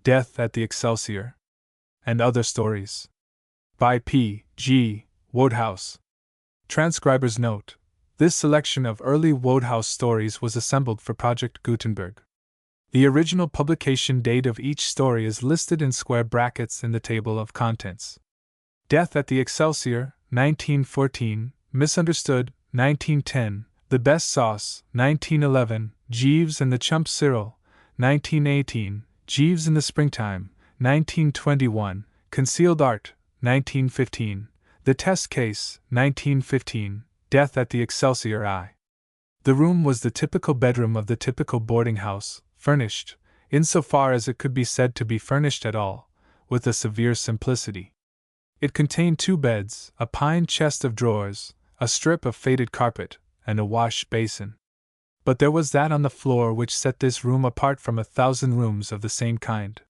Death at the Excelsior, and Other Stories. By P. G. Wodehouse. Transcriber's note: this selection of early Wodehouse stories was assembled for Project Gutenberg. The original publication date of each story is listed in square brackets in the table of contents. Death at the Excelsior, 1914, Misunderstood, 1910, The Best Sauce, 1911, Jeeves and the Chump Cyril, 1918, Jeeves in the Springtime, 1921, Concealed Art, 1915, The Test Case, 1915, Death at the Excelsior I. The room was the typical bedroom of the typical boarding house, furnished, insofar as it could be said to be furnished at all, with a severe simplicity. It contained 2 beds, a pine chest of drawers, a strip of faded carpet, and a wash basin. But there was that on the floor which set this room apart from 1,000 rooms of the same kind.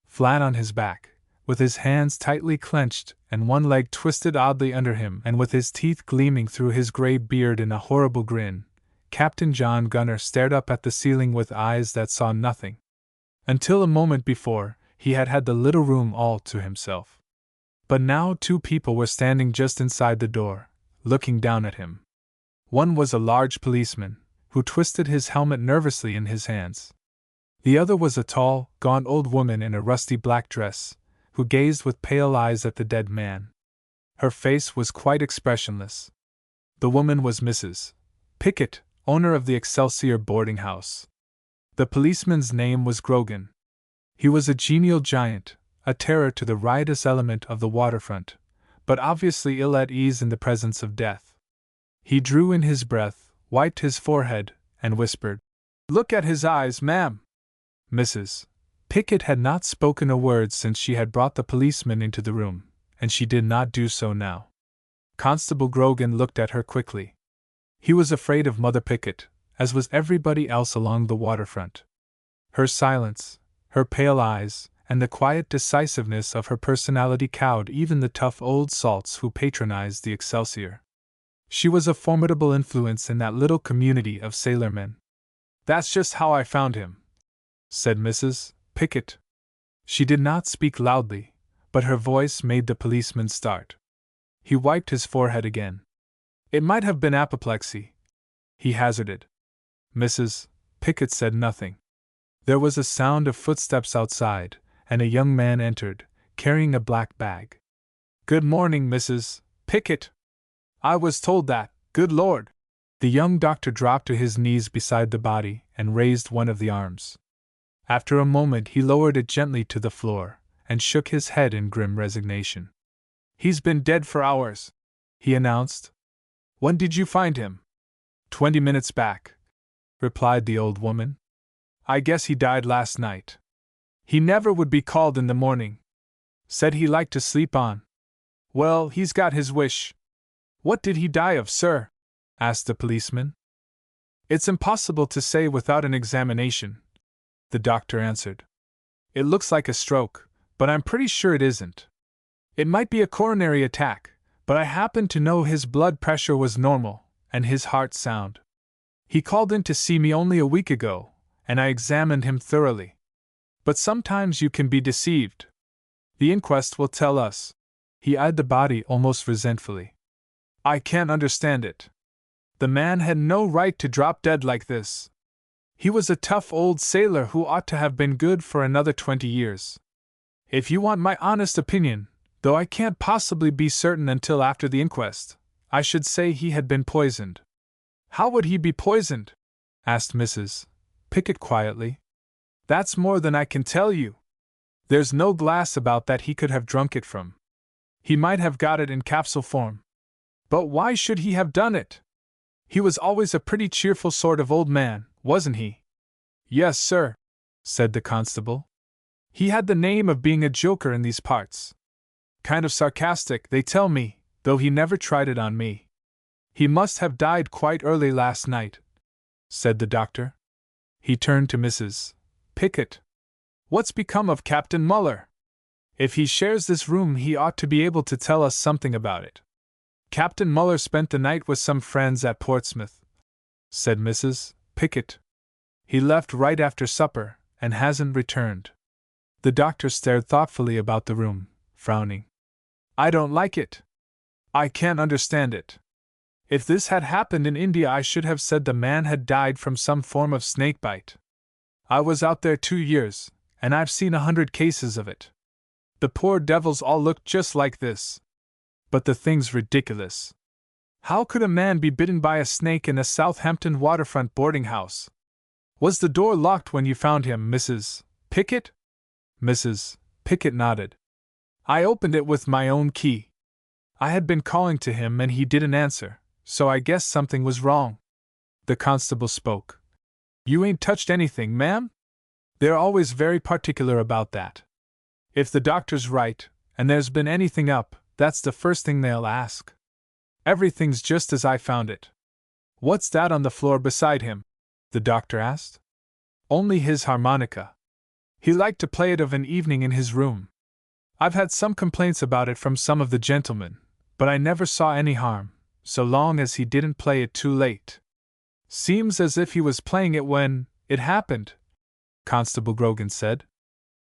Flat on his back, with his hands tightly clenched and one leg twisted oddly under him and with his teeth gleaming through his gray beard in a horrible grin, Captain John Gunner stared up at the ceiling with eyes that saw nothing. Until a moment before, he had had the little room all to himself. But now 2 people were standing just inside the door, looking down at him. One was a large policeman, who twisted his helmet nervously in his hands. The other was a tall, gaunt old woman in a rusty black dress, who gazed with pale eyes at the dead man. Her face was quite expressionless. The woman was Mrs. Pickett, owner of the Excelsior boarding house. The policeman's name was Grogan. He was a genial giant, a terror to the riotous element of the waterfront, but obviously ill at ease in the presence of death. He drew in his breath, wiped his forehead, and whispered, "Look at his eyes, ma'am." Mrs. Pickett had not spoken a word since she had brought the policeman into the room, and she did not do so now. Constable Grogan looked at her quickly. He was afraid of Mother Pickett, as was everybody else along the waterfront. Her silence, her pale eyes, and the quiet decisiveness of her personality cowed even the tough old salts who patronized the Excelsior. She was a formidable influence in that little community of sailormen. "That's just how I found him," said Mrs. Pickett. She did not speak loudly, but her voice made the policeman start. He wiped his forehead again. "It might have been apoplexy," he hazarded. Mrs. Pickett said nothing. There was a sound of footsteps outside, and a young man entered, carrying a black bag. "Good morning, Mrs. Pickett. I was told that, good Lord." The young doctor dropped to his knees beside the body and raised one of the arms. After a moment he lowered it gently to the floor, and shook his head in grim resignation. "He's been dead for hours," he announced. "When did you find him?" 20 minutes back," replied the old woman. "I guess he died last night. He never would be called in the morning. Said he liked to sleep on. Well, he's got his wish." "What did he die of, sir?" asked the policeman. "It's impossible to say without an examination," the doctor answered. "It looks like a stroke, but I'm pretty sure it isn't. It might be a coronary attack, but I happen to know his blood pressure was normal, and his heart sound. He called in to see me only a week ago, and I examined him thoroughly. But sometimes you can be deceived. The inquest will tell us." He eyed the body almost resentfully. "I can't understand it. The man had no right to drop dead like this. He was a tough old sailor who ought to have been good for another 20 years. If you want my honest opinion, though I can't possibly be certain until after the inquest, I should say he had been poisoned." "How would he be poisoned?" asked Mrs. Pickett quietly. "That's more than I can tell you. There's no glass about that he could have drunk it from. He might have got it in capsule form. But why should he have done it? He was always a pretty cheerful sort of old man, wasn't he?" "Yes, sir," said the constable. "He had the name of being a joker in these parts. Kind of sarcastic, they tell me, though he never tried it on me. He must have died quite early last night," said the doctor. He turned to Mrs. Pickett. "What's become of Captain Muller? If he shares this room, he ought to be able to tell us something about it." "Captain Muller spent the night with some friends at Portsmouth," said Mrs. Pickett. "He left right after supper, and hasn't returned." The doctor stared thoughtfully about the room, frowning. I don't like it. I can't understand it. If this had happened in India, I should have said the man had died from some form of snakebite. I was out there 2 years, and I've seen 100 cases of it. The poor devils all looked just like this. But the thing's ridiculous. How could a man be bitten by a snake in a Southampton waterfront boarding house? Was the door locked when you found him, Mrs. Pickett? Mrs. Pickett nodded. I opened it with my own key. I had been calling to him and he didn't answer, so I guess something was wrong. The constable spoke. You ain't touched anything, ma'am? They're always very particular about that. If the doctor's right, and there's been anything up, that's the first thing they'll ask. Everything's just as I found it. What's that on the floor beside him? The doctor asked. Only his harmonica. He liked to play it of an evening in his room. I've had some complaints about it from some of the gentlemen, but I never saw any harm, so long as he didn't play it too late. Seems as if he was playing it when it happened, Constable Grogan said.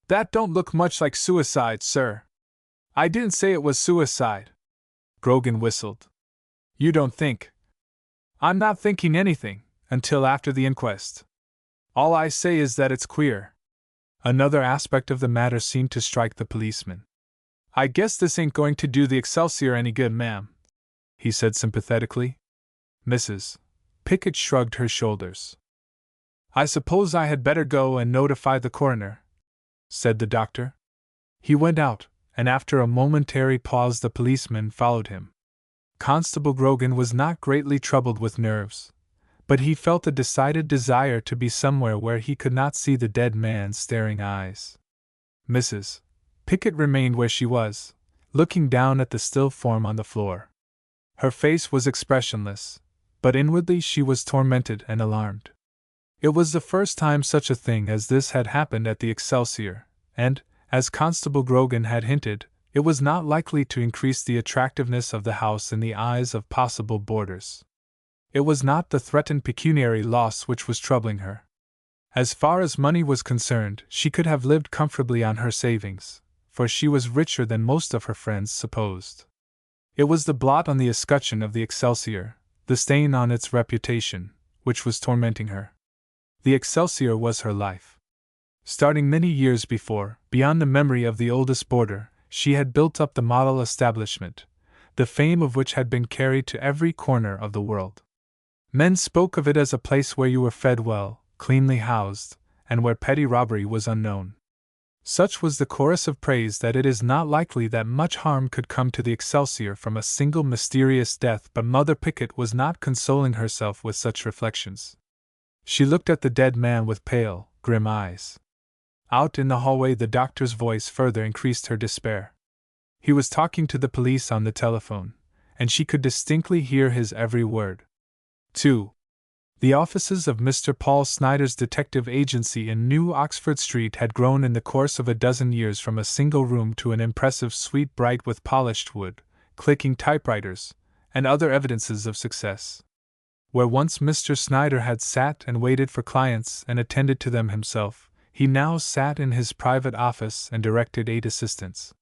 That don't look much like suicide, sir. I didn't say it was suicide. Grogan whistled. You don't think? I'm not thinking anything, until after the inquest. All I say is that it's queer. Another aspect of the matter seemed to strike the policeman. I guess this ain't going to do the Excelsior any good, ma'am, he said sympathetically. Mrs. Pickett shrugged her shoulders. I suppose I had better go and notify the coroner, said the doctor. He went out, and after a momentary pause the policeman followed him. Constable Grogan was not greatly troubled with nerves, but he felt a decided desire to be somewhere where he could not see the dead man's staring eyes. Mrs. Pickett remained where she was, looking down at the still form on the floor. Her face was expressionless, but inwardly she was tormented and alarmed. It was the first time such a thing as this had happened at the Excelsior, and, as Constable Grogan had hinted, it was not likely to increase the attractiveness of the house in the eyes of possible boarders. It was not the threatened pecuniary loss which was troubling her. As far as money was concerned, she could have lived comfortably on her savings, for she was richer than most of her friends supposed. It was the blot on the escutcheon of the Excelsior, the stain on its reputation, which was tormenting her. The Excelsior was her life. Starting many years before, beyond the memory of the oldest boarder, she had built up the model establishment, the fame of which had been carried to every corner of the world. Men spoke of it as a place where you were fed well, cleanly housed, and where petty robbery was unknown. Such was the chorus of praise that it is not likely that much harm could come to the Excelsior from a single mysterious death, but Mother Pickett was not consoling herself with such reflections. She looked at the dead man with pale, grim eyes. Out in the hallway the doctor's voice further increased her despair. He was talking to the police on the telephone, and she could distinctly hear his every word. 2. The offices of Mr. Paul Snyder's detective agency in New Oxford Street had grown in the course of a dozen years from a single room to an impressive suite bright with polished wood, clicking typewriters, and other evidences of success. Where once Mr. Snyder had sat and waited for clients and attended to them himself, he now sat in his private office and directed 8 assistants.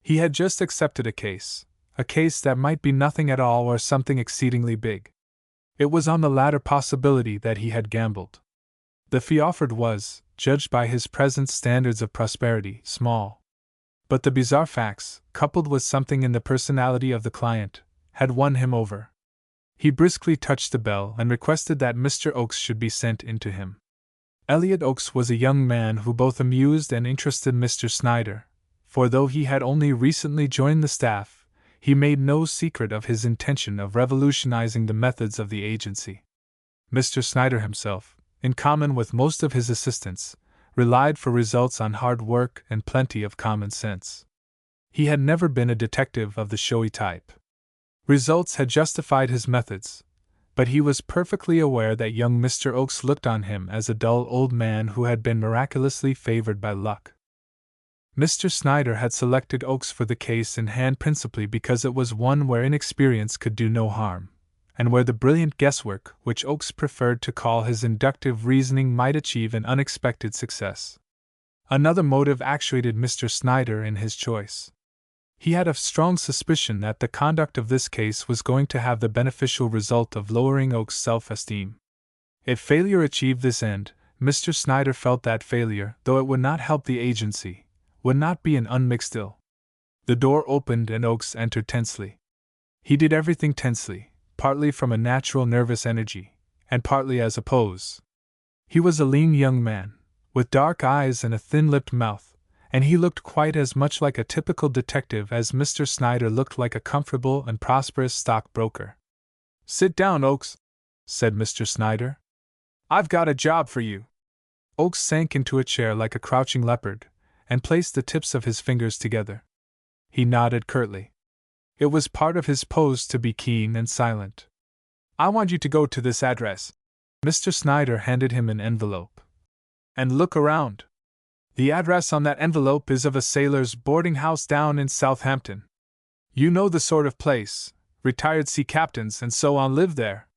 He had just accepted a case that might be nothing at all or something exceedingly big. It was on the latter possibility that he had gambled. The fee offered was, judged by his present standards of prosperity, small. But the bizarre facts, coupled with something in the personality of the client, had won him over. He briskly touched the bell and requested that Mr. Oakes should be sent in to him. Elliot Oakes was a young man who both amused and interested Mr. Snyder, for though he had only recently joined the staff, he made no secret of his intention of revolutionizing the methods of the agency. Mr. Snyder himself, in common with most of his assistants, relied for results on hard work and plenty of common sense. He had never been a detective of the showy type. Results had justified his methods, but he was perfectly aware that young Mr. Oakes looked on him as a dull old man who had been miraculously favored by luck. Mr. Snyder had selected Oakes for the case in hand principally because it was one where inexperience could do no harm, and where the brilliant guesswork which Oakes preferred to call his inductive reasoning might achieve an unexpected success. Another motive actuated Mr. Snyder in his choice. He had a strong suspicion that the conduct of this case was going to have the beneficial result of lowering Oak's self-esteem. If failure achieved this end, Mr. Snyder felt that failure, though it would not help the agency, would not be an unmixed ill. The door opened and Oakes entered tensely. He did everything tensely, partly from a natural nervous energy, and partly as a pose. He was a lean young man, with dark eyes and a thin-lipped mouth, and he looked quite as much like a typical detective as Mr. Snyder looked like a comfortable and prosperous stockbroker. "Sit down, Oakes," said Mr. Snyder. "I've got a job for you." Oakes sank into a chair like a crouching leopard, and placed the tips of his fingers together. He nodded curtly. It was part of his pose to be keen and silent. "I want you to go to this address." Mr. Snyder handed him an envelope. "And look around. The address on that envelope is of a sailor's boarding house down in Southampton. You know the sort of place, retired sea captains and so on live there.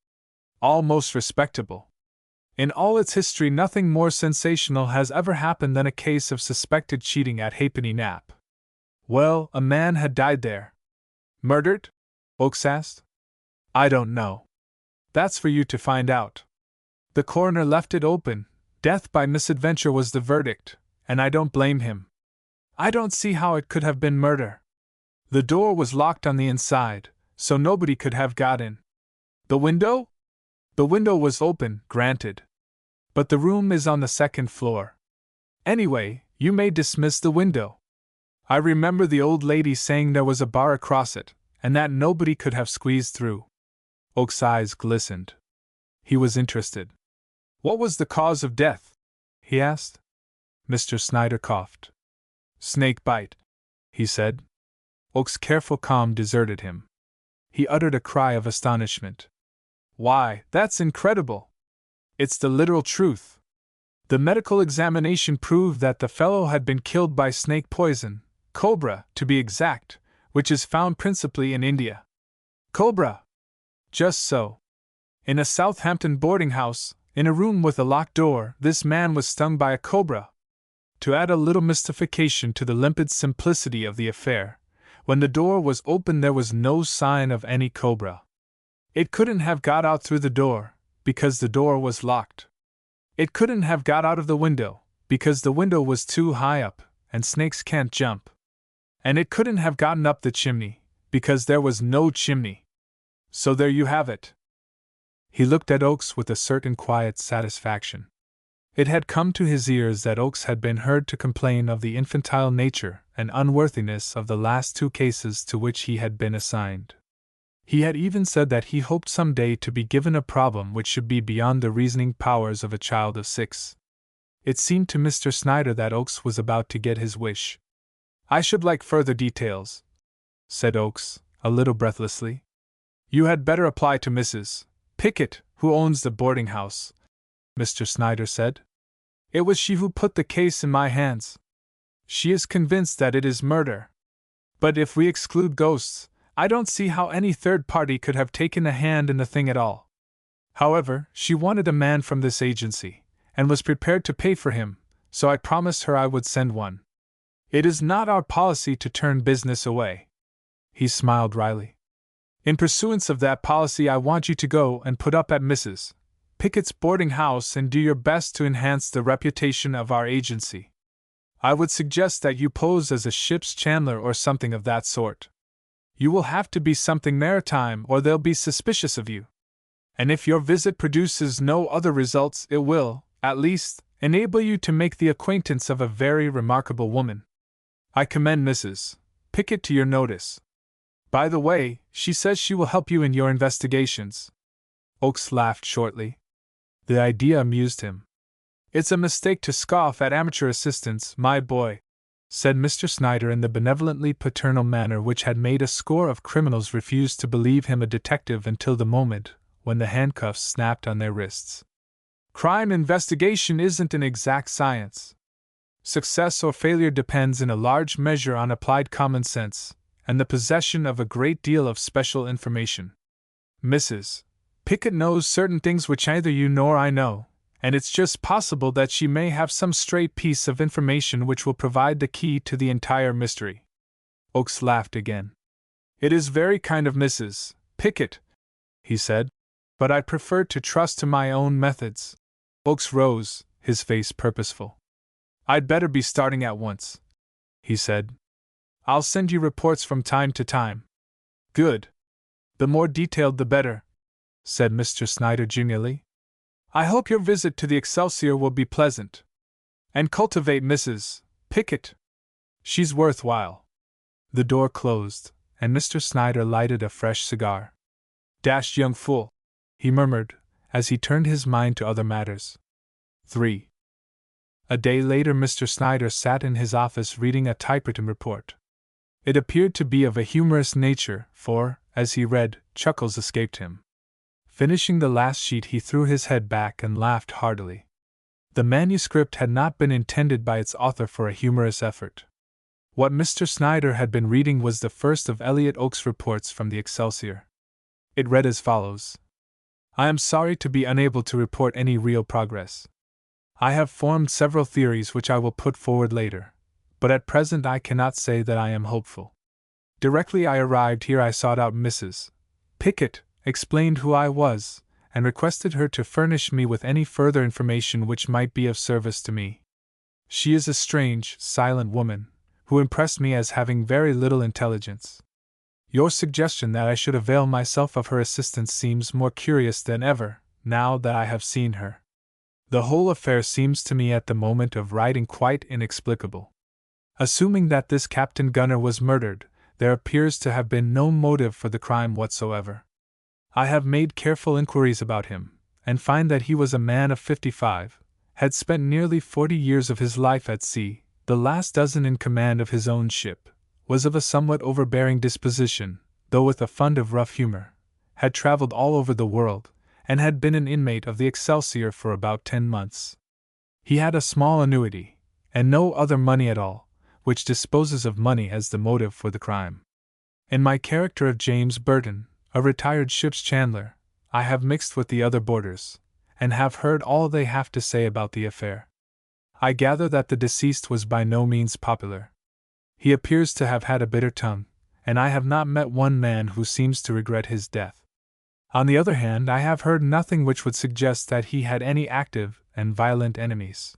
All most respectable. In all its history nothing more sensational has ever happened than a case of suspected cheating at Halfpenny Nap. Well, a man had died there." "Murdered?" Oakes asked. "I don't know. That's for you to find out. The coroner left it open. Death by misadventure was the verdict, and I don't blame him. I don't see how it could have been murder. The door was locked on the inside, so nobody could have got in. The window? The window was open, granted. But the room is on the second floor. Anyway, you may dismiss the window. I remember the old lady saying there was a bar across it, and that nobody could have squeezed through." Oak's eyes glistened. He was interested. "What was the cause of death?" he asked. Mr. Snyder coughed. "Snake bite," he said. Oak's careful calm deserted him. He uttered a cry of astonishment. "Why, that's incredible! It's the literal truth. The medical examination proved that the fellow had been killed by snake poison, cobra, to be exact, which is found principally in India." "Cobra?" "Just so. In a Southampton boarding house, in a room with a locked door, this man was stung by a cobra. To add a little mystification to the limpid simplicity of the affair, when the door was open there was no sign of any cobra. It couldn't have got out through the door, because the door was locked. It couldn't have got out of the window, because the window was too high up, and snakes can't jump. And it couldn't have gotten up the chimney, because there was no chimney. So there you have it." He looked at Oakes with a certain quiet satisfaction. It had come to his ears that Oakes had been heard to complain of the infantile nature and unworthiness of the last two cases to which he had been assigned. He had even said that he hoped some day to be given a problem which should be beyond the reasoning powers of a child of 6. It seemed to Mr. Snyder that Oakes was about to get his wish. "I should like further details," said Oakes, a little breathlessly. "You had better apply to Mrs. Pickett, who owns the boarding house," Mr. Snyder said. "It was she who put the case in my hands. She is convinced that it is murder. But if we exclude ghosts, I don't see how any third party could have taken a hand in the thing at all. However, she wanted a man from this agency, and was prepared to pay for him, so I promised her I would send one. It is not our policy to turn business away." He smiled wryly. "In pursuance of that policy I want you to go and put up at Mrs. Pickett's boarding house and do your best to enhance the reputation of our agency. I would suggest that you pose as a ship's chandler or something of that sort. You will have to be something maritime or they'll be suspicious of you. And if your visit produces no other results, it will, at least, enable you to make the acquaintance of a very remarkable woman. I commend Mrs. Pickett to your notice. By the way, she says she will help you in your investigations." Oakes laughed shortly. The idea amused him. "It's a mistake to scoff at amateur assistants, my boy," said Mr. Snyder in the benevolently paternal manner which had made a score of criminals refuse to believe him a detective until the moment when the handcuffs snapped on their wrists. "Crime investigation isn't an exact science. Success or failure depends in a large measure on applied common sense and the possession of a great deal of special information. Mrs. Pickett knows certain things which neither you nor I know, And it's just possible that she may have some stray piece of information which will provide the key to the entire mystery. Oakes laughed again. It is very kind of Mrs. Pickett, he said, but I prefer to trust to my own methods. Oakes rose, his face purposeful. I'd better be starting at once, he said. I'll send you reports from time to time. Good. The more detailed the better, said Mr. Snyder genially. I hope your visit to the Excelsior will be pleasant. And cultivate Mrs. Pickett. She's worthwhile. The door closed, and Mr. Snyder lighted a fresh cigar. Dashed young fool, he murmured, as he turned his mind to other matters. 3. A day later, Mr. Snyder sat in his office reading a typewritten report. It appeared to be of a humorous nature, for, as he read, chuckles escaped him. Finishing the last sheet, he threw his head back and laughed heartily. The manuscript had not been intended by its author for a humorous effort. What Mr. Snyder had been reading was the first of Elliot Oakes' reports from the Excelsior. It read as follows. I am sorry to be unable to report any real progress. I have formed several theories which I will put forward later, but at present I cannot say that I am hopeful. Directly I arrived here I sought out Mrs. Pickett, explained who I was, and requested her to furnish me with any further information which might be of service to me. She is a strange, silent woman, who impressed me as having very little intelligence. Your suggestion that I should avail myself of her assistance seems more curious than ever, now that I have seen her. The whole affair seems to me at the moment of writing quite inexplicable. Assuming that this Captain Gunner was murdered, there appears to have been no motive for the crime whatsoever. I have made careful inquiries about him, and find that he was a man of 55, had spent nearly 40 years of his life at sea, the last dozen in command of his own ship, was of a somewhat overbearing disposition, though with a fund of rough humor, had traveled all over the world, and had been an inmate of the Excelsior for about 10 months. He had a small annuity, and no other money at all, which disposes of money as the motive for the crime. In my character of James Burton, a retired ship's chandler, I have mixed with the other boarders, and have heard all they have to say about the affair. I gather that the deceased was by no means popular. He appears to have had a bitter tongue, and I have not met one man who seems to regret his death. On the other hand, I have heard nothing which would suggest that he had any active and violent enemies.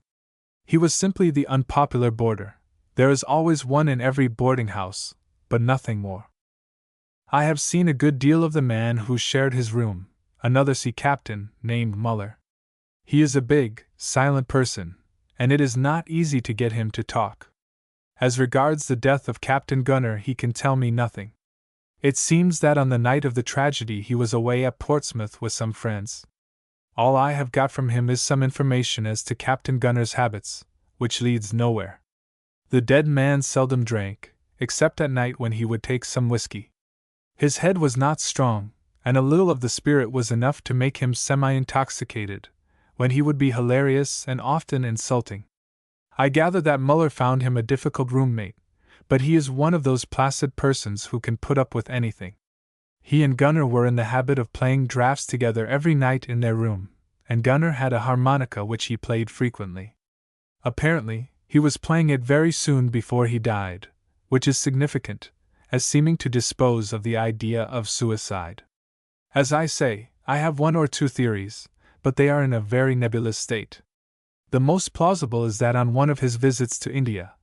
He was simply the unpopular boarder. There is always one in every boarding house, but nothing more. I have seen a good deal of the man who shared his room, another sea captain, named Muller. He is a big, silent person, and it is not easy to get him to talk. As regards the death of Captain Gunner, he can tell me nothing. It seems that on the night of the tragedy he was away at Portsmouth with some friends. All I have got from him is some information as to Captain Gunner's habits, which leads nowhere. The dead man seldom drank, except at night when he would take some whiskey. His head was not strong, and a little of the spirit was enough to make him semi-intoxicated, when he would be hilarious and often insulting. I gather that Muller found him a difficult roommate, but he is one of those placid persons who can put up with anything. He and Gunner were in the habit of playing draughts together every night in their room, and Gunner had a harmonica which he played frequently. Apparently, he was playing it very soon before he died, which is significant, as seeming to dispose of the idea of suicide. As I say, I have one or two theories, but they are in a very nebulous state. The most plausible is that on one of his visits to India,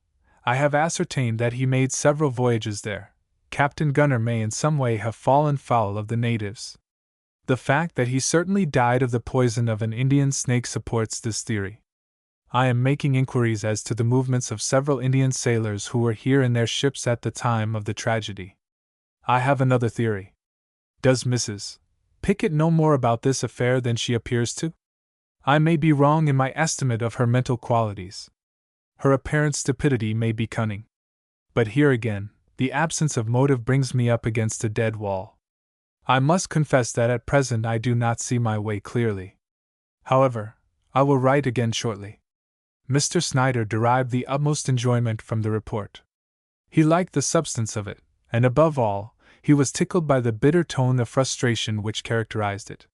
I have ascertained that he made several voyages there. Captain Gunner may in some way have fallen foul of the natives. The fact that he certainly died of the poison of an Indian snake supports this theory. I am making inquiries as to the movements of several Indian sailors who were here in their ships at the time of the tragedy. I have another theory. Does Mrs. Pickett know more about this affair than she appears to? I may be wrong in my estimate of her mental qualities. Her apparent stupidity may be cunning. But here again, the absence of motive brings me up against a dead wall. I must confess that at present I do not see my way clearly. However, I will write again shortly. Mr. Snyder derived the utmost enjoyment from the report. He liked the substance of it, and above all, he was tickled by the bitter tone of frustration which characterized it.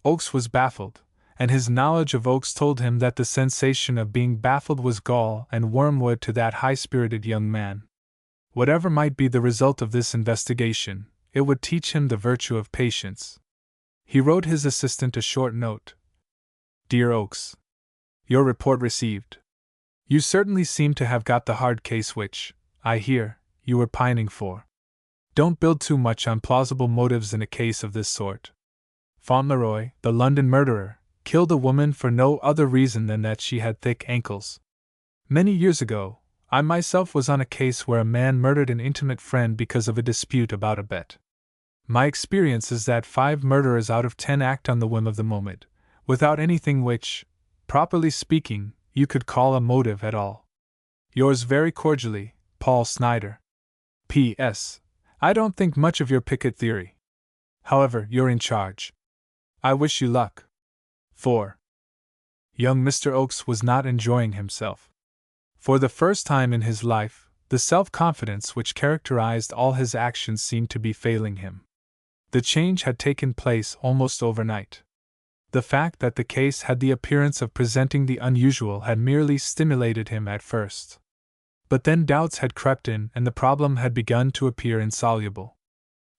Oakes was baffled, and his knowledge of Oakes told him that the sensation of being baffled was gall and wormwood to that high-spirited young man. Whatever might be the result of this investigation, it would teach him the virtue of patience. He wrote his assistant a short note. Dear Oakes, your report received. You certainly seem to have got the hard case which, I hear, you were pining for. Don't build too much on plausible motives in a case of this sort. Fauntleroy, the London murderer, killed a woman for no other reason than that she had thick ankles. Many years ago, I myself was on a case where a man murdered an intimate friend because of a dispute about a bet. My experience is that 5 murderers out of 10 act on the whim of the moment, without anything which, properly speaking, you could call a motive at all. Yours very cordially, Paul Snyder. P.S. I don't think much of your Pickett theory. However, you're in charge. I wish you luck. 4. Young Mr. Oakes was not enjoying himself. For the first time in his life, the self-confidence which characterized all his actions seemed to be failing him. The change had taken place almost overnight. The fact that the case had the appearance of presenting the unusual had merely stimulated him at first. But then doubts had crept in and the problem had begun to appear insoluble.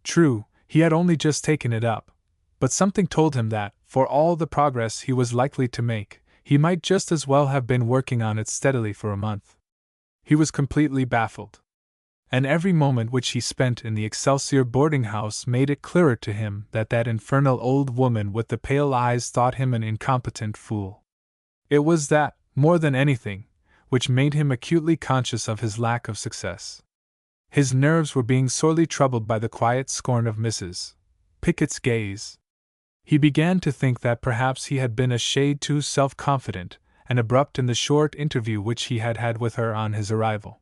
True, he had only just taken it up, but something told him that, for all the progress he was likely to make, he might just as well have been working on it steadily for a month. He was completely baffled. And every moment which he spent in the Excelsior boarding house made it clearer to him that that infernal old woman with the pale eyes thought him an incompetent fool. It was that, more than anything, which made him acutely conscious of his lack of success. His nerves were being sorely troubled by the quiet scorn of Mrs. Pickett's gaze. He began to think that perhaps he had been a shade too self-confident and abrupt in the short interview which he had had with her on his arrival.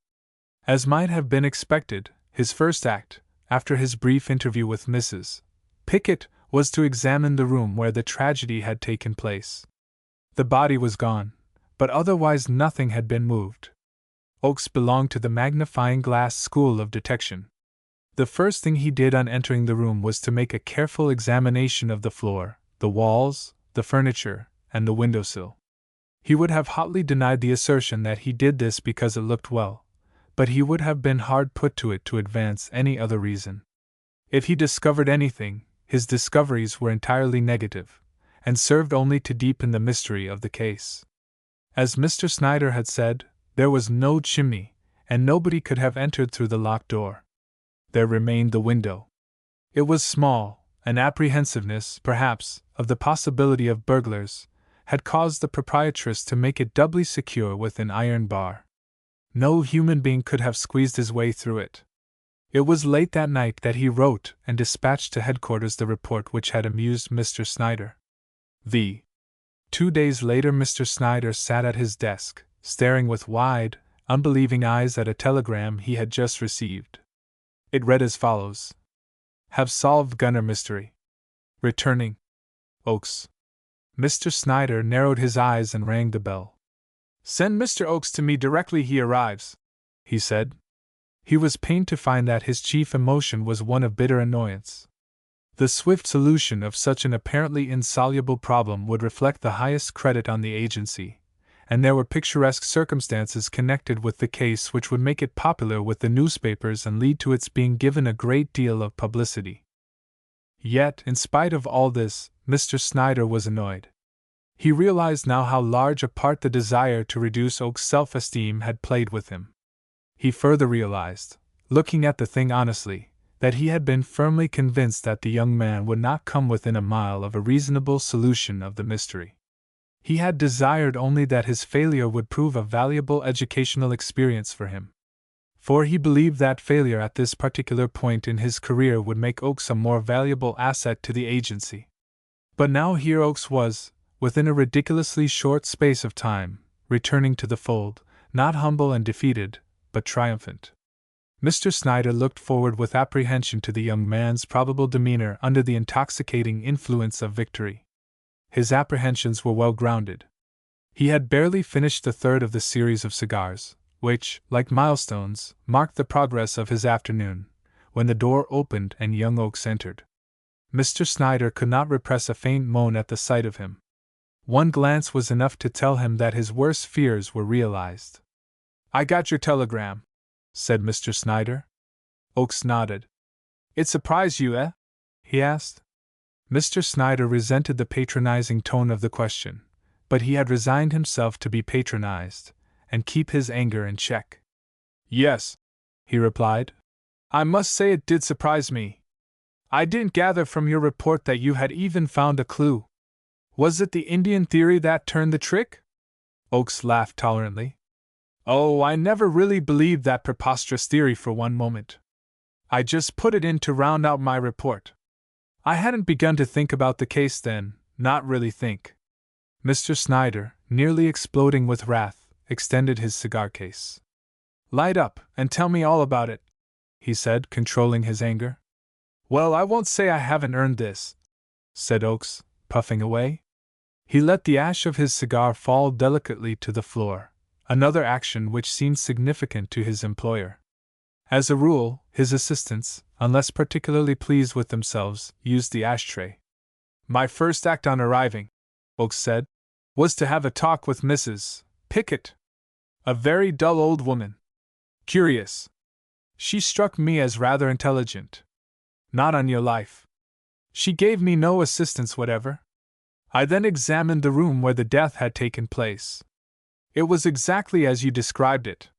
As might have been expected, his first act, after his brief interview with Mrs. Pickett, was to examine the room where the tragedy had taken place. The body was gone, but otherwise nothing had been moved. Oakes belonged to the magnifying glass school of detection. The first thing he did on entering the room was to make a careful examination of the floor, the walls, the furniture, and the windowsill. He would have hotly denied the assertion that he did this because it looked well, but he would have been hard put to it to advance any other reason. If he discovered anything, his discoveries were entirely negative, and served only to deepen the mystery of the case. As Mr. Snyder had said, there was no chimney, and nobody could have entered through the locked door. There remained the window. It was small, and apprehensiveness, perhaps, of the possibility of burglars, had caused the proprietress to make it doubly secure with an iron bar. No human being could have squeezed his way through it. It was late that night that he wrote and dispatched to headquarters the report which had amused Mr. Snyder. 2 days later Mr. Snyder sat at his desk, staring with wide, unbelieving eyes at a telegram he had just received. It read as follows: Have solved gunner mystery. Returning. Oakes. Mr. Snyder narrowed his eyes and rang the bell. Send Mr. Oakes to me directly he arrives, he said. He was pained to find that his chief emotion was one of bitter annoyance. The swift solution of such an apparently insoluble problem would reflect the highest credit on the agency, and there were picturesque circumstances connected with the case which would make it popular with the newspapers and lead to its being given a great deal of publicity. Yet, in spite of all this, Mr. Snyder was annoyed. He realized now how large a part the desire to reduce Oakes' self-esteem had played with him. He further realized, looking at the thing honestly, that he had been firmly convinced that the young man would not come within a mile of a reasonable solution of the mystery. He had desired only that his failure would prove a valuable educational experience for him. For he believed that failure at this particular point in his career would make Oakes a more valuable asset to the agency. But now here Oakes was, within a ridiculously short space of time, returning to the fold, not humble and defeated, but triumphant. Mr. Snyder looked forward with apprehension to the young man's probable demeanor under the intoxicating influence of victory. His apprehensions were well grounded. He had barely finished the third of the series of cigars, which, like milestones, marked the progress of his afternoon, when the door opened and young Oakes entered. Mr. Snyder could not repress a faint moan at the sight of him. One glance was enough to tell him that his worst fears were realized. "I got your telegram," said Mr. Snyder. Oakes nodded. "It surprised you, eh?" he asked. Mr. Snyder resented the patronizing tone of the question, but he had resigned himself to be patronized, and keep his anger in check. "Yes," he replied. "I must say it did surprise me. I didn't gather from your report that you had even found a clue. Was it the Indian theory that turned the trick?" Oakes laughed tolerantly. "Oh, I never really believed that preposterous theory for one moment. I just put it in to round out my report. I hadn't begun to think about the case then, not really think." Mr. Snyder, nearly exploding with wrath, extended his cigar case. "Light up, and tell me all about it," he said, controlling his anger. "Well, I won't say I haven't earned this," said Oakes, puffing away. He let the ash of his cigar fall delicately to the floor, another action which seemed significant to his employer. As a rule, his assistants, unless particularly pleased with themselves, used the ashtray. "My first act on arriving," Oakes said, "was to have a talk with Mrs. Pickett. A very dull old woman. Curious. She struck me as rather intelligent. Not on your life. She gave me no assistance whatever. I then examined the room where the death had taken place. It was exactly as you described it.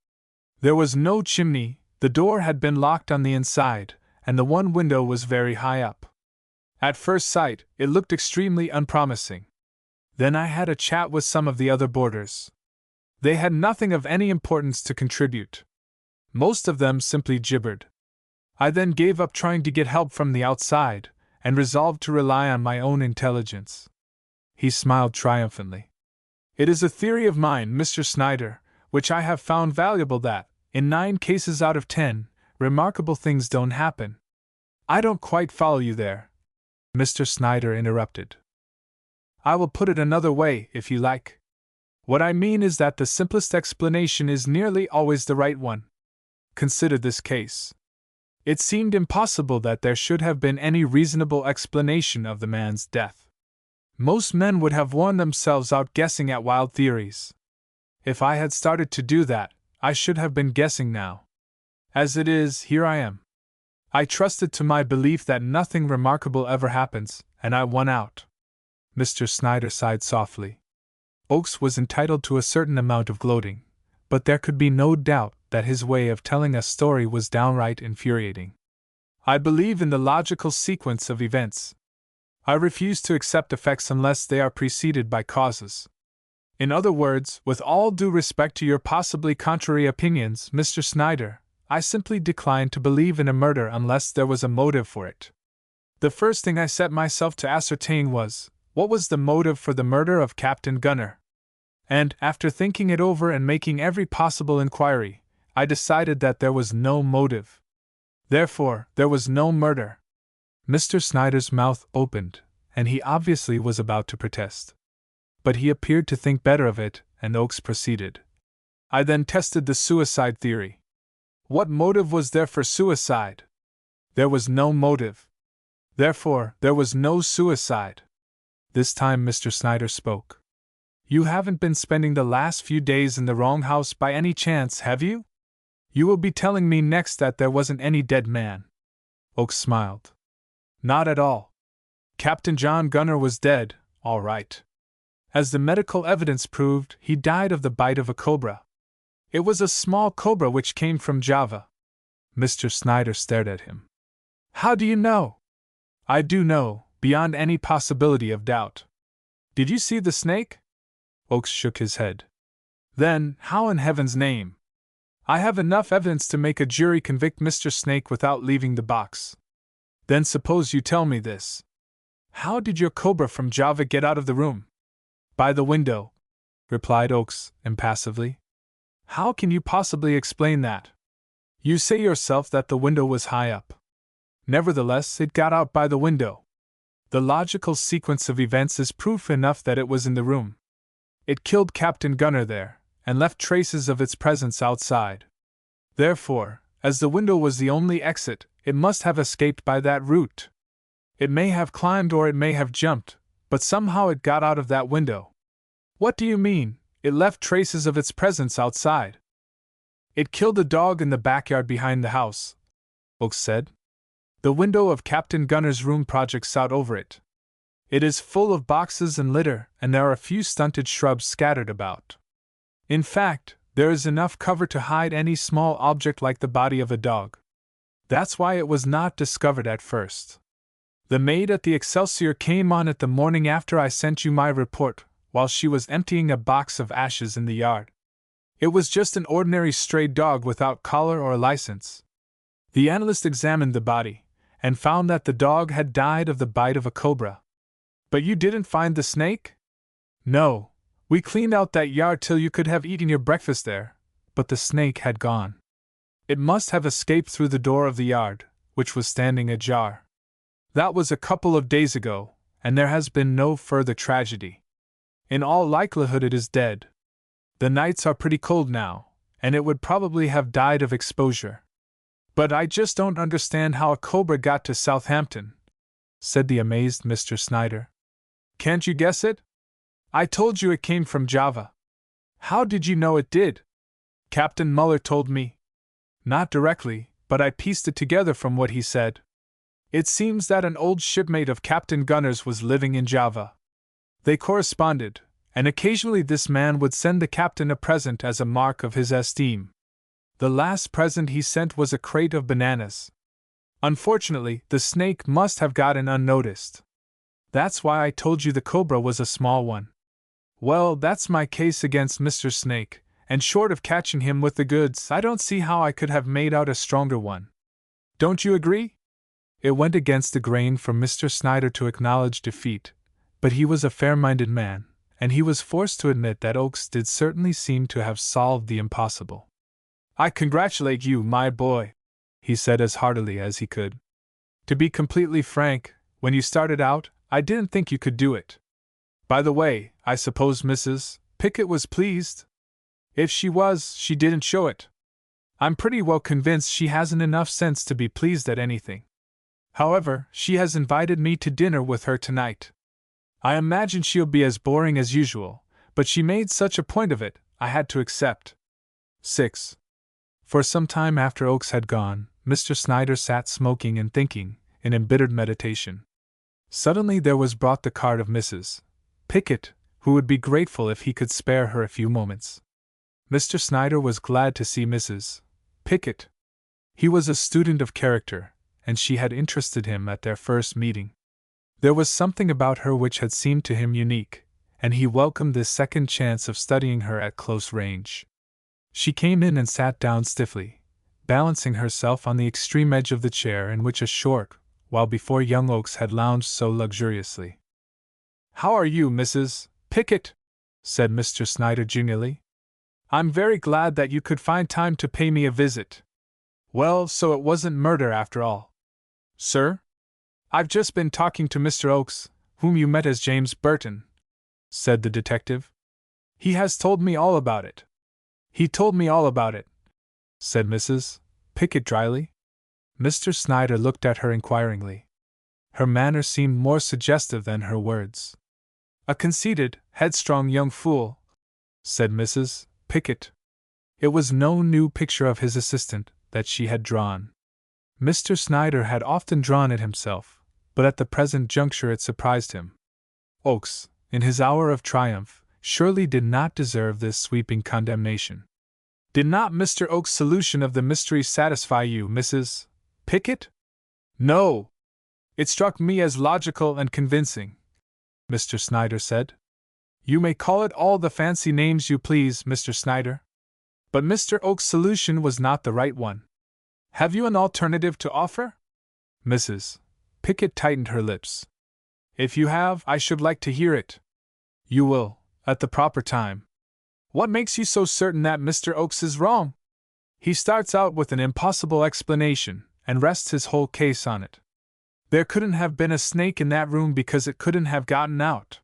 There was no chimney, the door had been locked on the inside, and the one window was very high up. At first sight, it looked extremely unpromising. Then I had a chat with some of the other boarders. They had nothing of any importance to contribute. Most of them simply gibbered. I then gave up trying to get help from the outside, and resolved to rely on my own intelligence." He smiled triumphantly. "It is a theory of mine, Mr. Snyder, which I have found valuable that, in 9 cases out of 10, remarkable things don't happen." "I don't quite follow you there," Mr. Snyder interrupted. "I will put it another way, if you like. What I mean is that the simplest explanation is nearly always the right one. Consider this case. It seemed impossible that there should have been any reasonable explanation of the man's death. Most men would have worn themselves out guessing at wild theories. If I had started to do that, I should have been guessing now. As it is, here I am. I trusted to my belief that nothing remarkable ever happens, and I won out." Mr. Snyder sighed softly. Oakes was entitled to a certain amount of gloating, but there could be no doubt that his way of telling a story was downright infuriating. "I believe in the logical sequence of events. I refuse to accept effects unless they are preceded by causes. In other words, with all due respect to your possibly contrary opinions, Mr. Snyder, I simply decline to believe in a murder unless there was a motive for it. The first thing I set myself to ascertain was, what was the motive for the murder of Captain Gunner? And, after thinking it over and making every possible inquiry, I decided that there was no motive. Therefore, there was no murder." Mr. Snyder's mouth opened, and he obviously was about to protest. But he appeared to think better of it, and Oakes proceeded. "I then tested the suicide theory. What motive was there for suicide? There was no motive. Therefore, there was no suicide." This time Mr. Snyder spoke. "You haven't been spending the last few days in the wrong house by any chance, have you? You will be telling me next that there wasn't any dead man." Oakes smiled. "Not at all. Captain John Gunner was dead, all right. As the medical evidence proved, he died of the bite of a cobra. It was a small cobra which came from Java." Mr. Snyder stared at him. "How do you know?" "I do know, beyond any possibility of doubt." "Did you see the snake?" Oakes shook his head. "Then, how in heaven's name? I have enough evidence to make a jury convict Mr. Snake without leaving the box. Then suppose you tell me this. How did your cobra from Java get out of the room?" "By the window," replied Oakes, impassively. "How can you possibly explain that? You say yourself that the window was high up. Nevertheless, it got out by the window. The logical sequence of events is proof enough that it was in the room. It killed Captain Gunner there, and left traces of its presence outside. Therefore, as the window was the only exit, it must have escaped by that route. It may have climbed or it may have jumped, but somehow it got out of that window, What do you mean? It left traces of its presence outside. It killed a dog in the backyard behind the house, Oakes said. The window of Captain Gunner's room projects out over it. It is full of boxes and litter, and there are a few stunted shrubs scattered about. In fact, there is enough cover to hide any small object like the body of a dog. That's why it was not discovered at first. The maid at the Excelsior came on it the morning after I sent you my report, while she was emptying a box of ashes in the yard. It was just an ordinary stray dog without collar or license. The analyst examined the body, and found that the dog had died of the bite of a cobra. But you didn't find the snake? No, we cleaned out that yard till you could have eaten your breakfast there, but the snake had gone. It must have escaped through the door of the yard, which was standing ajar. That was a couple of days ago, and there has been no further tragedy. In all likelihood it is dead. The nights are pretty cold now, and it would probably have died of exposure. But I just don't understand how a cobra got to Southampton, said the amazed Mr. Snyder. Can't you guess it? I told you it came from Java. How did you know it did? Captain Muller told me. Not directly, but I pieced it together from what he said. It seems that an old shipmate of Captain Gunner's was living in Java. They corresponded, and occasionally this man would send the captain a present as a mark of his esteem. The last present he sent was a crate of bananas. Unfortunately, the snake must have gotten unnoticed. That's why I told you the cobra was a small one. Well, that's my case against Mr. Snake, and short of catching him with the goods, I don't see how I could have made out a stronger one. Don't you agree? It went against the grain for Mr. Snyder to acknowledge defeat, but he was a fair-minded man, and he was forced to admit that Oakes did certainly seem to have solved the impossible. I congratulate you, my boy, he said as heartily as he could. To be completely frank, when you started out, I didn't think you could do it. By the way, I suppose Mrs. Pickett was pleased? If she was, she didn't show it. I'm pretty well convinced she hasn't enough sense to be pleased at anything. However, she has invited me to dinner with her tonight. I imagine she'll be as boring as usual, but she made such a point of it, I had to accept. 6. For some time after Oakes had gone, Mr. Snyder sat smoking and thinking, in embittered meditation. Suddenly there was brought the card of Mrs. Pickett, who would be grateful if he could spare her a few moments. Mr. Snyder was glad to see Mrs. Pickett. He was a student of character, and she had interested him at their first meeting. There was something about her which had seemed to him unique, and he welcomed this second chance of studying her at close range. She came in and sat down stiffly, balancing herself on the extreme edge of the chair in which a short while before young Oakes had lounged so luxuriously. How are you, Mrs. Pickett? Said Mr. Snyder genially. I'm very glad that you could find time to pay me a visit. Well, so it wasn't murder after all. Sir? I've just been talking to Mr. Oakes, whom you met as James Burton, said the detective. He has told me all about it. He told me all about it, said Mrs. Pickett dryly. Mr. Snyder looked at her inquiringly. Her manner seemed more suggestive than her words. A conceited, headstrong young fool, said Mrs. Pickett. It was no new picture of his assistant that she had drawn. Mr. Snyder had often drawn it himself, but at the present juncture it surprised him. Oakes, in his hour of triumph, surely did not deserve this sweeping condemnation. Did not Mr. Oakes' solution of the mystery satisfy you, Mrs. Pickett? No. It struck me as logical and convincing, Mr. Snyder said. You may call it all the fancy names you please, Mr. Snyder. But Mr. Oakes' solution was not the right one. Have you an alternative to offer? Mrs. Pickett tightened her lips. If you have, I should like to hear it. You will, at the proper time. What makes you so certain that Mr. Oakes is wrong? He starts out with an impossible explanation, and rests his whole case on it. There couldn't have been a snake in that room because it couldn't have gotten out.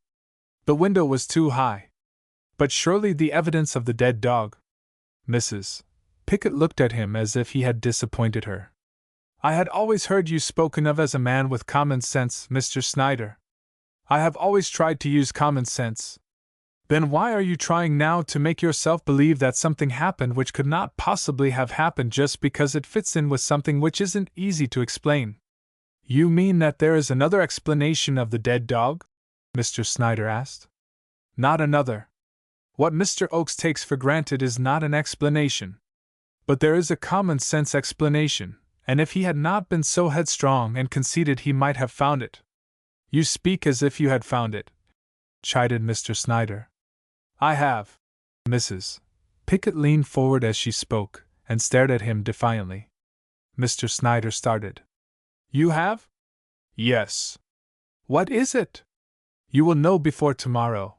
The window was too high. But surely the evidence of the dead dog. Mrs. Pickett looked at him as if he had disappointed her. I had always heard you spoken of as a man with common sense, Mr. Snyder. I have always tried to use common sense. Then why are you trying now to make yourself believe that something happened which could not possibly have happened just because it fits in with something which isn't easy to explain? You mean that there is another explanation of the dead dog? Mr. Snyder asked. Not another. What Mr. Oakes takes for granted is not an explanation. But there is a common-sense explanation, and if he had not been so headstrong and conceited he might have found it. You speak as if you had found it, chided Mr. Snyder. I have. Mrs. Pickett leaned forward as she spoke, and stared at him defiantly. Mr. Snyder started. You have? Yes. What is it? You will know before tomorrow.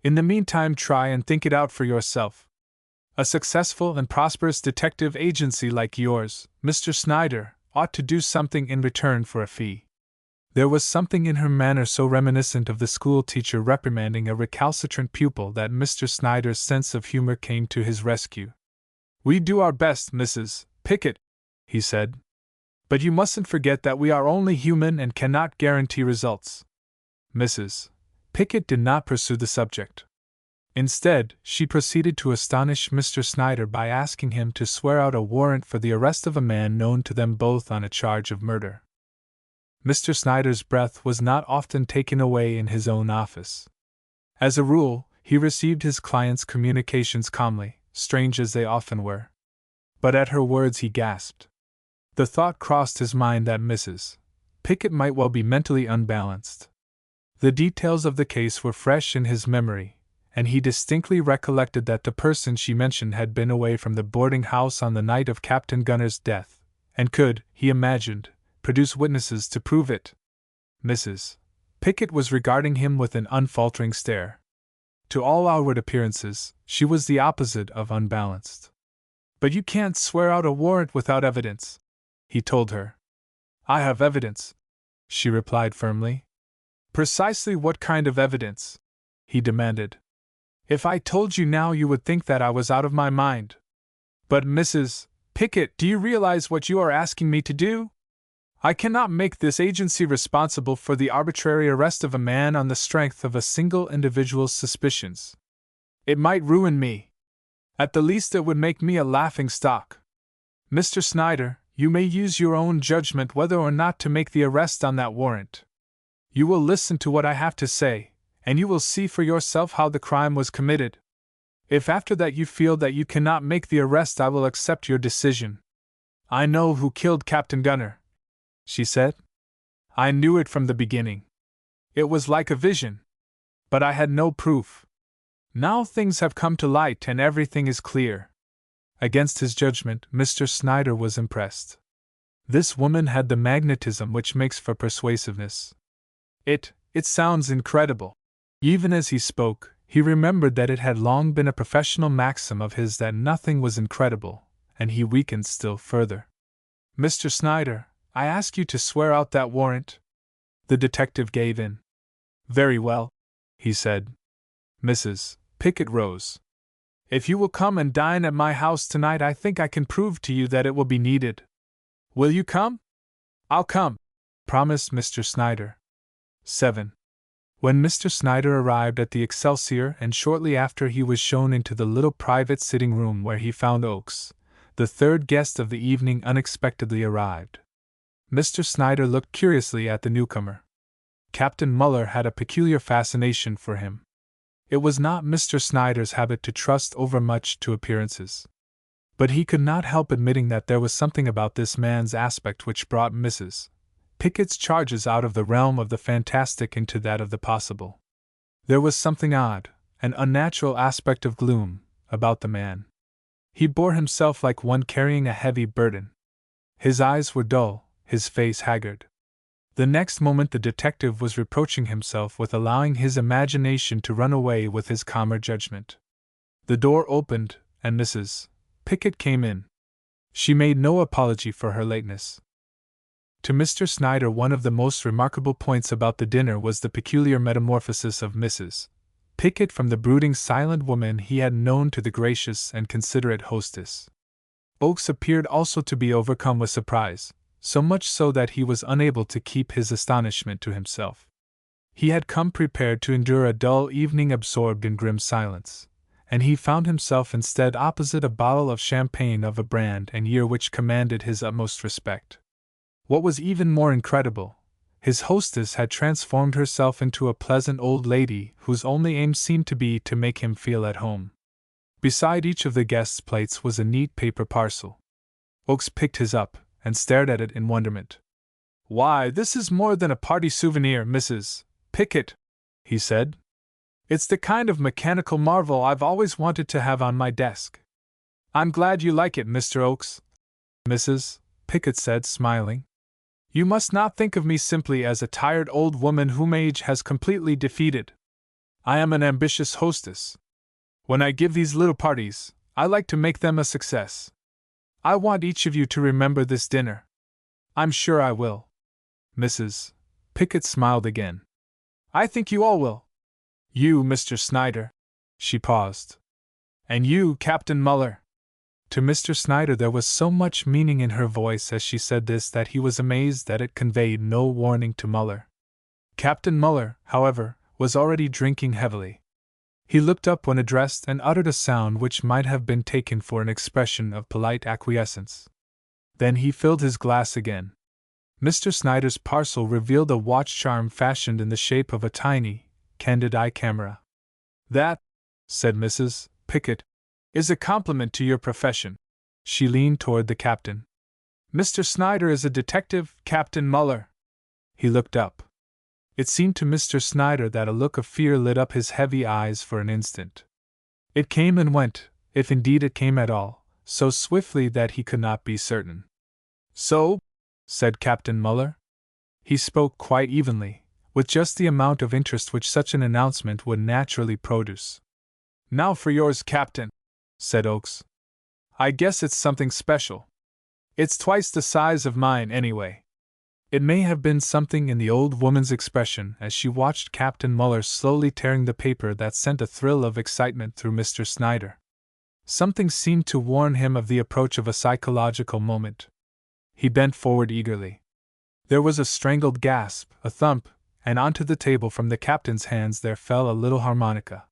In the meantime, try and think it out for yourself. A successful and prosperous detective agency like yours, Mr. Snyder, ought to do something in return for a fee. There was something in her manner so reminiscent of the school teacher reprimanding a recalcitrant pupil that Mr. Snyder's sense of humor came to his rescue. We do our best, Mrs. Pickett, he said. But you mustn't forget that we are only human and cannot guarantee results. Mrs. Pickett did not pursue the subject. Instead, she proceeded to astonish Mr. Snyder by asking him to swear out a warrant for the arrest of a man known to them both on a charge of murder. Mr. Snyder's breath was not often taken away in his own office. As a rule, he received his client's communications calmly, strange as they often were. But at her words he gasped. The thought crossed his mind that Mrs. Pickett might well be mentally unbalanced. The details of the case were fresh in his memory, and he distinctly recollected that the person she mentioned had been away from the boarding house on the night of Captain Gunner's death, and could, he imagined, produce witnesses to prove it. Mrs. Pickett was regarding him with an unfaltering stare. To all outward appearances, she was the opposite of unbalanced. But you can't swear out a warrant without evidence, he told her. I have evidence, she replied firmly. Precisely what kind of evidence? He demanded. If I told you now, you would think that I was out of my mind. But Mrs. Pickett, do you realize what you are asking me to do? I cannot make this agency responsible for the arbitrary arrest of a man on the strength of a single individual's suspicions. It might ruin me. At the least, it would make me a laughing stock. Mr. Snyder, you may use your own judgment whether or not to make the arrest on that warrant. You will listen to what I have to say, and you will see for yourself how the crime was committed. If after that you feel that you cannot make the arrest, I will accept your decision. I know who killed Captain Gunner, she said. I knew it from the beginning. It was like a vision. But I had no proof. Now things have come to light and everything is clear. Against his judgment, Mr. Snyder was impressed. This woman had the magnetism which makes for persuasiveness. It sounds incredible. Even as he spoke, he remembered that it had long been a professional maxim of his that nothing was incredible, and he weakened still further. Mr. Snyder, I ask you to swear out that warrant. The detective gave in. Very well, he said. Mrs. Pickett rose. If you will come and dine at my house tonight, I think I can prove to you that it will be needed. Will you come? I'll come, promised Mr. Snyder. 7. When Mr. Snyder arrived at the Excelsior, and shortly after he was shown into the little private sitting room where he found Oakes, the third guest of the evening unexpectedly arrived. Mr. Snyder looked curiously at the newcomer. Captain Muller had a peculiar fascination for him. It was not Mr. Snyder's habit to trust overmuch to appearances. But he could not help admitting that there was something about this man's aspect which brought Mrs. Pickett's charges out of the realm of the fantastic into that of the possible. There was something odd, an unnatural aspect of gloom, about the man. He bore himself like one carrying a heavy burden. His eyes were dull, his face haggard. The next moment the detective was reproaching himself with allowing his imagination to run away with his calmer judgment. The door opened, and Mrs. Pickett came in. She made no apology for her lateness. To Mr. Snyder, one of the most remarkable points about the dinner was the peculiar metamorphosis of Mrs. Pickett from the brooding, silent woman he had known to the gracious and considerate hostess. Oakes appeared also to be overcome with surprise, so much so that he was unable to keep his astonishment to himself. He had come prepared to endure a dull evening absorbed in grim silence, and he found himself instead opposite a bottle of champagne of a brand and year which commanded his utmost respect. What was even more incredible, his hostess had transformed herself into a pleasant old lady whose only aim seemed to be to make him feel at home. Beside each of the guests' plates was a neat paper parcel. Oakes picked his up and stared at it in wonderment. "Why, this is more than a party souvenir, Mrs. Pickett," he said. "It's the kind of mechanical marvel I've always wanted to have on my desk." "I'm glad you like it, Mr. Oakes," Mrs. Pickett said, smiling. "You must not think of me simply as a tired old woman whom age has completely defeated. I am an ambitious hostess. When I give these little parties, I like to make them a success. I want each of you to remember this dinner. I'm sure I will." Mrs. Pickett smiled again. "I think you all will. You, Mr. Snyder." She paused. "And you, Captain Muller." To Mr. Snyder there was so much meaning in her voice as she said this that he was amazed that it conveyed no warning to Muller. Captain Muller, however, was already drinking heavily. He looked up when addressed and uttered a sound which might have been taken for an expression of polite acquiescence. Then he filled his glass again. Mr. Snyder's parcel revealed a watch charm fashioned in the shape of a tiny, candid eye camera. "That," said Mrs. Pickett, "is a compliment to your profession." She leaned toward the captain. "Mr. Snyder is a detective, Captain Muller." He looked up. It seemed to Mr. Snyder that a look of fear lit up his heavy eyes for an instant. It came and went, if indeed it came at all, so swiftly that he could not be certain. "So?" said Captain Muller. He spoke quite evenly, with just the amount of interest which such an announcement would naturally produce. "Now for yours, Captain," said Oakes. "I guess it's something special. It's twice the size of mine, anyway." It may have been something in the old woman's expression as she watched Captain Muller slowly tearing the paper that sent a thrill of excitement through Mr. Snyder. Something seemed to warn him of the approach of a psychological moment. He bent forward eagerly. There was a strangled gasp, a thump, and onto the table from the captain's hands there fell a little harmonica.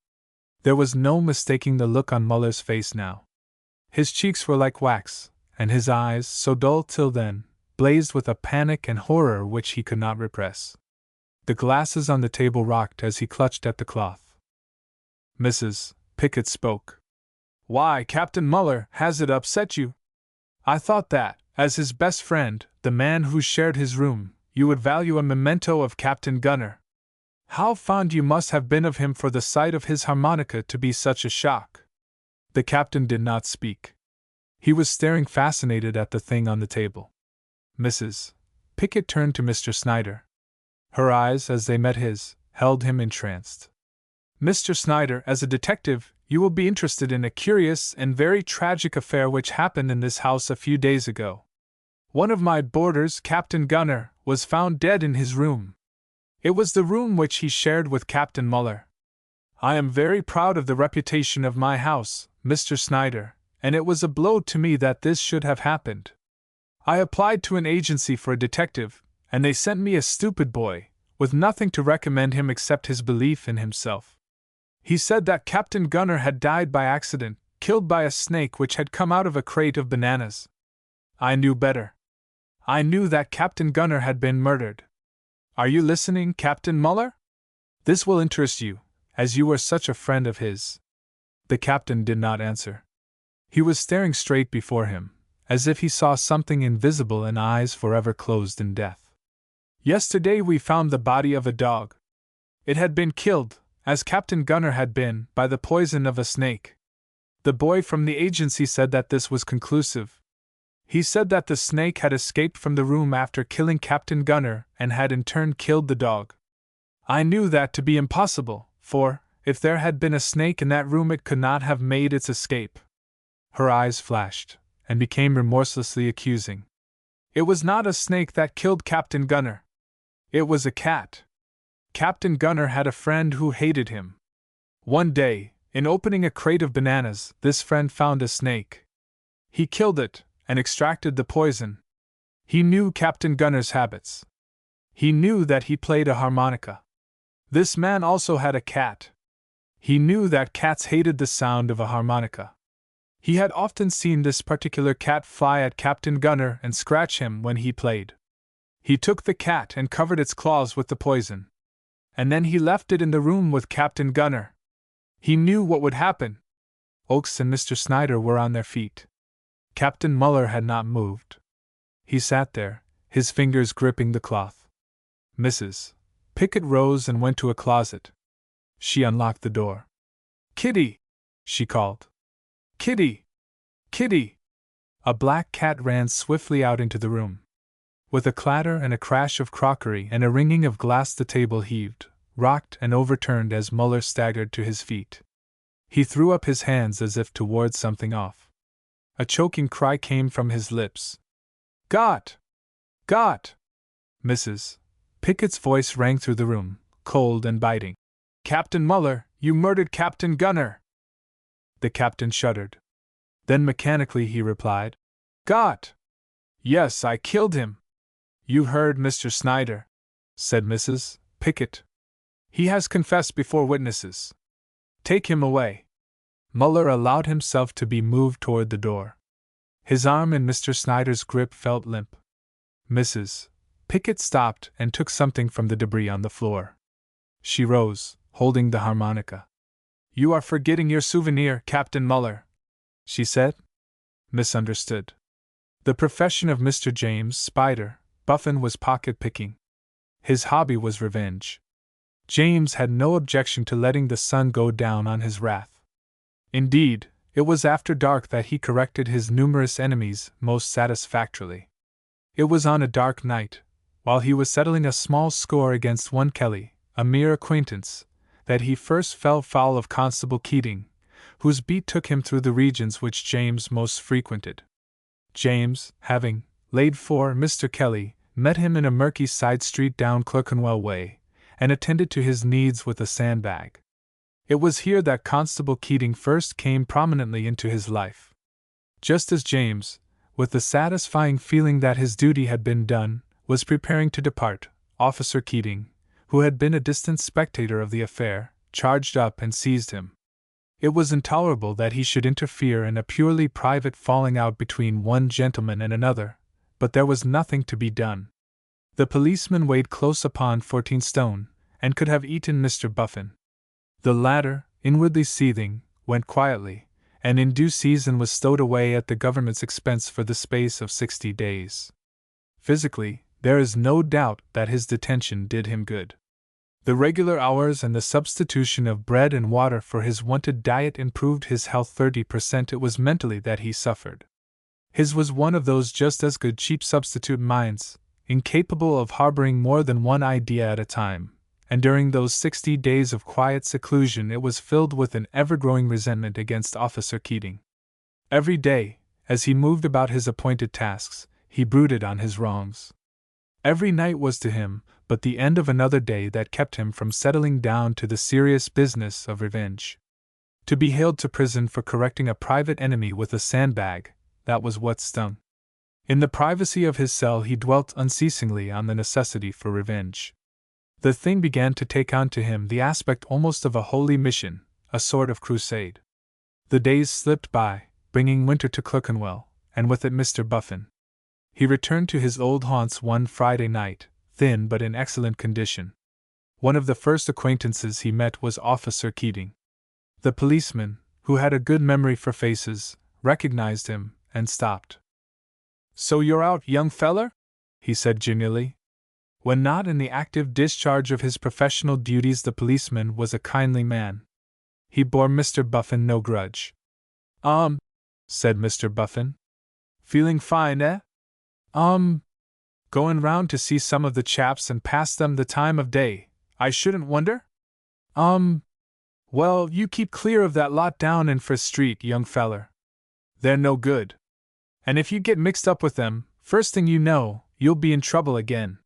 There was no mistaking the look on Muller's face now. His cheeks were like wax, and his eyes, so dull till then, blazed with a panic and horror which he could not repress. The glasses on the table rocked as he clutched at the cloth. Mrs. Pickett spoke. "Why, Captain Muller, has it upset you? I thought that, as his best friend, the man who shared his room, you would value a memento of Captain Gunner. How fond you must have been of him for the sight of his harmonica to be such a shock." The captain did not speak. He was staring fascinated at the thing on the table. Mrs. Pickett turned to Mr. Snyder. Her eyes, as they met his, held him entranced. "Mr. Snyder, as a detective, you will be interested in a curious and very tragic affair which happened in this house a few days ago. One of my boarders, Captain Gunner, was found dead in his room. It was the room which he shared with Captain Muller. I am very proud of the reputation of my house, Mr. Snyder, and it was a blow to me that this should have happened. I applied to an agency for a detective, and they sent me a stupid boy, with nothing to recommend him except his belief in himself. He said that Captain Gunner had died by accident, killed by a snake which had come out of a crate of bananas. I knew better. I knew that Captain Gunner had been murdered. Are you listening, Captain Muller? This will interest you, as you were such a friend of his." The captain did not answer. He was staring straight before him, as if he saw something invisible in eyes forever closed in death. "Yesterday we found the body of a dog. It had been killed, as Captain Gunner had been, by the poison of a snake. The boy from the agency said that this was conclusive. He said that the snake had escaped from the room after killing Captain Gunner and had in turn killed the dog. I knew that to be impossible, for, if there had been a snake in that room it could not have made its escape." Her eyes flashed, and became remorselessly accusing. "It was not a snake that killed Captain Gunner. It was a cat. Captain Gunner had a friend who hated him. One day, in opening a crate of bananas, this friend found a snake. He killed it, and extracted the poison. He knew Captain Gunner's habits. He knew that he played a harmonica. This man also had a cat. He knew that cats hated the sound of a harmonica. He had often seen this particular cat fly at Captain Gunner and scratch him when he played. He took the cat and covered its claws with the poison. And then he left it in the room with Captain Gunner. He knew what would happen. Oakes and Mr. Snyder were on their feet. Captain Muller had not moved. He sat there, his fingers gripping the cloth. Mrs. Pickett rose and went to a closet. She unlocked the door. "Kitty!" she called. "Kitty! Kitty!" A black cat ran swiftly out into the room. With a clatter and a crash of crockery and a ringing of glass, the table heaved, rocked, and overturned as Muller staggered to his feet. He threw up his hands as if to ward something off. A choking cry came from his lips. "Got! Got!" Mrs. Pickett's voice rang through the room, cold and biting. "Captain Muller, you murdered Captain Gunner!" The captain shuddered. Then mechanically he replied, "Got! Yes, I killed him." "You heard Mr. Snyder," said Mrs. Pickett. "He has confessed before witnesses. Take him away." Muller allowed himself to be moved toward the door. His arm in Mr. Snyder's grip felt limp. Mrs. Pickett stopped and took something from the debris on the floor. She rose, holding the harmonica. "You are forgetting your souvenir, Captain Muller," she said. Misunderstood. The profession of Mr. James Spider Buffin was pocket-picking. His hobby was revenge. James had no objection to letting the sun go down on his wrath. Indeed, it was after dark that he corrected his numerous enemies most satisfactorily. It was on a dark night, while he was settling a small score against one Kelly, a mere acquaintance, that he first fell foul of Constable Keating, whose beat took him through the regions which James most frequented. James, having laid for Mr. Kelly, met him in a murky side street down Clerkenwell Way, and attended to his needs with a sandbag. It was here that Constable Keating first came prominently into his life. Just as James, with the satisfying feeling that his duty had been done, was preparing to depart, Officer Keating, who had been a distant spectator of the affair, charged up and seized him. It was intolerable that he should interfere in a purely private falling out between one gentleman and another, but there was nothing to be done. The policeman weighed close upon 14 stone, and could have eaten Mr. Buffin. The latter, inwardly seething, went quietly, and in due season was stowed away at the government's expense for the space of 60 days. Physically, there is no doubt that his detention did him good. The regular hours and the substitution of bread and water for his wonted diet improved his health 30%. It was mentally that he suffered. His was one of those just as good cheap substitute minds, incapable of harboring more than one idea at a time, and during those 60 days of quiet seclusion it was filled with an ever-growing resentment against Officer Keating. Every day, as he moved about his appointed tasks, he brooded on his wrongs. Every night was to him but the end of another day that kept him from settling down to the serious business of revenge. To be haled to prison for correcting a private enemy with a sandbag, that was what stung. In the privacy of his cell he dwelt unceasingly on the necessity for revenge. The thing began to take on to him the aspect almost of a holy mission, a sort of crusade. The days slipped by, bringing winter to Clerkenwell, and with it Mr. Buffin. He returned to his old haunts one Friday night, thin but in excellent condition. One of the first acquaintances he met was Officer Keating. The policeman, who had a good memory for faces, recognized him, and stopped. "So you're out, young feller?" he said genially. When not in the active discharge of his professional duties, the policeman was a kindly man. He bore Mr. Buffin no grudge. Said Mr. Buffin. "Feeling fine, eh? Going round to see some of the chaps and pass them the time of day, I shouldn't wonder? Well, you keep clear of that lot down in First Street, young feller. They're no good. And if you get mixed up with them, first thing you know, you'll be in trouble again.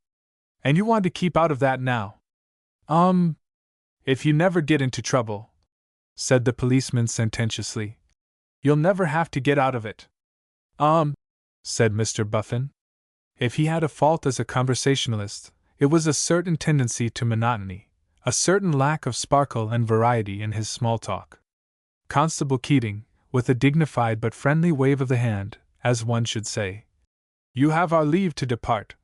And you want to keep out of that now. If you never get into trouble," said the policeman sententiously, "you'll never have to get out of it." Said Mr. Buffin. If he had a fault as a conversationalist, it was a certain tendency to monotony, a certain lack of sparkle and variety in his small talk. Constable Keating, with a dignified but friendly wave of the hand, as one should say, "You have our leave to depart,"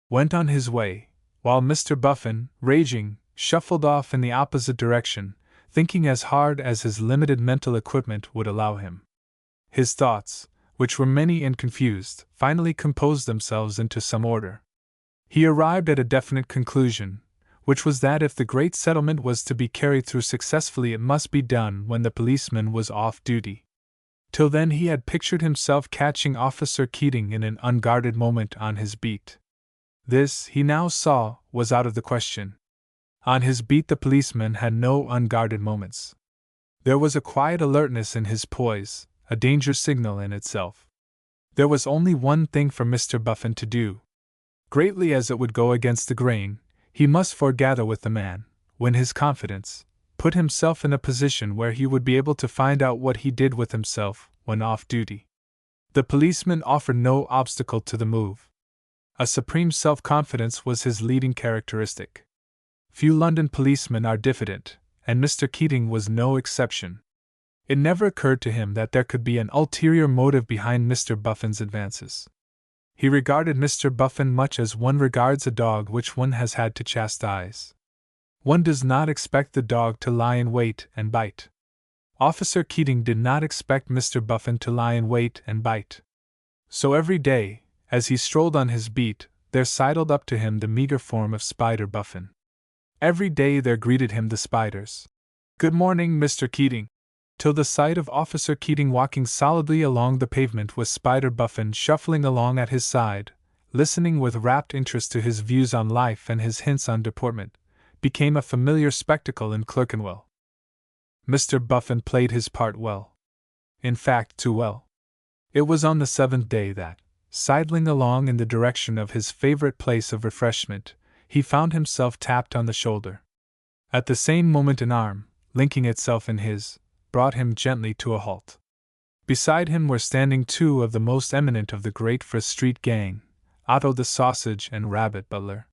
went on his way, while Mr. Buffin, raging, shuffled off in the opposite direction, thinking as hard as his limited mental equipment would allow him. His thoughts, which were many and confused, finally composed themselves into some order. He arrived at a definite conclusion, which was that if the great settlement was to be carried through successfully, it must be done when the policeman was off duty. Till then he had pictured himself catching Officer Keating in an unguarded moment on his beat. This, he now saw, was out of the question. On his beat the policeman had no unguarded moments. There was a quiet alertness in his poise, a danger signal in itself. There was only one thing for Mr. Buffin to do. Greatly as it would go against the grain, he must foregather with the man, win his confidence, put himself in a position where he would be able to find out what he did with himself when off duty. The policeman offered no obstacle to the move. A supreme self-confidence was his leading characteristic. Few London policemen are diffident, and Mr. Keating was no exception. It never occurred to him that there could be an ulterior motive behind Mr. Buffin's advances. He regarded Mr. Buffin much as one regards a dog which one has had to chastise. One does not expect the dog to lie in wait and bite. Officer Keating did not expect Mr. Buffin to lie in wait and bite. So every day, as he strolled on his beat, there sidled up to him the meager form of Spider Buffin. Every day there greeted him the spiders. "Good morning, Mr. Keating," till the sight of Officer Keating walking solidly along the pavement with Spider Buffin shuffling along at his side, listening with rapt interest to his views on life and his hints on deportment, became a familiar spectacle in Clerkenwell. Mr. Buffin played his part well. In fact, too well. It was on the 7th day that, sidling along in the direction of his favorite place of refreshment, he found himself tapped on the shoulder. At the same moment an arm, linking itself in his, brought him gently to a halt. Beside him were standing two of the most eminent of the great Friss Street gang, Otto the Sausage and Rabbit Butler.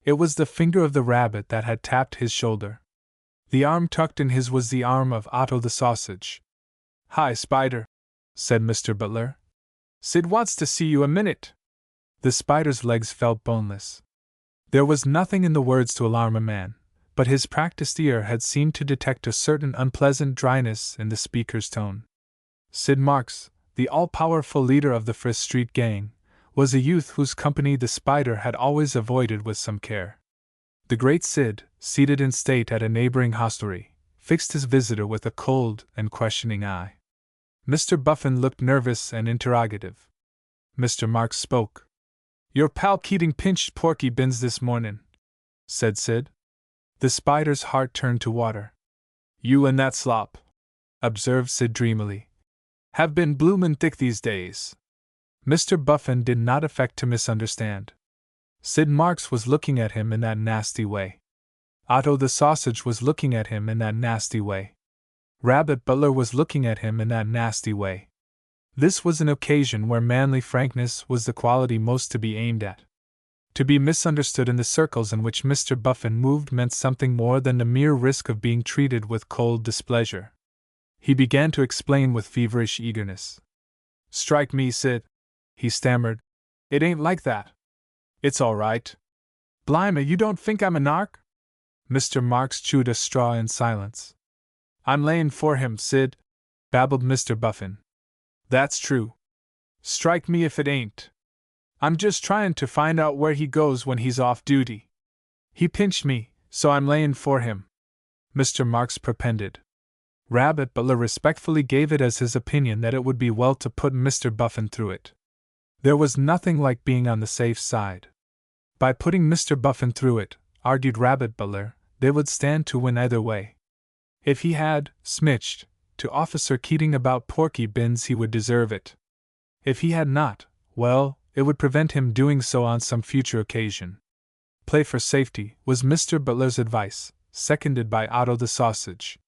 It was the finger of the rabbit that had tapped his shoulder. The arm tucked in his was the arm of Otto the Sausage. "Hi, Spider," said Mr. Butler. "Sid wants to see you a minute." The Spider's legs felt boneless. There was nothing in the words to alarm a man, but his practiced ear had seemed to detect a certain unpleasant dryness in the speaker's tone. Sid Marks, the all-powerful leader of the Friss Street gang, was a youth whose company the Spider had always avoided with some care. The great Sid, seated in state at a neighboring hostelry, fixed his visitor with a cold and questioning eye. Mr. Buffin looked nervous and interrogative. Mr. Marks spoke. "Your pal Keating pinched Porky Bins this mornin'," said Sid. The Spider's heart turned to water. "You and that slop," observed Sid dreamily, "have been bloomin' thick these days." Mr. Buffin did not affect to misunderstand. Sid Marks was looking at him in that nasty way. Otto the Sausage was looking at him in that nasty way. Rabbit Butler was looking at him in that nasty way. This was an occasion where manly frankness was the quality most to be aimed at. To be misunderstood in the circles in which Mr. Buffin moved meant something more than the mere risk of being treated with cold displeasure. He began to explain with feverish eagerness. "Strike me, Sid," he stammered. "It ain't like that. It's all right. Blimey, you don't think I'm a narc?" Mr. Marks chewed a straw in silence. "I'm layin' for him, Sid," babbled Mr. Buffin. "That's true. Strike me if it ain't. I'm just tryin' to find out where he goes when he's off duty. He pinched me, so I'm layin' for him," Mr. Marks propended. Rabbit Butler respectfully gave it as his opinion that it would be well to put Mr. Buffin through it. There was nothing like being on the safe side. By putting Mr. Buffin through it, argued Rabbit Butler, they would stand to win either way. If he had snitched to Officer Keating about Porky Bins, he would deserve it. If he had not, well, it would prevent him doing so on some future occasion. Play for safety was Mr. Butler's advice, seconded by Otto the Sausage.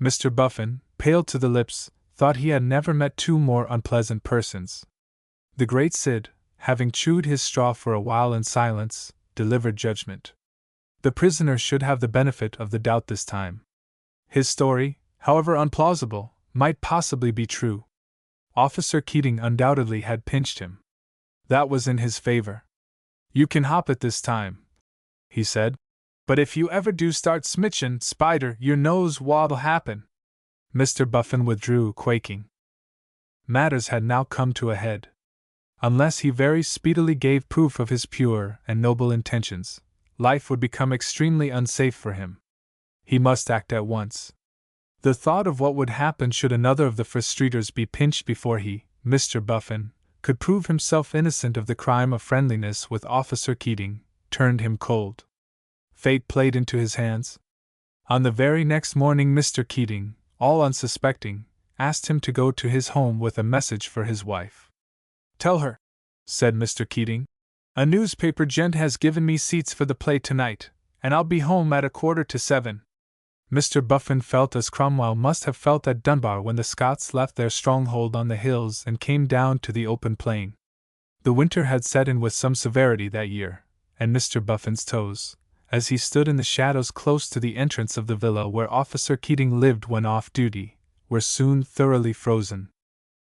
Mr. Buffin, pale to the lips, thought he had never met two more unpleasant persons. The great Sid, having chewed his straw for a while in silence, delivered judgment. The prisoner should have the benefit of the doubt this time. His story, however unplausible, might possibly be true. Officer Keating undoubtedly had pinched him. That was in his favor. "You can hop it this time," he said. "But if you ever do start smitchin', Spider, you knows what'll happen." Mr. Buffin withdrew, quaking. Matters had now come to a head. Unless he very speedily gave proof of his pure and noble intentions, life would become extremely unsafe for him. He must act at once. The thought of what would happen should another of the First Streeters be pinched before he, Mr. Buffin, could prove himself innocent of the crime of friendliness with Officer Keating, turned him cold. Fate played into his hands. On the very next morning Mr. Keating, all unsuspecting, asked him to go to his home with a message for his wife. "Tell her," said Mr. Keating, "a newspaper gent has given me seats for the play tonight, and I'll be home at 6:45. Mr. Buffin felt as Cromwell must have felt at Dunbar when the Scots left their stronghold on the hills and came down to the open plain. The winter had set in with some severity that year, and Mr. Buffin's toes, as he stood in the shadows close to the entrance of the villa where Officer Keating lived when off duty, were soon thoroughly frozen.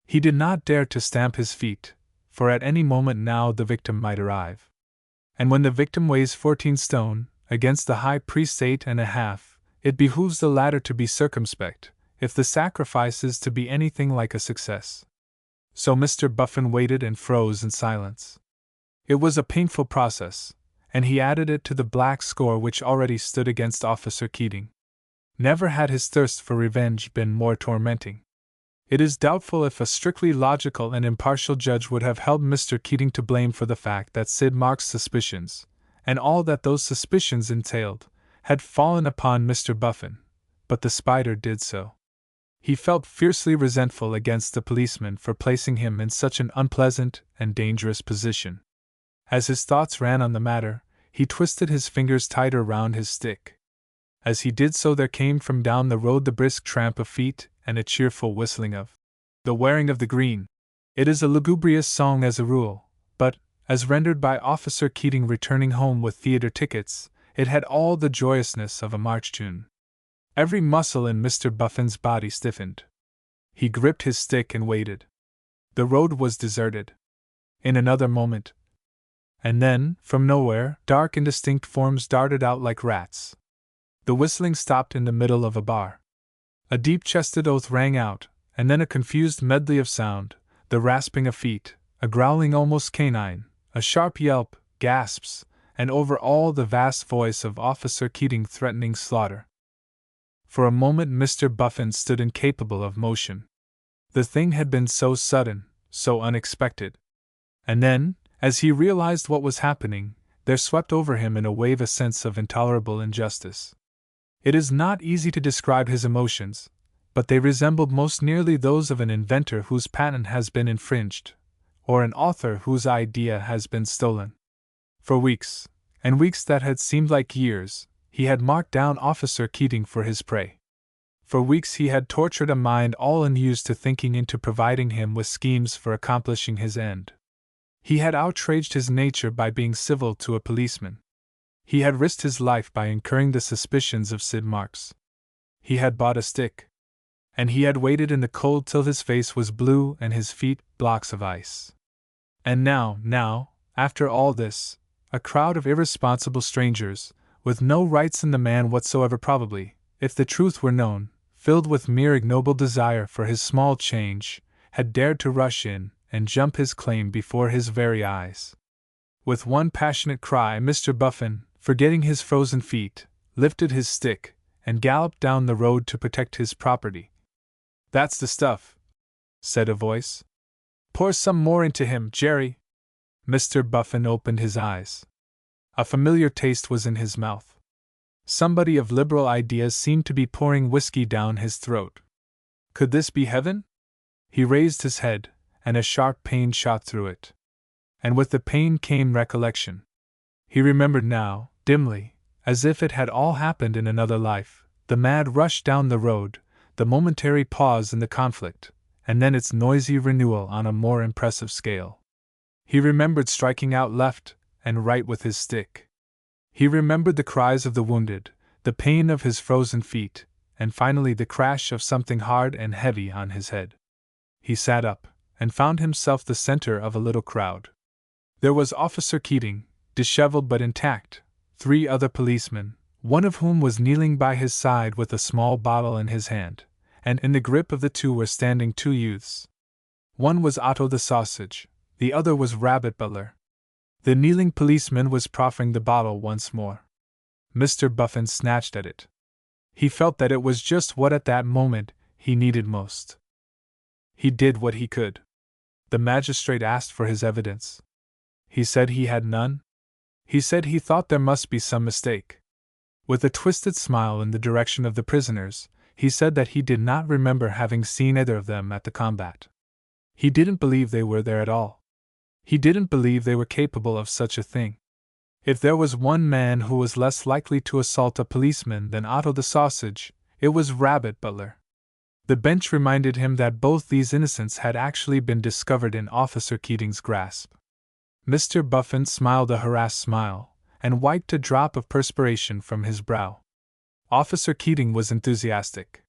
He did not dare to stamp his feet, for at any moment now the victim might arrive. And when the victim weighs 14 stone, against the high priest's 8.5, it behooves the latter to be circumspect, if the sacrifice is to be anything like a success. So Mr. Buffin waited and froze in silence. It was a painful process, and he added it to the black score which already stood against Officer Keating. Never had his thirst for revenge been more tormenting. It is doubtful if a strictly logical and impartial judge would have held Mr. Keating to blame for the fact that Sid Mark's suspicions, and all that those suspicions entailed, had fallen upon Mr. Buffin, but the Spider did so. He felt fiercely resentful against the policeman for placing him in such an unpleasant and dangerous position. As his thoughts ran on the matter, he twisted his fingers tighter round his stick. As he did so there came from down the road the brisk tramp of feet and a cheerful whistling of the wearing of the green. It is a lugubrious song as a rule, but, as rendered by Officer Keating returning home with theater tickets, it had all the joyousness of a march tune. Every muscle in Mr. Buffin's body stiffened. He gripped his stick and waited. The road was deserted. In another moment, and then, from nowhere, dark indistinct forms darted out like rats. The whistling stopped in the middle of a bar. A deep-chested oath rang out, and then a confused medley of sound, the rasping of feet, a growling almost canine, a sharp yelp, gasps, and over all the vast voice of Officer Keating threatening slaughter. For a moment Mr. Buffin stood incapable of motion. The thing had been so sudden, so unexpected. And then, as he realized what was happening, there swept over him in a wave a sense of intolerable injustice. It is not easy to describe his emotions, but they resembled most nearly those of an inventor whose patent has been infringed, or an author whose idea has been stolen. For weeks, and weeks that had seemed like years, he had marked down Officer Keating for his prey. For weeks he had tortured a mind all unused to thinking into providing him with schemes for accomplishing his end. He had outraged his nature by being civil to a policeman. He had risked his life by incurring the suspicions of Sid Marks. He had bought a stick. And he had waited in the cold till his face was blue and his feet blocks of ice. And now, after all this, a crowd of irresponsible strangers, with no rights in the man whatsoever probably, if the truth were known, filled with mere ignoble desire for his small change, had dared to rush in and jump his claim before his very eyes. With one passionate cry Mr. Buffin, forgetting his frozen feet, lifted his stick, and galloped down the road to protect his property. "That's the stuff," said a voice. "Pour some more into him, Jerry." Mr. Buffin opened his eyes. A familiar taste was in his mouth. Somebody of liberal ideas seemed to be pouring whiskey down his throat. Could this be heaven? He raised his head, and a sharp pain shot through it. And with the pain came recollection. He remembered now, dimly, as if it had all happened in another life, the mad rush down the road, the momentary pause in the conflict, and then its noisy renewal on a more impressive scale. He remembered striking out left and right with his stick. He remembered the cries of the wounded, the pain of his frozen feet, and finally the crash of something hard and heavy on his head. He sat up, and found himself the center of a little crowd. There was Officer Keating, disheveled but intact, 3 other policemen, one of whom was kneeling by his side with a small bottle in his hand, and in the grip of the 2 were standing 2 youths. One was Otto the Sausage, the other was Rabbit Butler. The kneeling policeman was proffering the bottle once more. Mr. Buffin snatched at it. He felt that it was just what at that moment he needed most. He did what he could. The magistrate asked for his evidence. He said he had none. He said he thought there must be some mistake. With a twisted smile in the direction of the prisoners, he said that he did not remember having seen either of them at the combat. He didn't believe they were there at all. He didn't believe they were capable of such a thing. If there was one man who was less likely to assault a policeman than Otto the Sausage, it was Rabbit Butler. The bench reminded him that both these innocents had actually been discovered in Officer Keating's grasp. Mr. Buffin smiled a harassed smile, and wiped a drop of perspiration from his brow. Officer Keating was enthusiastic.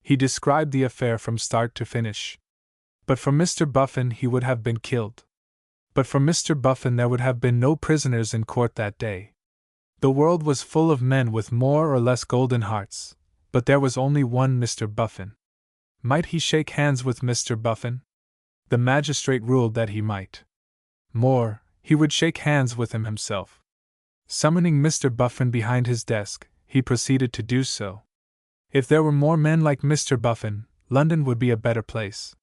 He described the affair from start to finish. But for Mr. Buffin he would have been killed. But for Mr. Buffin there would have been no prisoners in court that day. The world was full of men with more or less golden hearts, but there was only one Mr. Buffin. Might he shake hands with Mr. Buffin? The magistrate ruled that he might. More, he would shake hands with him himself. Summoning Mr. Buffin behind his desk, he proceeded to do so. If there were more men like Mr. Buffin, London would be a better place.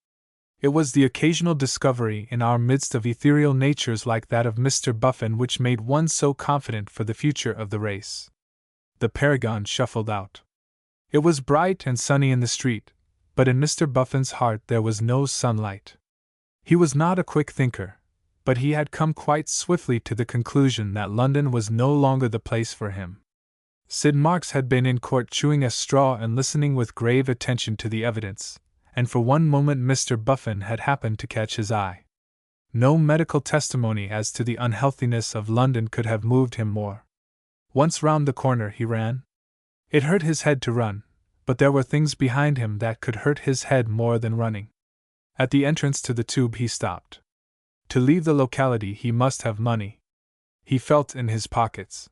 It was the occasional discovery in our midst of ethereal natures like that of Mr. Buffin which made one so confident for the future of the race. The Paragon shuffled out. It was bright and sunny in the street, but in Mr. Buffin's heart there was no sunlight. He was not a quick thinker, but he had come quite swiftly to the conclusion that London was no longer the place for him. Sid Marks had been in court chewing a straw and listening with grave attention to the evidence, and for one moment Mr. Buffin had happened to catch his eye. No medical testimony as to the unhealthiness of London could have moved him more. Once round the corner he ran. It hurt his head to run, but there were things behind him that could hurt his head more than running. At the entrance to the Tube he stopped. To leave the locality he must have money. He felt in his pockets.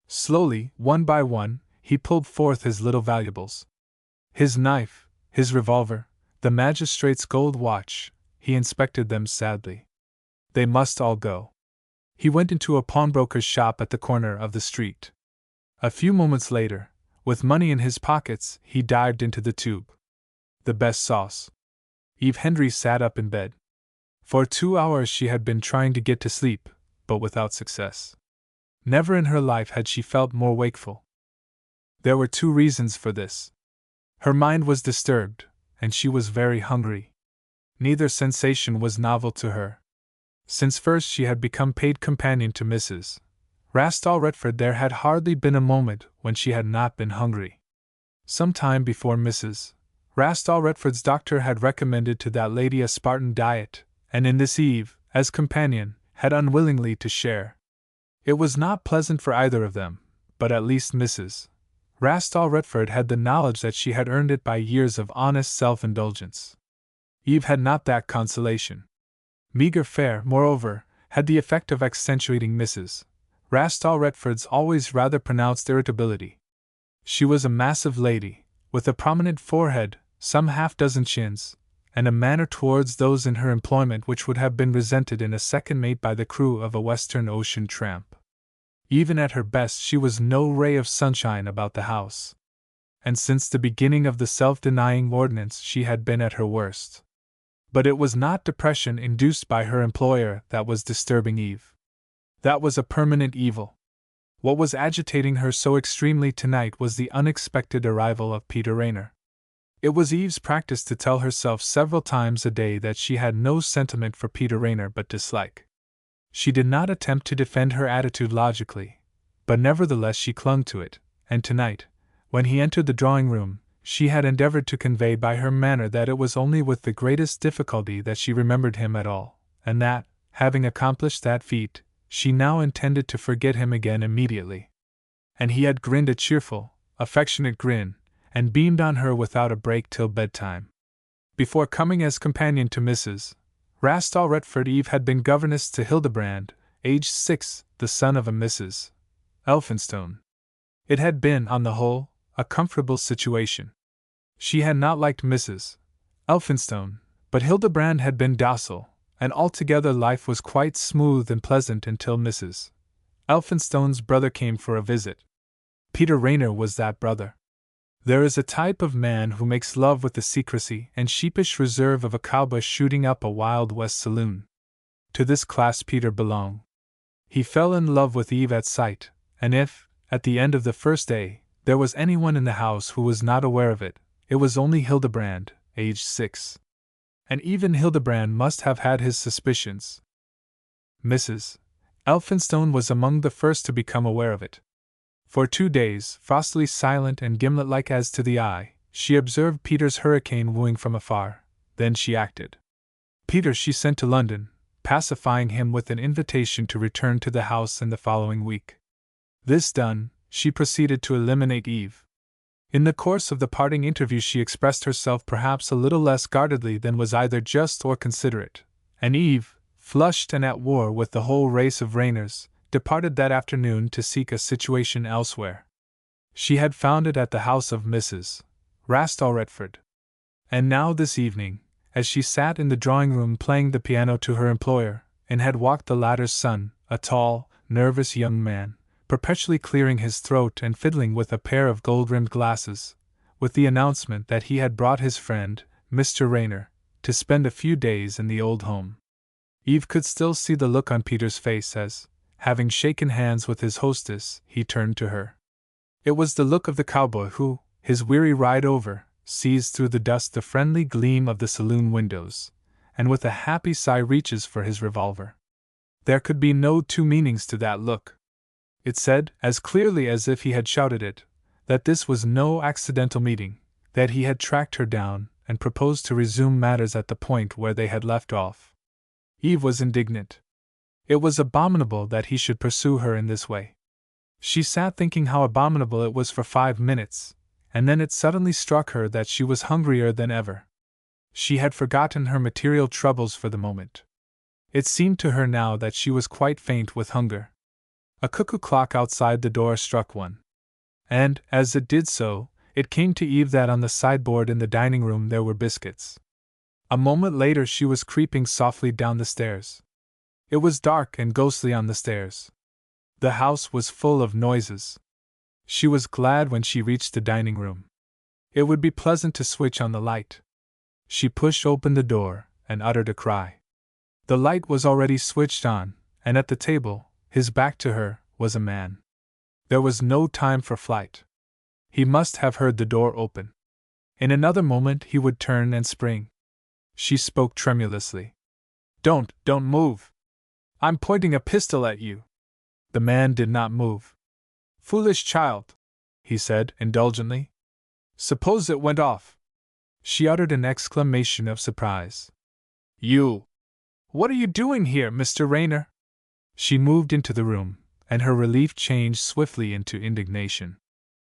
Slowly, one by one, he pulled forth his little valuables. His knife, his revolver, the magistrate's gold watch. He inspected them sadly. They must all go. He went into a pawnbroker's shop at the corner of the street. A few moments later, with money in his pockets, he dived into the Tube. The best sauce. Eve Hendry sat up in bed. For 2 hours she had been trying to get to sleep, but without success. Never in her life had she felt more wakeful. There were 2 reasons for this. Her mind was disturbed, and she was very hungry. Neither sensation was novel to her. Since first she had become paid companion to Mrs. Rastall Retford there had hardly been a moment when she had not been hungry. Some time before Mrs. Rastall Retford's doctor had recommended to that lady a Spartan diet, and in this Eve, as companion, had unwillingly to share. It was not pleasant for either of them, but at least Mrs. Rastall Retford had the knowledge that she had earned it by years of honest self-indulgence. Eve had not that consolation. Meagre fare, moreover, had the effect of accentuating Mrs. Rastall Retford's always rather pronounced irritability. She was a massive lady, with a prominent forehead, some half-dozen chins, and a manner towards those in her employment which would have been resented in a second mate by the crew of a Western Ocean tramp. Even at her best she was no ray of sunshine about the house. And since the beginning of the self-denying ordinance she had been at her worst. But it was not depression induced by her employer that was disturbing Eve. That was a permanent evil. What was agitating her so extremely tonight was the unexpected arrival of Peter Raynor. It was Eve's practice to tell herself several times a day that she had no sentiment for Peter Raynor but dislike. She did not attempt to defend her attitude logically, but nevertheless she clung to it, and tonight, when he entered the drawing-room, she had endeavored to convey by her manner that it was only with the greatest difficulty that she remembered him at all, and that, having accomplished that feat, she now intended to forget him again immediately. and he had grinned a cheerful, affectionate grin, and beamed on her without a break till bedtime. Before coming as companion to Mrs. Rastall Retford, Eve had been governess to Hildebrand, aged 6, the son of a Mrs. Elphinstone. It had been, on the whole, a comfortable situation. She had not liked Mrs. Elphinstone, but Hildebrand had been docile, and altogether life was quite smooth and pleasant until Mrs. Elphinstone's brother came for a visit. Peter Raynor was that brother. There is a type of man who makes love with the secrecy and sheepish reserve of a cowboy shooting up a Wild West saloon. To this class Peter belonged. He fell in love with Eve at sight, and if, at the end of the first day, there was anyone in the house who was not aware of it, it was only Hildebrand, aged 6. And even Hildebrand must have had his suspicions. Mrs. Elphinstone was among the first to become aware of it. For 2 days, frostily silent and gimlet-like as to the eye, she observed Peter's hurricane wooing from afar. Then she acted. Peter she sent to London, pacifying him with an invitation to return to the house in the following week. This done, she proceeded to eliminate Eve. In the course of the parting interview she expressed herself perhaps a little less guardedly than was either just or considerate, and Eve, flushed and at war with the whole race of Raynors, departed that afternoon to seek a situation elsewhere. She had found it at the house of Mrs. Rastall Retford. And now this evening, as she sat in the drawing-room playing the piano to her employer, and had walked the latter's son, a tall, nervous young man, perpetually clearing his throat and fiddling with a pair of gold-rimmed glasses, with the announcement that he had brought his friend, Mr. Raynor, to spend a few days in the old home. Eve could still see the look on Peter's face as, having shaken hands with his hostess, he turned to her. It was the look of the cowboy who, his weary ride over, sees through the dust the friendly gleam of the saloon windows, and with a happy sigh reaches for his revolver. There could be no two meanings to that look. It said, as clearly as if he had shouted it, that this was no accidental meeting, that he had tracked her down and proposed to resume matters at the point where they had left off. Eve was indignant. It was abominable that he should pursue her in this way. She sat thinking how abominable it was for 5 minutes, and then it suddenly struck her that she was hungrier than ever. She had forgotten her material troubles for the moment. It seemed to her now that she was quite faint with hunger. A cuckoo clock outside the door struck 1. And, as it did so, it came to Eve that on the sideboard in the dining room there were biscuits. A moment later she was creeping softly down the stairs. It was dark and ghostly on the stairs. The house was full of noises. She was glad when she reached the dining room. It would be pleasant to switch on the light. She pushed open the door and uttered a cry. The light was already switched on, and at the table, his back to her, was a man. There was no time for flight. He must have heard the door open. In another moment he would turn and spring. She spoke tremulously. Don't move. I'm pointing a pistol at you." The man did not move. "Foolish child," he said indulgently. "Suppose it went off?" She uttered an exclamation of surprise. "You! What are you doing here, Mr. Raynor?" She moved into the room, and her relief changed swiftly into indignation.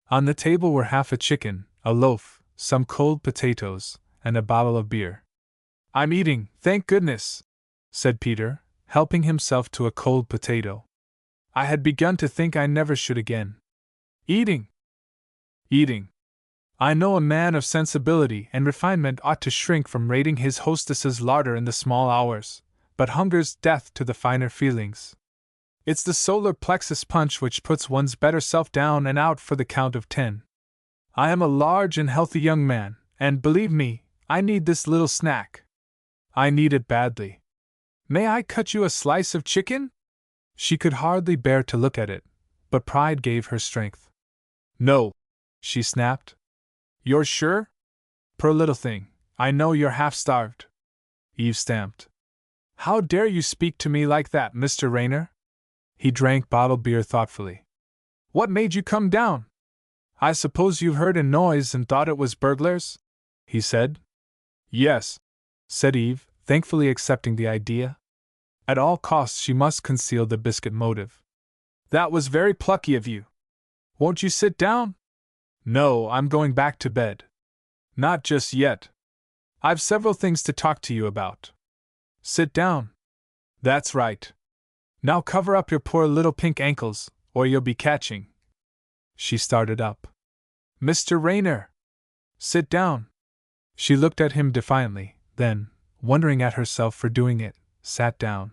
On the table were half a chicken, a loaf, some cold potatoes, and a bottle of beer. "I'm eating, thank goodness," said Peter, helping himself to a cold potato. "I had begun to think I never should again. Eating! Eating! I know a man of sensibility and refinement ought to shrink from raiding his hostess's larder in the small hours, but hunger's death to the finer feelings. It's the solar plexus punch which puts one's better self down and out for the count of 10. I am a large and healthy young man, and believe me, I need this little snack. I need it badly. May I cut you a slice of chicken?" She could hardly bear to look at it, but pride gave her strength. "No," she snapped. "You're sure? Poor little thing, I know you're half-starved." Eve stamped. "How dare you speak to me like that, Mr. Raynor?" He drank bottled beer thoughtfully. "What made you come down? I suppose you heard a noise and thought it was burglars?" he said. "Yes," said Eve, thankfully accepting the idea. At all costs she must conceal the biscuit motive. "That was very plucky of you. Won't you sit down? No, I'm going back to bed. Not just yet. I've several things to talk to you about. Sit down. That's right. Now cover up your poor little pink ankles, or you'll be catching. She started up. Mr. Rayner! Sit down. She looked at him defiantly, then, wondering at herself for doing it, sat down.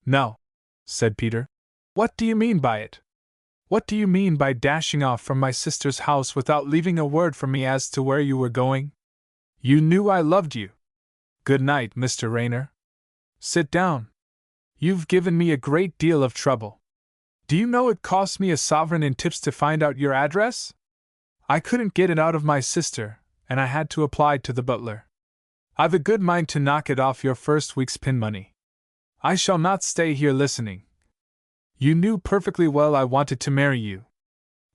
No, said Peter. What do you mean by it? What do you mean by dashing off from my sister's house without leaving a word for me as to where you were going? You knew I loved you. Good night, Mr. Rayner. Sit down. You've given me a great deal of trouble. Do you know it cost me a sovereign in tips to find out your address? I couldn't get it out of my sister, and I had to apply to the butler. I've a good mind to knock it off your first week's pin money. I shall not stay here listening. You knew perfectly well I wanted to marry you.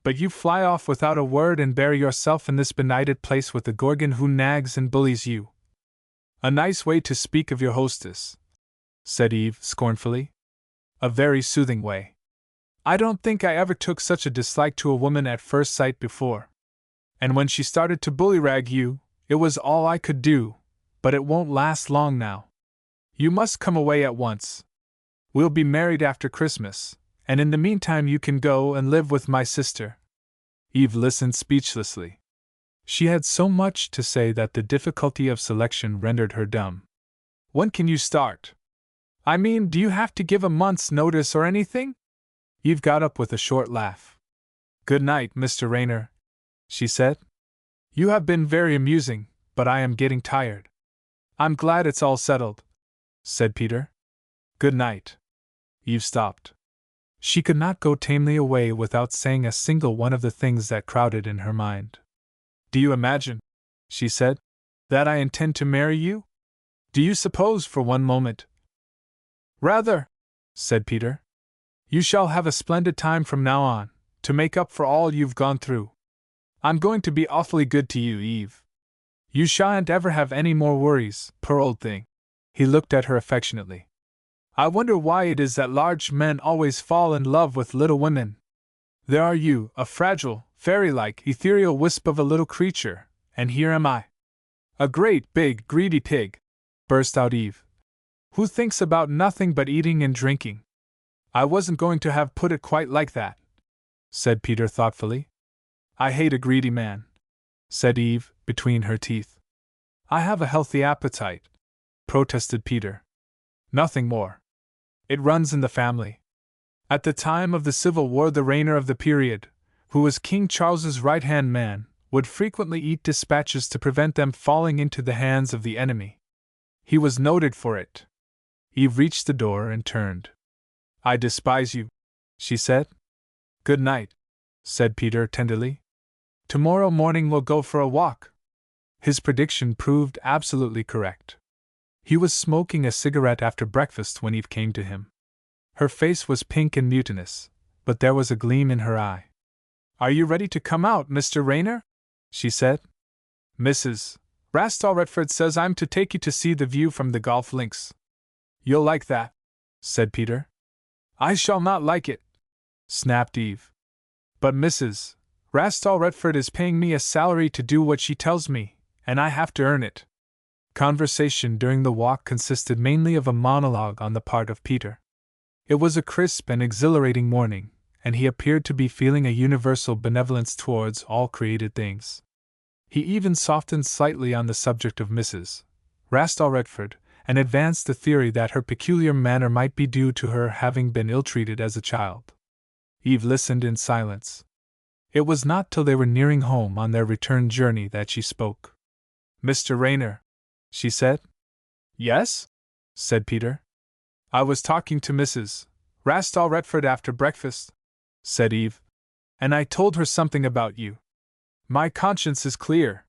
But you fly off without a word and bury yourself in this benighted place with the gorgon who nags and bullies you. A nice way to speak of your hostess, said Eve scornfully. A very soothing way. I don't think I ever took such a dislike to a woman at first sight before. And when she started to bullyrag you, it was all I could do, but it won't last long now. You must come away at once. We'll be married after Christmas, and in the meantime you can go and live with my sister. Eve listened speechlessly. She had so much to say that the difficulty of selection rendered her dumb. When can you start? I mean, do you have to give a month's notice or anything? Eve got up with a short laugh. Good night, Mr. Rayner, she said. You have been very amusing, but I am getting tired. I'm glad it's all settled, said Peter. Good night. Eve stopped. She could not go tamely away without saying a single one of the things that crowded in her mind. Do you imagine, she said, that I intend to marry you? Do you suppose for one moment? Rather, said Peter. You shall have a splendid time from now on, to make up for all you've gone through. I'm going to be awfully good to you, Eve. You shan't ever have any more worries, poor old thing. He looked at her affectionately. I wonder why it is that large men always fall in love with little women. There are you, a fragile, fairy-like, ethereal wisp of a little creature, and here am I. A great, big, greedy pig, burst out Eve, who thinks about nothing but eating and drinking. I wasn't going to have put it quite like that, said Peter thoughtfully. I hate a greedy man, said Eve, between her teeth. I have a healthy appetite, protested Peter. Nothing more. It runs in the family. At the time of the Civil War, the Rayner of the period, who was King Charles's right-hand man, would frequently eat dispatches to prevent them falling into the hands of the enemy. He was noted for it. Eve reached the door and turned. I despise you, she said. Good night, said Peter tenderly. Tomorrow morning we'll go for a walk. His prediction proved absolutely correct. He was smoking a cigarette after breakfast when Eve came to him. Her face was pink and mutinous, but there was a gleam in her eye. Are you ready to come out, Mr. Rayner? She said. Mrs. Rastall-Retford says I'm to take you to see the view from the golf links. You'll like that, said Peter. I shall not like it, snapped Eve. But Mrs. Rastall-Retford is paying me a salary to do what she tells me, and I have to earn it. Conversation during the walk consisted mainly of a monologue on the part of Peter. It was a crisp and exhilarating morning, and he appeared to be feeling a universal benevolence towards all created things. He even softened slightly on the subject of Mrs. Rastall-Retford, and advanced the theory that her peculiar manner might be due to her having been ill-treated as a child. Eve listened in silence. It was not till they were nearing home on their return journey that she spoke. Mr. Rayner, she said. Yes? Said Peter. I was talking to Mrs. Rastall-Retford after breakfast, said Eve, and I told her something about you. My conscience is clear.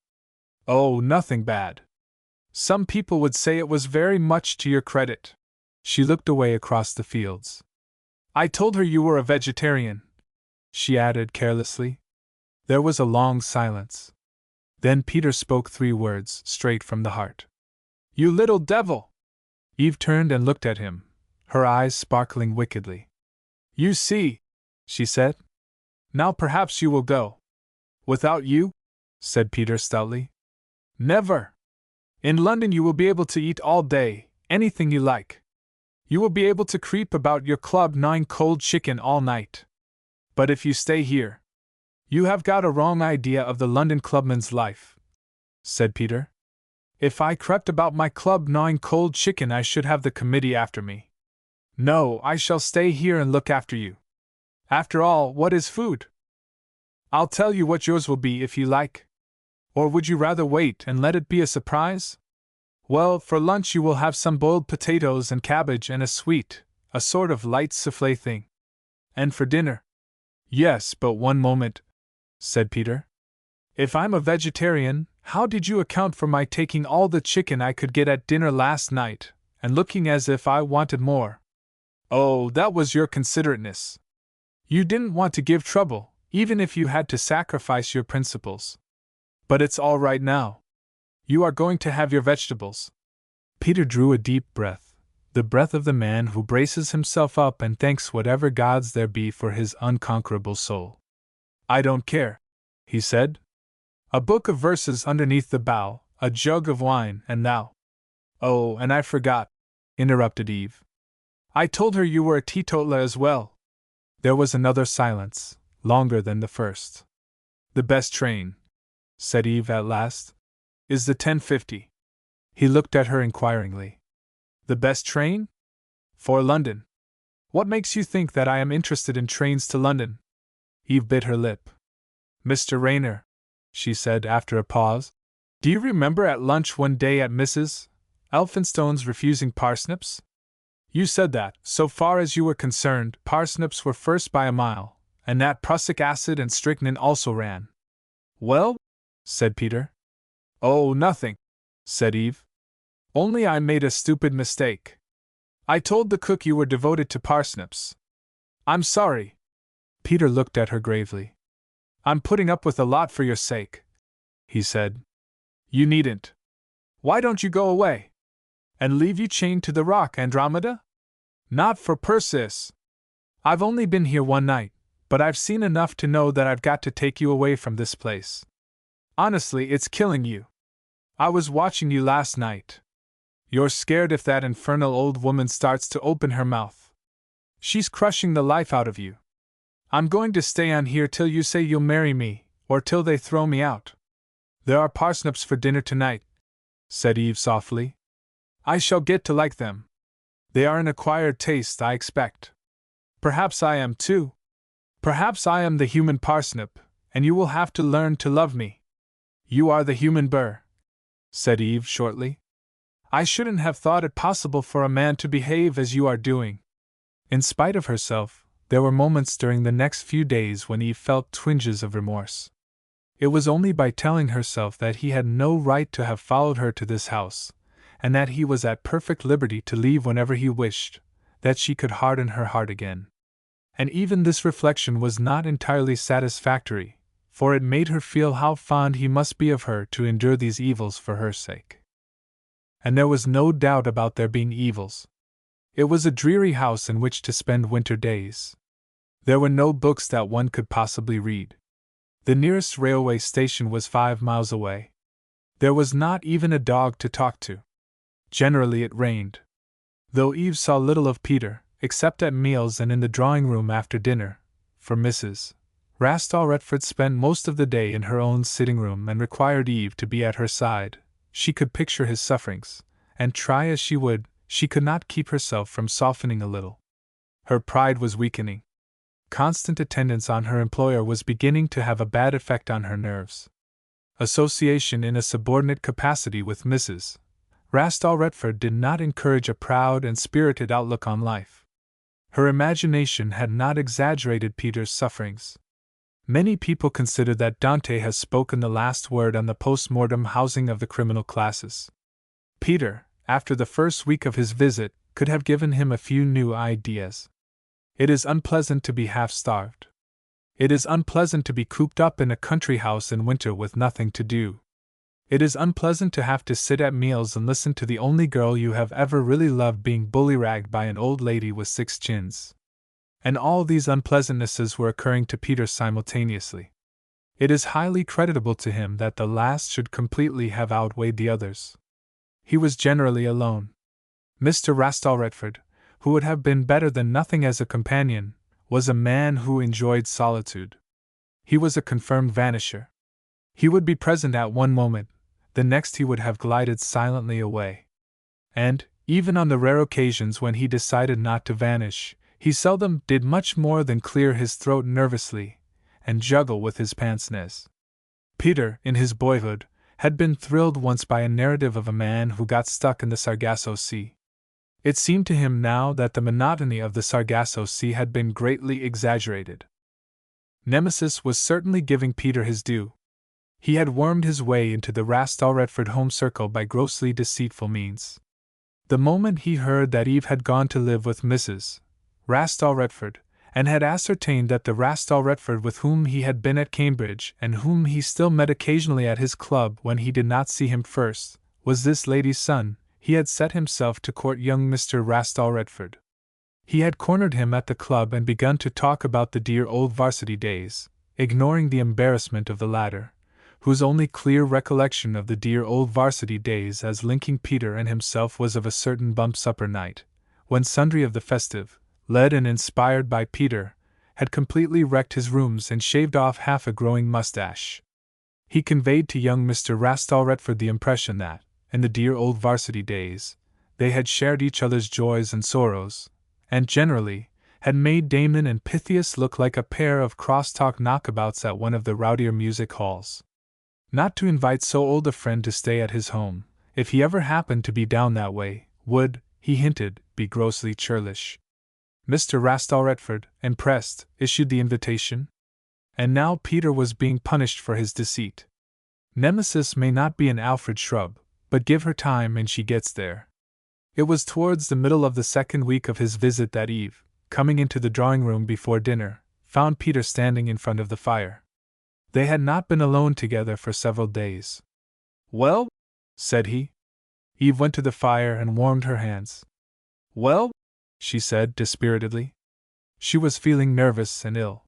Oh, nothing bad. Some people would say it was very much to your credit. She looked away across the fields. I told her you were a vegetarian, she added carelessly. There was a long silence. Then Peter spoke 3 words straight from the heart. You little devil! Eve turned and looked at him, her eyes sparkling wickedly. You see, she said. Now perhaps you will go. Without you? Said Peter stoutly. Never! In London you will be able to eat all day, anything you like. You will be able to creep about your club gnawing cold chicken all night. But if you stay here, you have got a wrong idea of the London clubman's life, said Peter. If I crept about my club gnawing cold chicken, I should have the committee after me. No, I shall stay here and look after you. After all, what is food? I'll tell you what yours will be if you like. Or would you rather wait and let it be a surprise? Well, for lunch you will have some boiled potatoes and cabbage and a sweet, a sort of light soufflé thing. And for dinner? Yes, but one moment, said Peter. If I'm a vegetarian, how did you account for my taking all the chicken I could get at dinner last night, and looking as if I wanted more? Oh, that was your considerateness. You didn't want to give trouble, even if you had to sacrifice your principles. But it's all right now. You are going to have your vegetables. Peter drew a deep breath, the breath of the man who braces himself up and thanks whatever gods there be for his unconquerable soul. I don't care, he said. A book of verses underneath the bough, a jug of wine, and thou. Oh, and I forgot, interrupted Eve. I told her you were a teetotaler as well. There was another silence, longer than the first. The best train, said Eve at last, is the 10:50. He looked at her inquiringly. The best train? For London. What makes you think that I am interested in trains to London? Eve bit her lip. Mr. Rayner, she said after a pause, do you remember at lunch one day at Mrs. Elphinstone's refusing parsnips? You said that, so far as you were concerned, parsnips were first by a mile, and that prussic acid and strychnine also ran. Well? Said Peter. Oh, nothing, said Eve. Only I made a stupid mistake. I told the cook you were devoted to parsnips. I'm sorry. Peter looked at her gravely. I'm putting up with a lot for your sake, he said. You needn't. Why don't you go away? And leave you chained to the rock, Andromeda? Not for Perseus. I've only been here one night, but I've seen enough to know that I've got to take you away from this place. Honestly, it's killing you. I was watching you last night. You're scared if that infernal old woman starts to open her mouth. She's crushing the life out of you. I'm going to stay on here till you say you'll marry me, or till they throw me out. There are parsnips for dinner tonight, said Eve softly. I shall get to like them. They are an acquired taste, I expect. Perhaps I am too. Perhaps I am the human parsnip, and you will have to learn to love me. You are the human burr, said Eve shortly. I shouldn't have thought it possible for a man to behave as you are doing. In spite of herself, there were moments during the next few days when Eve felt twinges of remorse. It was only by telling herself that he had no right to have followed her to this house, and that he was at perfect liberty to leave whenever he wished, that she could harden her heart again. And even this reflection was not entirely satisfactory, for it made her feel how fond he must be of her to endure these evils for her sake. And there was no doubt about their being evils. It was a dreary house in which to spend winter days. There were no books that one could possibly read. The nearest railway station was 5 miles away. There was not even a dog to talk to. Generally it rained. Though Eve saw little of Peter, except at meals and in the drawing-room after dinner, for Mrs. Rastall Retford spent most of the day in her own sitting-room and required Eve to be at her side, she could picture his sufferings, and try as she would, she could not keep herself from softening a little. Her pride was weakening. Constant attendance on her employer was beginning to have a bad effect on her nerves. Association in a subordinate capacity with Mrs. Rastall Retford did not encourage a proud and spirited outlook on life. Her imagination had not exaggerated Peter's sufferings. Many people consider that Dante has spoken the last word on the post-mortem housing of the criminal classes. Peter, after the first week of his visit, could have given him a few new ideas. It is unpleasant to be half-starved. It is unpleasant to be cooped up in a country house in winter with nothing to do. It is unpleasant to have to sit at meals and listen to the only girl you have ever really loved being bully-ragged by an old lady with 6 chins. And all these unpleasantnesses were occurring to Peter simultaneously. It is highly creditable to him that the last should completely have outweighed the others. He was generally alone. Mr. Rastall Redford, who would have been better than nothing as a companion, was a man who enjoyed solitude. He was a confirmed vanisher. He would be present at one moment, the next he would have glided silently away. And, even on the rare occasions when he decided not to vanish, he seldom did much more than clear his throat nervously and juggle with his pince-nez. Peter, in his boyhood, had been thrilled once by a narrative of a man who got stuck in the Sargasso Sea. It seemed to him now that the monotony of the Sargasso Sea had been greatly exaggerated. Nemesis was certainly giving Peter his due. He had wormed his way into the Rastall Redford home circle by grossly deceitful means. The moment he heard that Eve had gone to live with Mrs. Rastall Redford, and had ascertained that the Rastall Redford with whom he had been at Cambridge and whom he still met occasionally at his club when he did not see him first, was this lady's son, he had set himself to court young Mr. Rastall Redford. He had cornered him at the club and begun to talk about the dear old varsity days, ignoring the embarrassment of the latter, whose only clear recollection of the dear old varsity days as linking Peter and himself was of a certain bump supper night, when sundry of the festive, led and inspired by Peter, had completely wrecked his rooms and shaved off half a growing mustache. He conveyed to young Mr. Rastall Redford the impression that, in the dear old varsity days, they had shared each other's joys and sorrows, and generally, had made Damon and Pythias look like a pair of cross-talk knockabouts at one of the rowdier music halls. Not to invite so old a friend to stay at his home, if he ever happened to be down that way, would, he hinted, be grossly churlish. Mr. Rastall Redford, impressed, issued the invitation. And now Peter was being punished for his deceit. Nemesis may not be an Alfred shrub, but give her time and she gets there. It was towards the middle of the second week of his visit that Eve, coming into the drawing-room before dinner, found Peter standing in front of the fire. They had not been alone together for several days. "Well?" said he. Eve went to the fire and warmed her hands. "Well?" she said dispiritedly. She was feeling nervous and ill.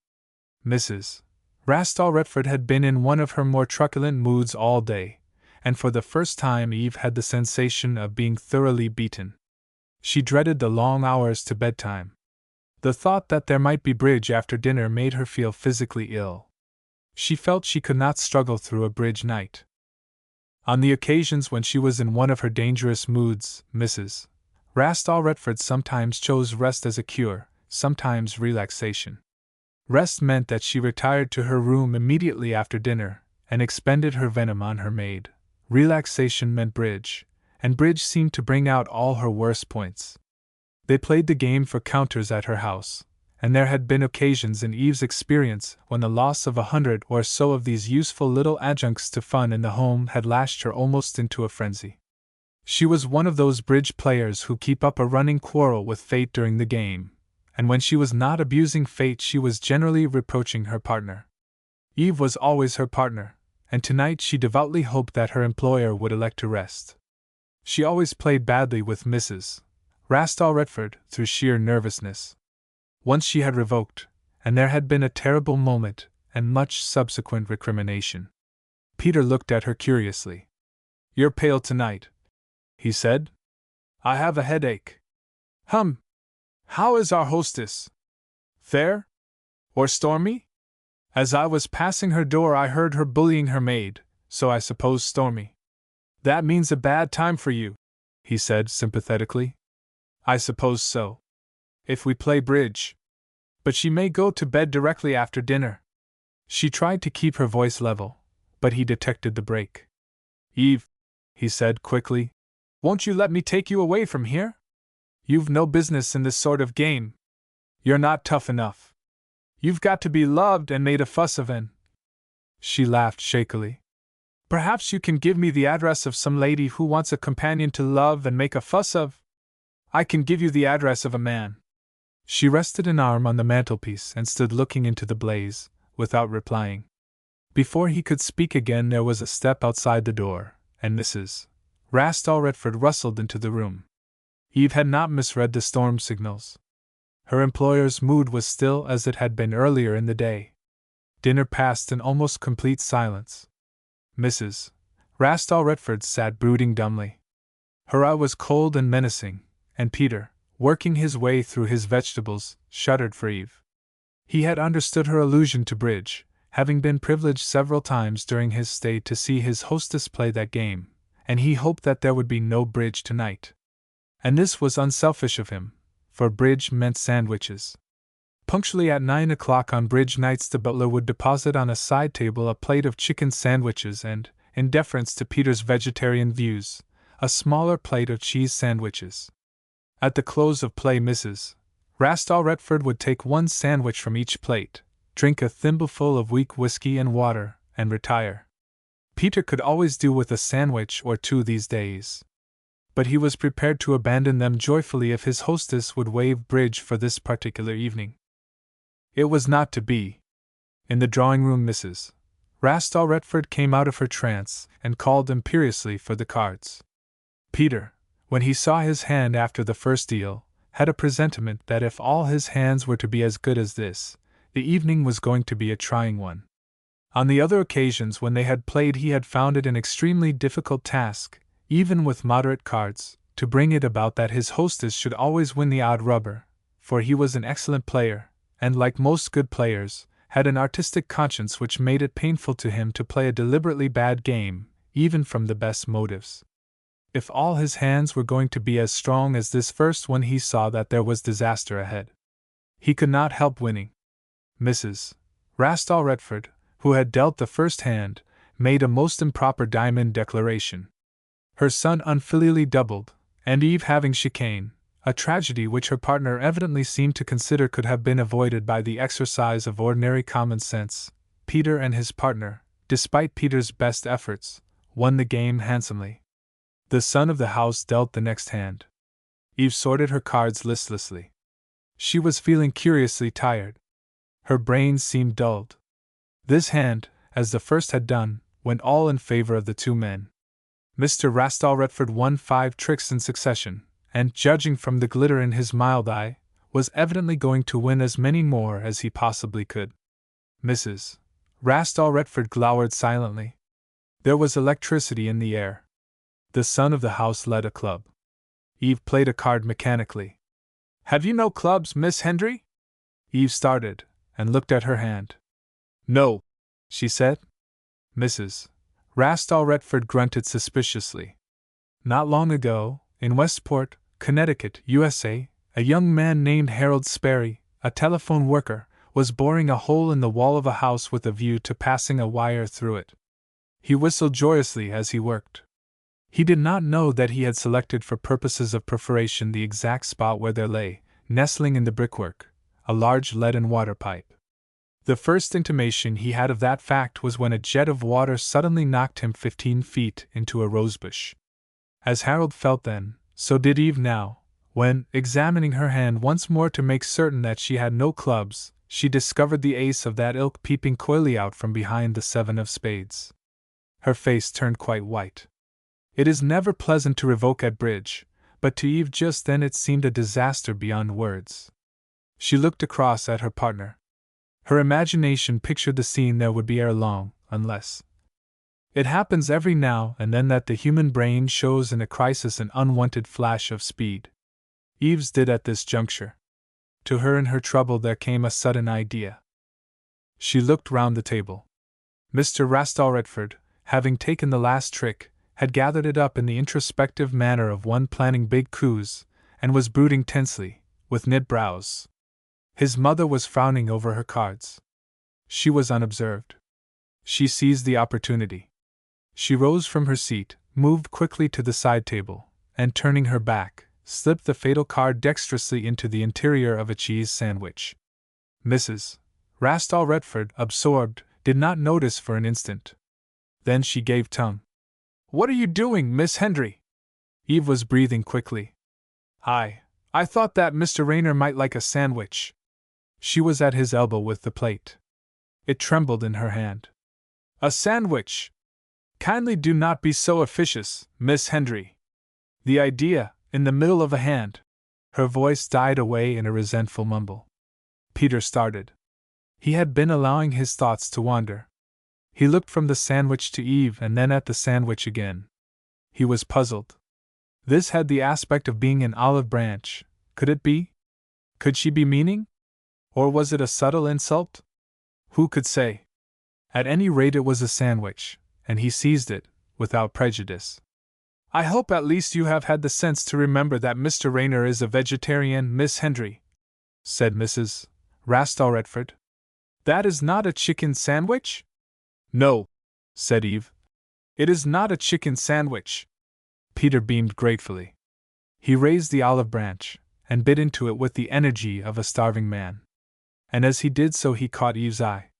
Mrs. Rastall Redford had been in one of her more truculent moods all day, and for the first time Eve had the sensation of being thoroughly beaten. She dreaded the long hours to bedtime. The thought that there might be bridge after dinner made her feel physically ill. She felt she could not struggle through a bridge night. On the occasions when she was in one of her dangerous moods, Mrs. Rastall Redford sometimes chose rest as a cure, sometimes relaxation. Rest meant that she retired to her room immediately after dinner, and expended her venom on her maid. Relaxation meant bridge, and bridge seemed to bring out all her worst points. They played the game for counters at her house, and there had been occasions in Eve's experience when the loss of 100 or so of these useful little adjuncts to fun in the home had lashed her almost into a frenzy. She was one of those bridge players who keep up a running quarrel with fate during the game, and when she was not abusing fate she was generally reproaching her partner. Eve was always her partner, and tonight she devoutly hoped that her employer would elect to rest. She always played badly with Mrs. Rastall Redford through sheer nervousness. Once she had revoked, and there had been a terrible moment and much subsequent recrimination. Peter looked at her curiously. "You're pale tonight," he said. "I have a headache." "Hum! How is our hostess? Fair? Or stormy? As I was passing her door I heard her bullying her maid, so I suppose stormy." "That means a bad time for you," he said sympathetically. "I suppose so. If we play bridge. But she may go to bed directly after dinner." She tried to keep her voice level, but he detected the break. "Eve," he said quickly, "won't you let me take you away from here? You've no business in this sort of game. You're not tough enough. You've got to be loved and made a fuss of and—" She laughed shakily. "Perhaps you can give me the address of some lady who wants a companion to love and make a fuss of? I can give you the address of a man." She rested an arm on the mantelpiece and stood looking into the blaze, without replying. Before he could speak again there was a step outside the door, and Mrs. Rastall Redford rustled into the room. Eve had not misread the storm signals. Her employer's mood was still as it had been earlier in the day. Dinner passed in almost complete silence. Mrs. Rastall Retford sat brooding dumbly. Her eye was cold and menacing, and Peter, working his way through his vegetables, shuddered for Eve. He had understood her allusion to bridge, having been privileged several times during his stay to see his hostess play that game, and he hoped that there would be no bridge tonight. And this was unselfish of him, for bridge meant sandwiches. Punctually at 9 o'clock on bridge nights, the butler would deposit on a side table a plate of chicken sandwiches and, in deference to Peter's vegetarian views, a smaller plate of cheese sandwiches. At the close of play, Mrs. Rastall Retford would take one sandwich from each plate, drink a thimbleful of weak whiskey and water, and retire. Peter could always do with a sandwich or two these days. But he was prepared to abandon them joyfully if his hostess would waive bridge for this particular evening. It was not to be. In the drawing-room, Mrs. Rastall Retford came out of her trance and called imperiously for the cards. Peter, when he saw his hand after the first deal, had a presentiment that if all his hands were to be as good as this, the evening was going to be a trying one. On the other occasions when they had played, he had found it an extremely difficult task, even with moderate cards, to bring it about that his hostess should always win the odd rubber, for he was an excellent player, and like most good players, had an artistic conscience which made it painful to him to play a deliberately bad game, even from the best motives. If all his hands were going to be as strong as this first one, he saw that there was disaster ahead. He could not help winning. Mrs. Rastall Retford, who had dealt the first hand, made a most improper diamond declaration. Her son unfilially doubled, and Eve having chicane, a tragedy which her partner evidently seemed to consider could have been avoided by the exercise of ordinary common sense. Peter and his partner, despite Peter's best efforts, won the game handsomely. The son of the house dealt the next hand. Eve sorted her cards listlessly. She was feeling curiously tired. Her brain seemed dulled. This hand, as the first had done, went all in favor of the two men. Mr. Rastall Retford won 5 tricks in succession, and, judging from the glitter in his mild eye, was evidently going to win as many more as he possibly could. Mrs. Rastall Retford glowered silently. There was electricity in the air. The son of the house led a club. Eve played a card mechanically. "Have you no clubs, Miss Hendry?" Eve started, and looked at her hand. "No," she said. Mrs. Rastall Retford grunted suspiciously. Not long ago, in Westport, Connecticut, USA, a young man named Harold Sperry, a telephone worker, was boring a hole in the wall of a house with a view to passing a wire through it. He whistled joyously as he worked. He did not know that he had selected for purposes of perforation the exact spot where there lay, nestling in the brickwork, a large lead and water pipe. The first intimation he had of that fact was when a jet of water suddenly knocked him 15 feet into a rosebush. As Harold felt then, so did Eve now, when, examining her hand once more to make certain that she had no clubs, she discovered the ace of that ilk peeping coyly out from behind the 7 of spades. Her face turned quite white. It is never pleasant to revoke at bridge, but to Eve just then it seemed a disaster beyond words. She looked across at her partner. Her imagination pictured the scene there would be ere long, unless. It happens every now and then that the human brain shows in a crisis an unwanted flash of speed. Eve's did at this juncture. To her in her trouble there came a sudden idea. She looked round the table. Mr. Rastall Retford, having taken the last trick, had gathered it up in the introspective manner of one planning big coups, and was brooding tensely, with knit brows. His mother was frowning over her cards. She was unobserved. She seized the opportunity. She rose from her seat, moved quickly to the side table, and turning her back, slipped the fatal card dexterously into the interior of a cheese sandwich. Mrs. Rastall Retford, absorbed, did not notice for an instant. Then she gave tongue. "What are you doing, Miss Hendry?" Eve was breathing quickly. I thought that Mr. Rayner might like a sandwich." She was at his elbow with the plate. It trembled in her hand. "A sandwich! Kindly do not be so officious, Miss Hendry. The idea, in the middle of a hand." Her voice died away in a resentful mumble. Peter started. He had been allowing his thoughts to wander. He looked from the sandwich to Eve and then at the sandwich again. He was puzzled. This had the aspect of being an olive branch. Could it be? Could she be meaning? Or was it a subtle insult? Who could say? At any rate, it was a sandwich, and he seized it, without prejudice. I hope at least you have had the sense to remember that Mr. Rayner is a vegetarian, Miss Hendry, said Mrs. Rastalretford. That is not a chicken sandwich? No, said Eve. It is not a chicken sandwich. Peter beamed gratefully. He raised the olive branch, and bit into it with the energy of a starving man. And as he did so, he caught Eve's eye.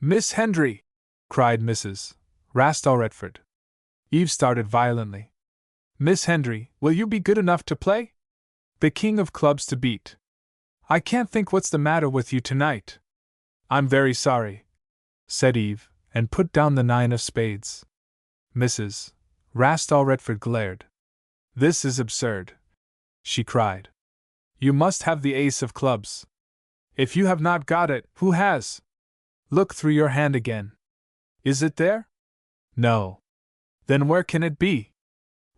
Miss Hendry! Cried Mrs. Rastalretford. Eve started violently. Miss Hendry, will you be good enough to play? The king of clubs to beat. I can't think what's the matter with you tonight. I'm very sorry, said Eve, and put down the 9 of spades. Mrs. Rastalretford glared. This is absurd, she cried. You must have the ace of clubs. If you have not got it, who has? Look through your hand again. Is it there? No. Then where can it be?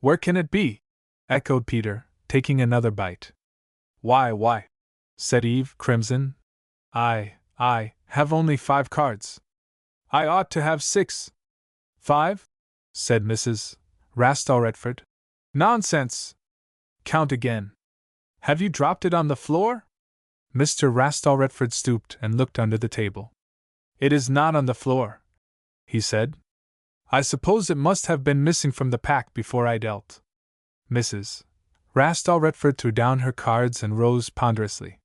Where can it be? Echoed Peter, taking another bite. Why, said Eve, crimson. I have only 5 cards. I ought to have 6. 5? Said Mrs. Rastalretford. Nonsense! Count again. Have you dropped it on the floor? Mr. Rastalretford stooped and looked under the table. It is not on the floor, he said. I suppose it must have been missing from the pack before I dealt. Mrs. Rastalretford threw down her cards and rose ponderously.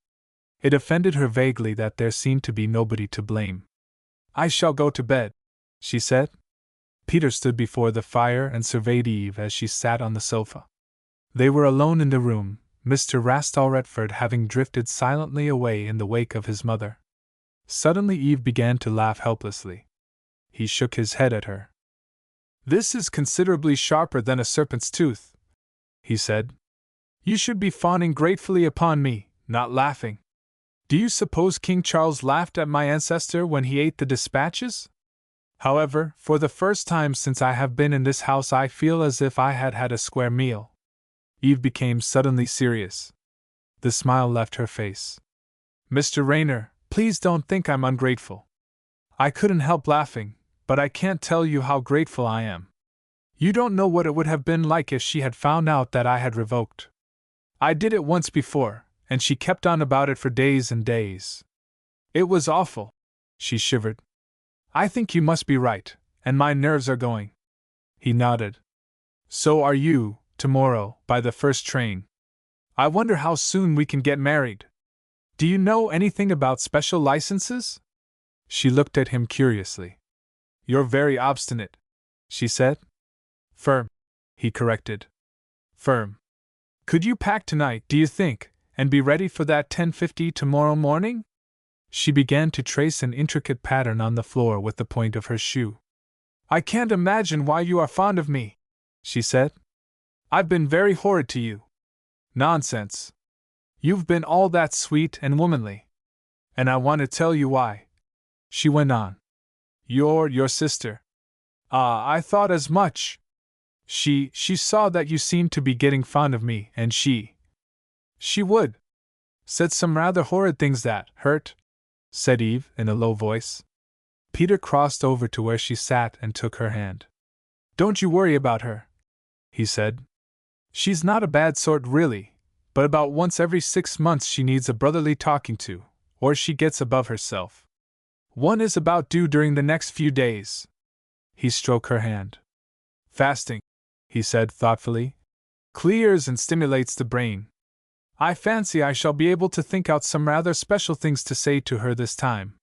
It offended her vaguely that there seemed to be nobody to blame. I shall go to bed, she said. Peter stood before the fire and surveyed Eve as she sat on the sofa. They were alone in the room, Mr. Rastalretford having drifted silently away in the wake of his mother. Suddenly Eve began to laugh helplessly. He shook his head at her. This is considerably sharper than a serpent's tooth, he said. You should be fawning gratefully upon me, not laughing. Do you suppose King Charles laughed at my ancestor when he ate the dispatches? However, for the first time since I have been in this house I feel as if I had had a square meal. Eve became suddenly serious. The smile left her face. Mr. Rayner, please don't think I'm ungrateful. I couldn't help laughing, but I can't tell you how grateful I am. You don't know what it would have been like if she had found out that I had revoked. I did it once before, and she kept on about it for days and days. It was awful. She shivered. I think you must be right, and my nerves are going. He nodded. So are you, tomorrow, by the first train. I wonder how soon we can get married. Do you know anything about special licenses? She looked at him curiously. You're very obstinate, she said. Firm, he corrected. Firm. Could you pack tonight, do you think, and be ready for that 10:50 tomorrow morning? She began to trace an intricate pattern on the floor with the point of her shoe. I can't imagine why you are fond of me, she said. I've been very horrid to you. Nonsense. You've been all that sweet and womanly. And I want to tell you why, she went on. You're your sister. Ah, I thought as much. She saw that you seemed to be getting fond of me, and she said some rather horrid things that hurt, said Eve in a low voice. Peter crossed over to where she sat and took her hand. Don't you worry about her, he said. She's not a bad sort really, but about once every 6 months she needs a brotherly talking to, or she gets above herself. One is about due during the next few days. He stroked her hand. Fasting, he said thoughtfully, clears and stimulates the brain. I fancy I shall be able to think out some rather special things to say to her this time.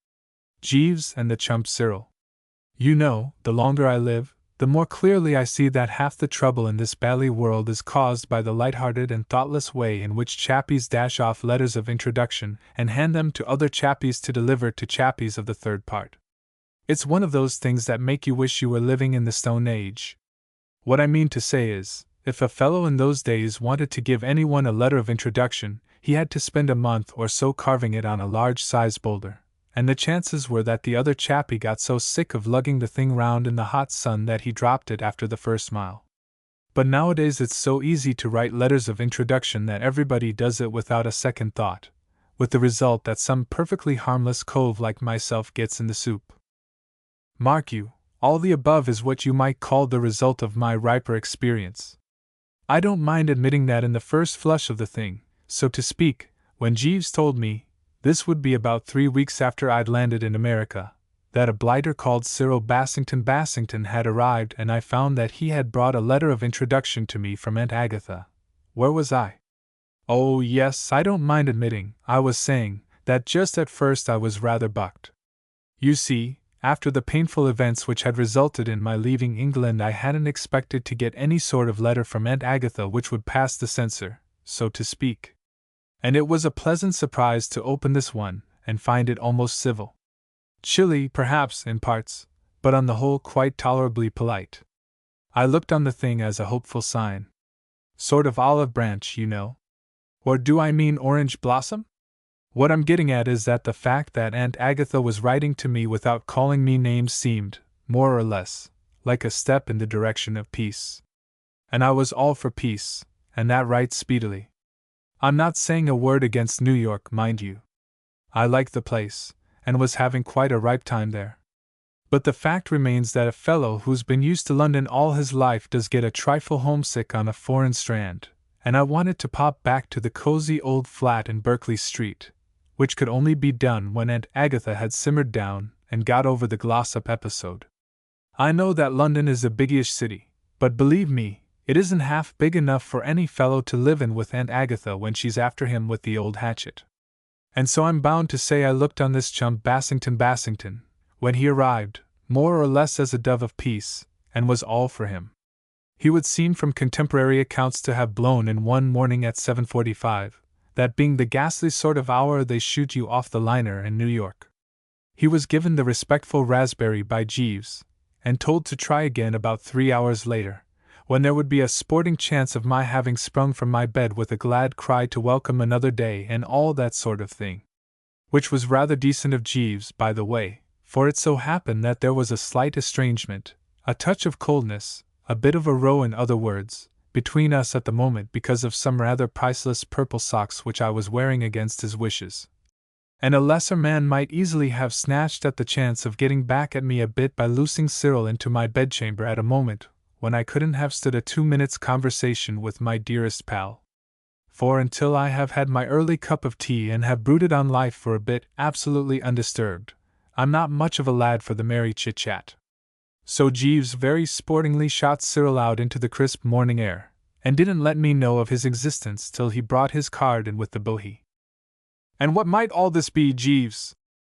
Jeeves and the chump Cyril. You know, the longer I live, the more clearly I see that half the trouble in this bally world is caused by the light-hearted and thoughtless way in which chappies dash off letters of introduction and hand them to other chappies to deliver to chappies of the third part. It's one of those things that make you wish you were living in the Stone Age. What I mean to say is, if a fellow in those days wanted to give anyone a letter of introduction, he had to spend a month or so carving it on a large-sized boulder, and the chances were that the other chappie got so sick of lugging the thing round in the hot sun that he dropped it after the first mile. But nowadays it's so easy to write letters of introduction that everybody does it without a second thought, with the result that some perfectly harmless cove like myself gets in the soup. Mark you, all the above is what you might call the result of my riper experience. I don't mind admitting that in the first flush of the thing, so to speak, when Jeeves told me, this would be about 3 weeks after I'd landed in America, that a blighter called Cyril Bassington had arrived, and I found that he had brought a letter of introduction to me from Aunt Agatha. Where was I? Oh yes, I don't mind admitting, I was saying, that just at first I was rather bucked. You see, after the painful events which had resulted in my leaving England, I hadn't expected to get any sort of letter from Aunt Agatha which would pass the censor, so to speak. And it was a pleasant surprise to open this one, and find it almost civil. Chilly, perhaps, in parts, but on the whole quite tolerably polite. I looked on the thing as a hopeful sign. Sort of olive branch, you know. Or do I mean orange blossom? What I'm getting at is that the fact that Aunt Agatha was writing to me without calling me names seemed, more or less, like a step in the direction of peace. And I was all for peace, and that right speedily. I'm not saying a word against New York, mind you. I like the place, and was having quite a ripe time there. But the fact remains that a fellow who's been used to London all his life does get a trifle homesick on a foreign strand, and I wanted to pop back to the cozy old flat in Berkeley Street, which could only be done when Aunt Agatha had simmered down and got over the gloss-up episode. I know that London is a biggish city, but believe me, it isn't half big enough for any fellow to live in with Aunt Agatha when she's after him with the old hatchet. And so I'm bound to say I looked on this chump Bassington, when he arrived, more or less as a dove of peace, and was all for him. He would seem from contemporary accounts to have blown in one morning at 7:45, that being the ghastly sort of hour they shoot you off the liner in New York. He was given the respectful raspberry by Jeeves, and told to try again about 3 hours later, when there would be a sporting chance of my having sprung from my bed with a glad cry to welcome another day and all that sort of thing. Which was rather decent of Jeeves, by the way, for it so happened that there was a slight estrangement, a touch of coldness, a bit of a row in other words, between us at the moment because of some rather priceless purple socks which I was wearing against his wishes. And a lesser man might easily have snatched at the chance of getting back at me a bit by loosing Cyril into my bedchamber at a moment when I couldn't have stood a 2 minutes' conversation with my dearest pal. For until I have had my early cup of tea and have brooded on life for a bit absolutely undisturbed, I'm not much of a lad for the merry chit-chat. So Jeeves very sportingly shot Cyril out into the crisp morning air, and didn't let me know of his existence till he brought his card in with the bohea. "And what might all this be, Jeeves?"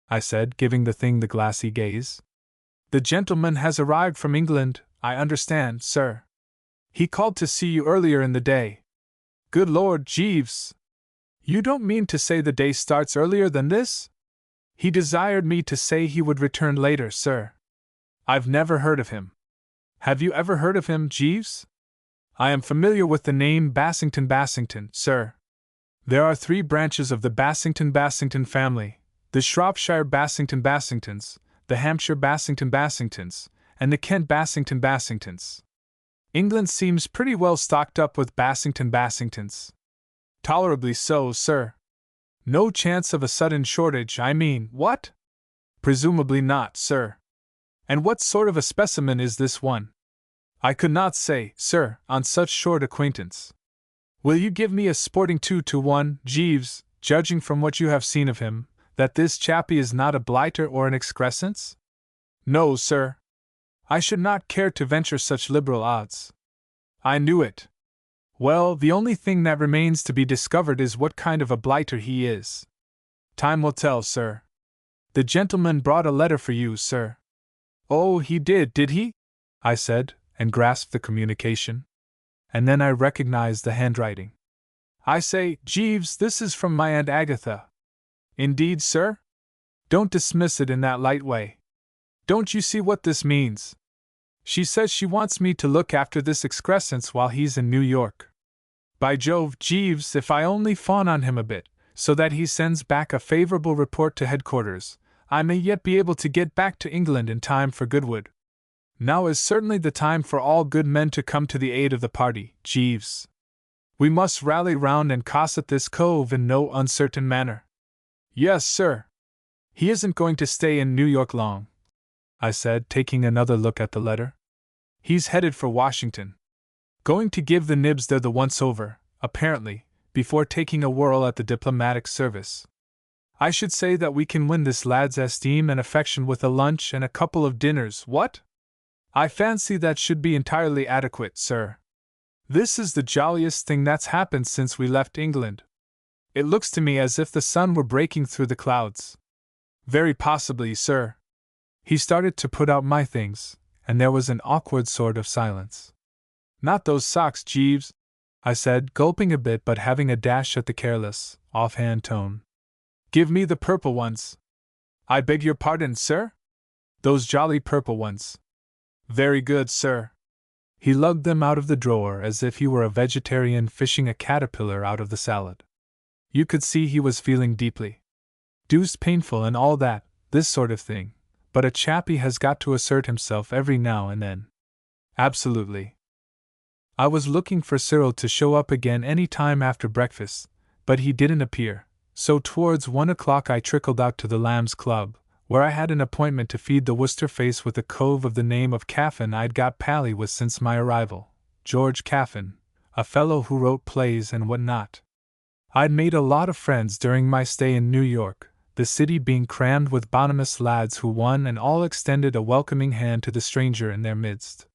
I said, giving the thing the glassy gaze. "The gentleman has arrived from England, I understand, sir. He called to see you earlier in the day." "Good Lord, Jeeves! You don't mean to say the day starts earlier than this?" "He desired me to say he would return later, sir." "I've never heard of him." "Have you ever heard of him, Jeeves?" "I am familiar with the name Bassington, sir. There are 3 branches of the Bassington family, the Shropshire Bassingtons, the Hampshire Bassingtons, and the Kent Bassingtons. England seems pretty well stocked up with Bassingtons. "Tolerably so, sir." "No chance of a sudden shortage, I mean, what?" "Presumably not, sir." "And what sort of a specimen is this one?" "I could not say, sir, on such short acquaintance." "Will you give me a sporting 2-to-1, Jeeves, judging from what you have seen of him, that this chappie is not a blighter or an excrescence?" "No, sir. I should not care to venture such liberal odds." "I knew it." "Well, the only thing that remains to be discovered is what kind of a blighter he is." "Time will tell, sir." "The gentleman brought a letter for you, sir." "Oh, he did he?" I said, and grasped the communication. And then I recognized the handwriting. "I say, Jeeves, this is from my Aunt Agatha." "Indeed, sir? Don't dismiss it in that light way. Don't you see what this means?" She says she wants me to look after this excrescence while he's in New York. By Jove, Jeeves, if I only fawn on him a bit, so that he sends back a favorable report to headquarters, I may yet be able to get back to England in time for Goodwood. Now is certainly the time for all good men to come to the aid of the party, Jeeves. We must rally round and cosset this cove in no uncertain manner. Yes, sir. He isn't going to stay in New York long, I said, taking another look at the letter. He's headed for Washington. Going to give the nibs there the once over, apparently, before taking a whirl at the diplomatic service. I should say that we can win this lad's esteem and affection with a lunch and a couple of dinners, what? I fancy that should be entirely adequate, sir. This is the jolliest thing that's happened since we left England. It looks to me as if the sun were breaking through the clouds. Very possibly, sir. He started to put out my things, and there was an awkward sort of silence. Not those socks, Jeeves, I said, gulping a bit but having a dash at the careless, offhand tone. Give me the purple ones. I beg your pardon, sir? Those jolly purple ones. Very good, sir. He lugged them out of the drawer as if he were a vegetarian fishing a caterpillar out of the salad. You could see he was feeling deeply. Deuced painful and all that, this sort of thing, but a chappie has got to assert himself every now and then. Absolutely. I was looking for Cyril to show up again any time after breakfast, but he didn't appear, so towards 1 o'clock I trickled out to the Lambs Club, where I had an appointment to feed the Worcester face with a cove of the name of Caffin I'd got pally with since my arrival, George Caffin, a fellow who wrote plays and what not. I'd made a lot of friends during my stay in New York, the city being crammed with bonhomous lads who one and all extended a welcoming hand to the stranger in their midst.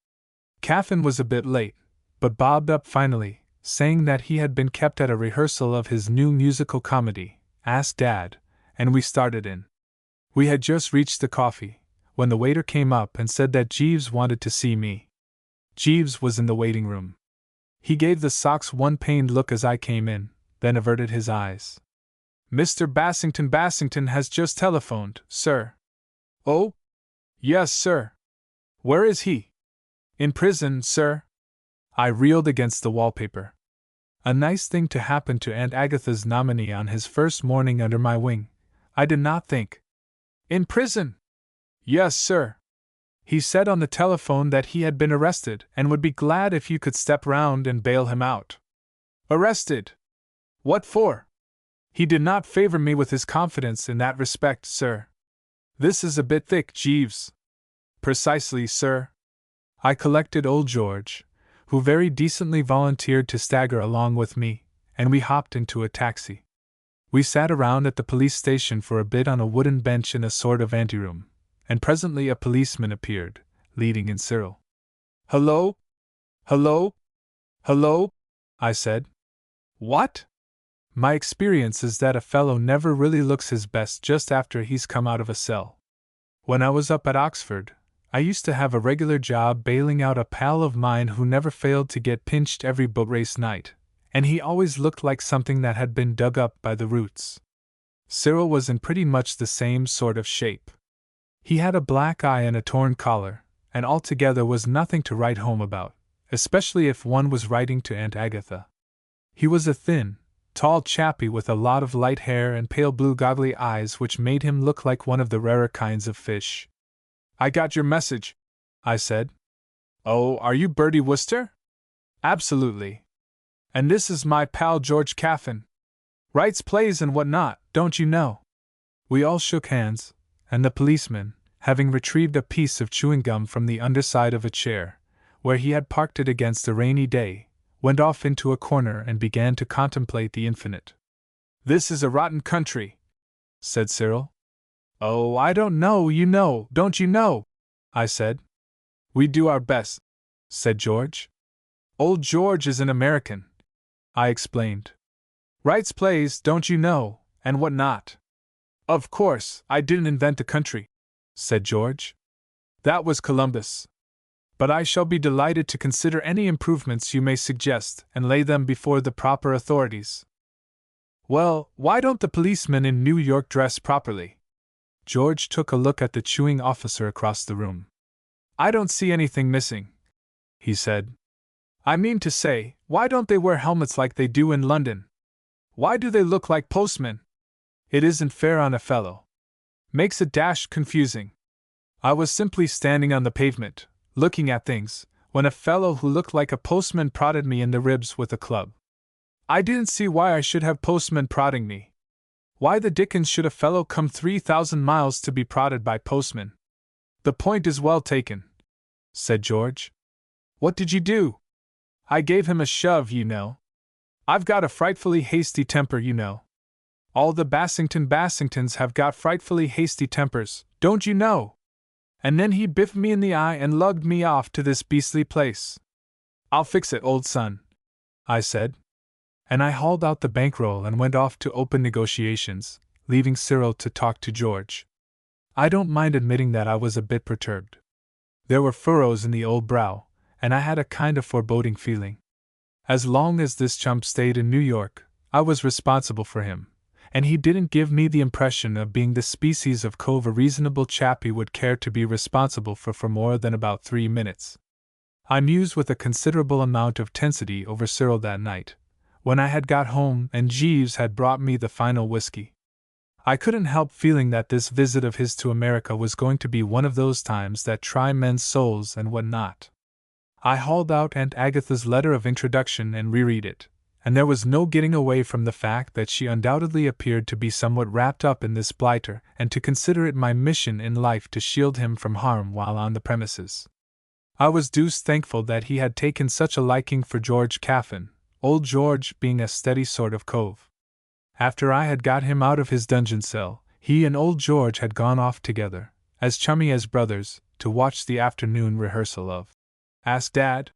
Caffin was a bit late, but bobbed up finally, saying that he had been kept at a rehearsal of his new musical comedy, Ask Dad, and we started in. We had just reached the coffee, when the waiter came up and said that Jeeves wanted to see me. Jeeves was in the waiting room. He gave the socks one pained look as I came in, then averted his eyes. Mr. Bassington has just telephoned, sir. Oh? Yes, sir. Where is he? In prison, sir. I reeled against the wallpaper. A nice thing to happen to Aunt Agatha's nominee on his first morning under my wing, I did not think. In prison? Yes, sir. He said on the telephone that he had been arrested and would be glad if you could step round and bail him out. Arrested? What for? He did not favor me with his confidence in that respect, sir. This is a bit thick, Jeeves. Precisely, sir. I collected old George, who very decently volunteered to stagger along with me, and we hopped into a taxi. We sat around at the police station for a bit on a wooden bench in a sort of anteroom, and presently a policeman appeared, leading in Cyril. Hello? Hello? Hello? I said. What? My experience is that a fellow never really looks his best just after he's come out of a cell. When I was up at Oxford, I used to have a regular job bailing out a pal of mine who never failed to get pinched every boat race night, and he always looked like something that had been dug up by the roots. Cyril was in pretty much the same sort of shape. He had a black eye and a torn collar, and altogether was nothing to write home about, especially if one was writing to Aunt Agatha. He was a thin, tall chappie with a lot of light hair and pale blue goggly eyes which made him look like one of the rarer kinds of fish. I got your message, I said. Oh, are you Bertie Wooster? Absolutely. And this is my pal George Caffin. Writes plays and what not, don't you know? We all shook hands, and the policeman, having retrieved a piece of chewing gum from the underside of a chair, where he had parked it against a rainy day, went off into a corner and began to contemplate the infinite. This is a rotten country, said Cyril. Oh, I don't know, you know, don't you know? I said. We do our best, said George. Old George is an American, I explained. Writes plays, don't you know, and what not. Of course, I didn't invent the country, said George. That was Columbus. But I shall be delighted to consider any improvements you may suggest and lay them before the proper authorities. Well, why don't the policemen in New York dress properly? George took a look at the chewing officer across the room. I don't see anything missing, he said. I mean to say, why don't they wear helmets like they do in London? Why do they look like postmen? It isn't fair on a fellow. Makes it dash confusing. I was simply standing on the pavement, looking at things, when a fellow who looked like a postman prodded me in the ribs with a club. I didn't see why I should have postmen prodding me. Why the dickens should a fellow come 3,000 miles to be prodded by postmen? The point is well taken, said George. What did you do? I gave him a shove, you know. I've got a frightfully hasty temper, you know. All the Bassingtons have got frightfully hasty tempers, don't you know? And then he biffed me in the eye and lugged me off to this beastly place. I'll fix it, old son, I said. And I hauled out the bankroll and went off to open negotiations, leaving Cyril to talk to George. I don't mind admitting that I was a bit perturbed. There were furrows in the old brow, and I had a kind of foreboding feeling. As long as this chump stayed in New York, I was responsible for him, and he didn't give me the impression of being the species of cove a reasonable chappie would care to be responsible for more than about 3 minutes. I mused with a considerable amount of tensity over Cyril that night, when I had got home and Jeeves had brought me the final whiskey. I couldn't help feeling that this visit of his to America was going to be one of those times that try men's souls and what not. I hauled out Aunt Agatha's letter of introduction and reread it, and there was no getting away from the fact that she undoubtedly appeared to be somewhat wrapped up in this blighter and to consider it my mission in life to shield him from harm while on the premises. I was deuced thankful that he had taken such a liking for George Caffin, old George being a steady sort of cove. After I had got him out of his dungeon cell, he and old George had gone off together, as chummy as brothers, to watch the afternoon rehearsal of Ask Dad.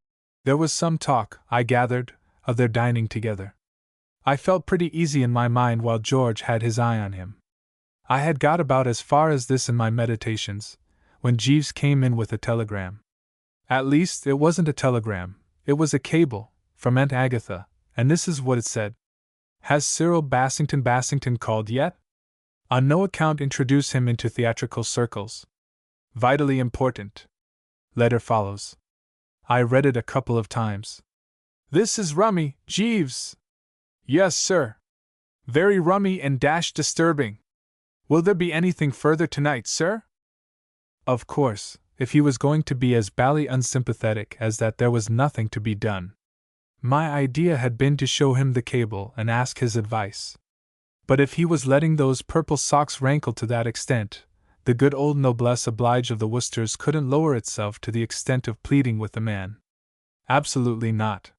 There was some talk, I gathered, of their dining together. I felt pretty easy in my mind while George had his eye on him. I had got about as far as this in my meditations, when Jeeves came in with a telegram. At least, it wasn't a telegram, it was a cable, from Aunt Agatha, and this is what it said. Has Cyril Bassington called yet? On no account introduce him into theatrical circles. Vitally important. Letter follows. I read it a couple of times. This is rummy, Jeeves. Yes, sir. Very rummy and dash disturbing. Will there be anything further tonight, sir? Of course, if he was going to be as bally unsympathetic as that, there was nothing to be done. My idea had been to show him the cable and ask his advice. But if he was letting those purple socks rankle to that extent, the good old noblesse oblige of the Worcesters couldn't lower itself to the extent of pleading with the man. Absolutely not.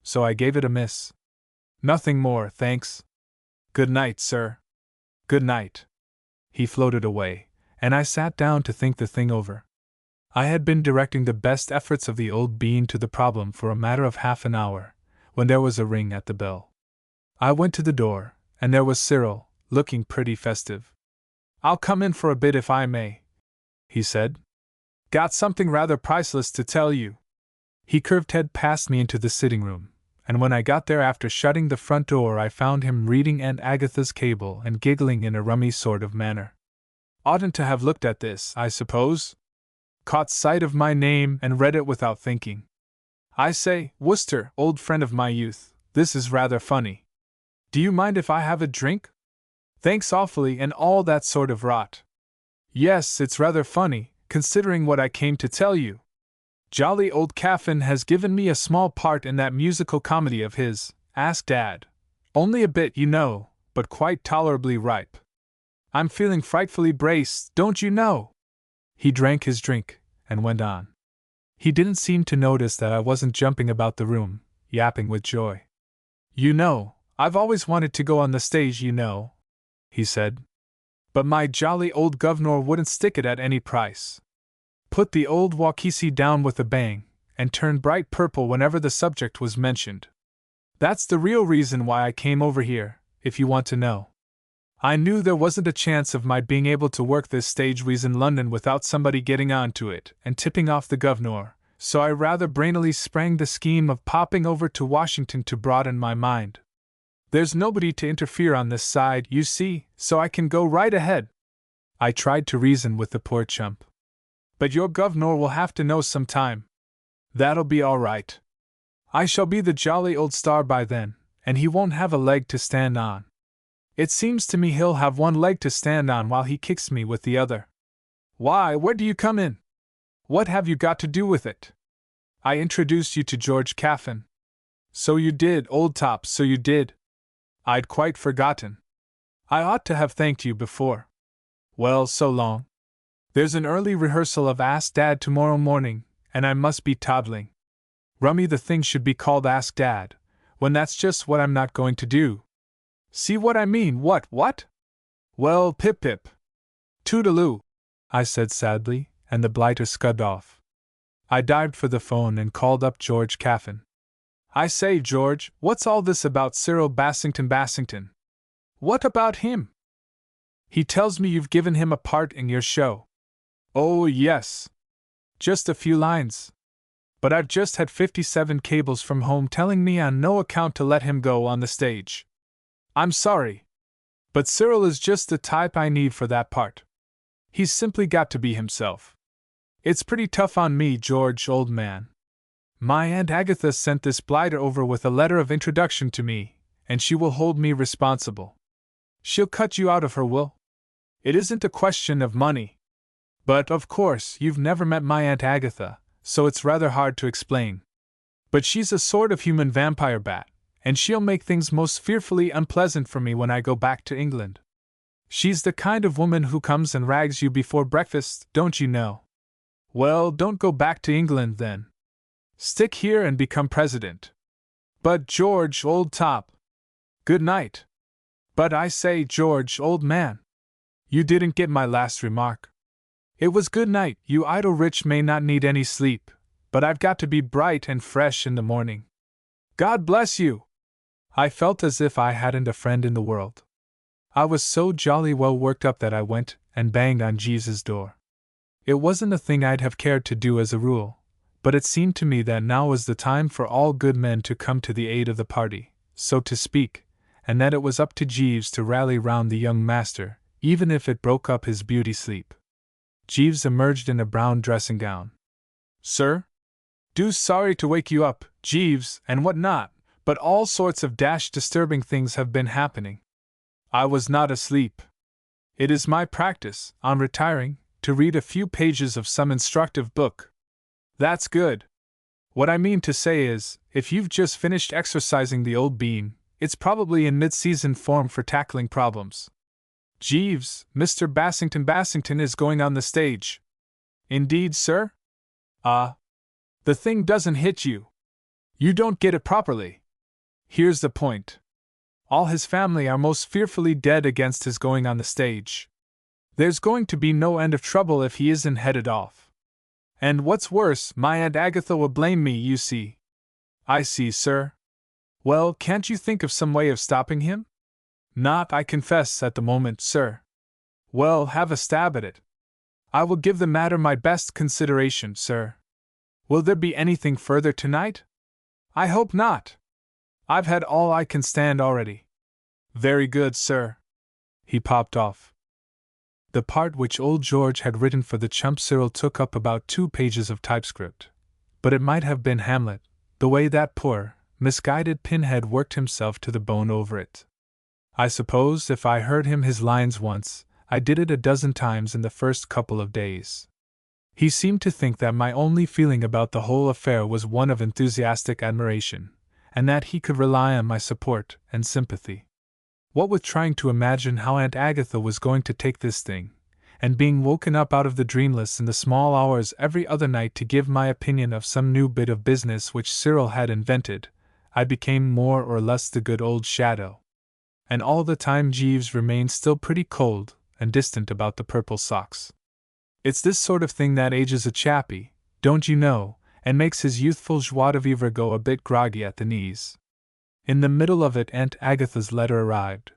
So I gave it a miss. Nothing more, thanks. Good night, sir. Good night. He floated away, and I sat down to think the thing over. I had been directing the best efforts of the old bean to the problem for a matter of half an hour, when there was a ring at the bell. I went to the door, and there was Cyril, looking pretty festive. I'll come in for a bit if I may, he said. Got something rather priceless to tell you. He curved head past me into the sitting room, and when I got there after shutting the front door I found him reading Aunt Agatha's cable and giggling in a rummy sort of manner. Oughtn't to have looked at this, I suppose? Caught sight of my name and read it without thinking. I say, Worcester, old friend of my youth, this is rather funny. Do you mind if I have a drink? Thanks awfully and all that sort of rot. Yes, it's rather funny, considering what I came to tell you. Jolly old Caffin has given me a small part in that musical comedy of his, Ask Dad. Only a bit, you know, but quite tolerably ripe. I'm feeling frightfully braced, don't you know? He drank his drink, and went on. He didn't seem to notice that I wasn't jumping about the room, yapping with joy. You know, I've always wanted to go on the stage, you know, he said. But my jolly old governor wouldn't stick it at any price. Put the old Waukeesee down with a bang, and turned bright purple whenever the subject was mentioned. That's the real reason why I came over here, if you want to know. I knew there wasn't a chance of my being able to work this stage wheeze in London without somebody getting on to it and tipping off the governor, so I rather brainily sprang the scheme of popping over to Washington to broaden my mind. There's nobody to interfere on this side, you see, so I can go right ahead. I tried to reason with the poor chump. But your governor will have to know some time. That'll be all right. I shall be the jolly old star by then, and he won't have a leg to stand on. It seems to me he'll have one leg to stand on while he kicks me with the other. Why, where do you come in? What have you got to do with it? I introduced you to George Caffin. So you did, old top, so you did. I'd quite forgotten. I ought to have thanked you before. Well, so long. There's an early rehearsal of Ask Dad tomorrow morning, and I must be toddling. Rummy the thing should be called Ask Dad, when that's just what I'm not going to do. See what I mean? What? Well, pip. Toodaloo, I said sadly, and the blighter scudded off. I dived for the phone and called up George Caffin. I say, George, what's all this about Cyril Bassington? What about him? He tells me you've given him a part in your show. Oh, yes. Just a few lines. But I've just had 57 cables from home telling me on no account to let him go on the stage. I'm sorry. But Cyril is just the type I need for that part. He's simply got to be himself. It's pretty tough on me, George, old man. My Aunt Agatha sent this blighter over with a letter of introduction to me, and she will hold me responsible. She'll cut you out of her will. It isn't a question of money. But, of course, you've never met my Aunt Agatha, so it's rather hard to explain. But she's a sort of human vampire bat, and she'll make things most fearfully unpleasant for me when I go back to England. She's the kind of woman who comes and rags you before breakfast, don't you know? Well, don't go back to England then. Stick here and become president. But George, old top. Good night. But I say, George, old man. You didn't get my last remark. It was good night. You idle rich may not need any sleep, but I've got to be bright and fresh in the morning. God bless you. I felt as if I hadn't a friend in the world. I was so jolly well worked up that I went and banged on Jeeves's door. It wasn't a thing I'd have cared to do as a rule, but it seemed to me that now was the time for all good men to come to the aid of the party, so to speak, and that it was up to Jeeves to rally round the young master, even if it broke up his beauty sleep. Jeeves emerged in a brown dressing gown. Sir? Deuce sorry to wake you up, Jeeves, and what not, but all sorts of disturbing things have been happening. I was not asleep. It is my practice, on retiring, to read a few pages of some instructive book. That's good. What I mean to say is, if you've just finished exercising the old bean, it's probably in mid-season form for tackling problems. Jeeves, Mr. Bassington is going on the stage. Indeed, sir? The thing doesn't hit you. You don't get it properly. Here's the point. All his family are most fearfully dead against his going on the stage. There's going to be no end of trouble if he isn't headed off. And what's worse, my Aunt Agatha will blame me, you see. I see, sir. Well, can't you think of some way of stopping him? Not, I confess, at the moment, sir. Well, have a stab at it. I will give the matter my best consideration, sir. Will there be anything further tonight? I hope not. I've had all I can stand already. Very good, sir. He popped off. The part which old George had written for the chump Cyril took up about 2 pages of typescript, but it might have been Hamlet, the way that poor, misguided pinhead worked himself to the bone over it. I suppose if I heard him his lines once, I did it a dozen times in the first couple of days. He seemed to think that my only feeling about the whole affair was one of enthusiastic admiration, and that he could rely on my support and sympathy. What with trying to imagine how Aunt Agatha was going to take this thing, and being woken up out of the dreamless in the small hours every other night to give my opinion of some new bit of business which Cyril had invented, I became more or less the good old shadow. And all the time Jeeves remained still pretty cold and distant about the purple socks. It's this sort of thing that ages a chappie, don't you know, and makes his youthful joie de vivre go a bit groggy at the knees. In the middle of it Aunt Agatha's letter arrived.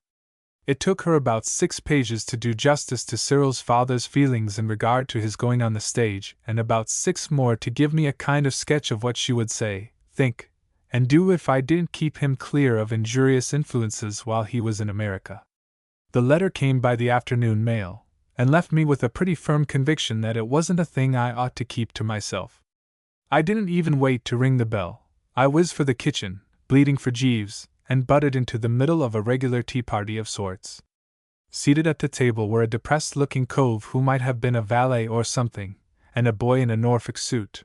It took her about 6 pages to do justice to Cyril's father's feelings in regard to his going on the stage, and about 6 more to give me a kind of sketch of what she would say, think, and do if I didn't keep him clear of injurious influences while he was in America. The letter came by the afternoon mail, and left me with a pretty firm conviction that it wasn't a thing I ought to keep to myself. I didn't even wait to ring the bell. I whizzed for the kitchen, bleeding for Jeeves, and butted into the middle of a regular tea party of sorts. Seated at the table were a depressed-looking cove who might have been a valet or something, and a boy in a Norfolk suit.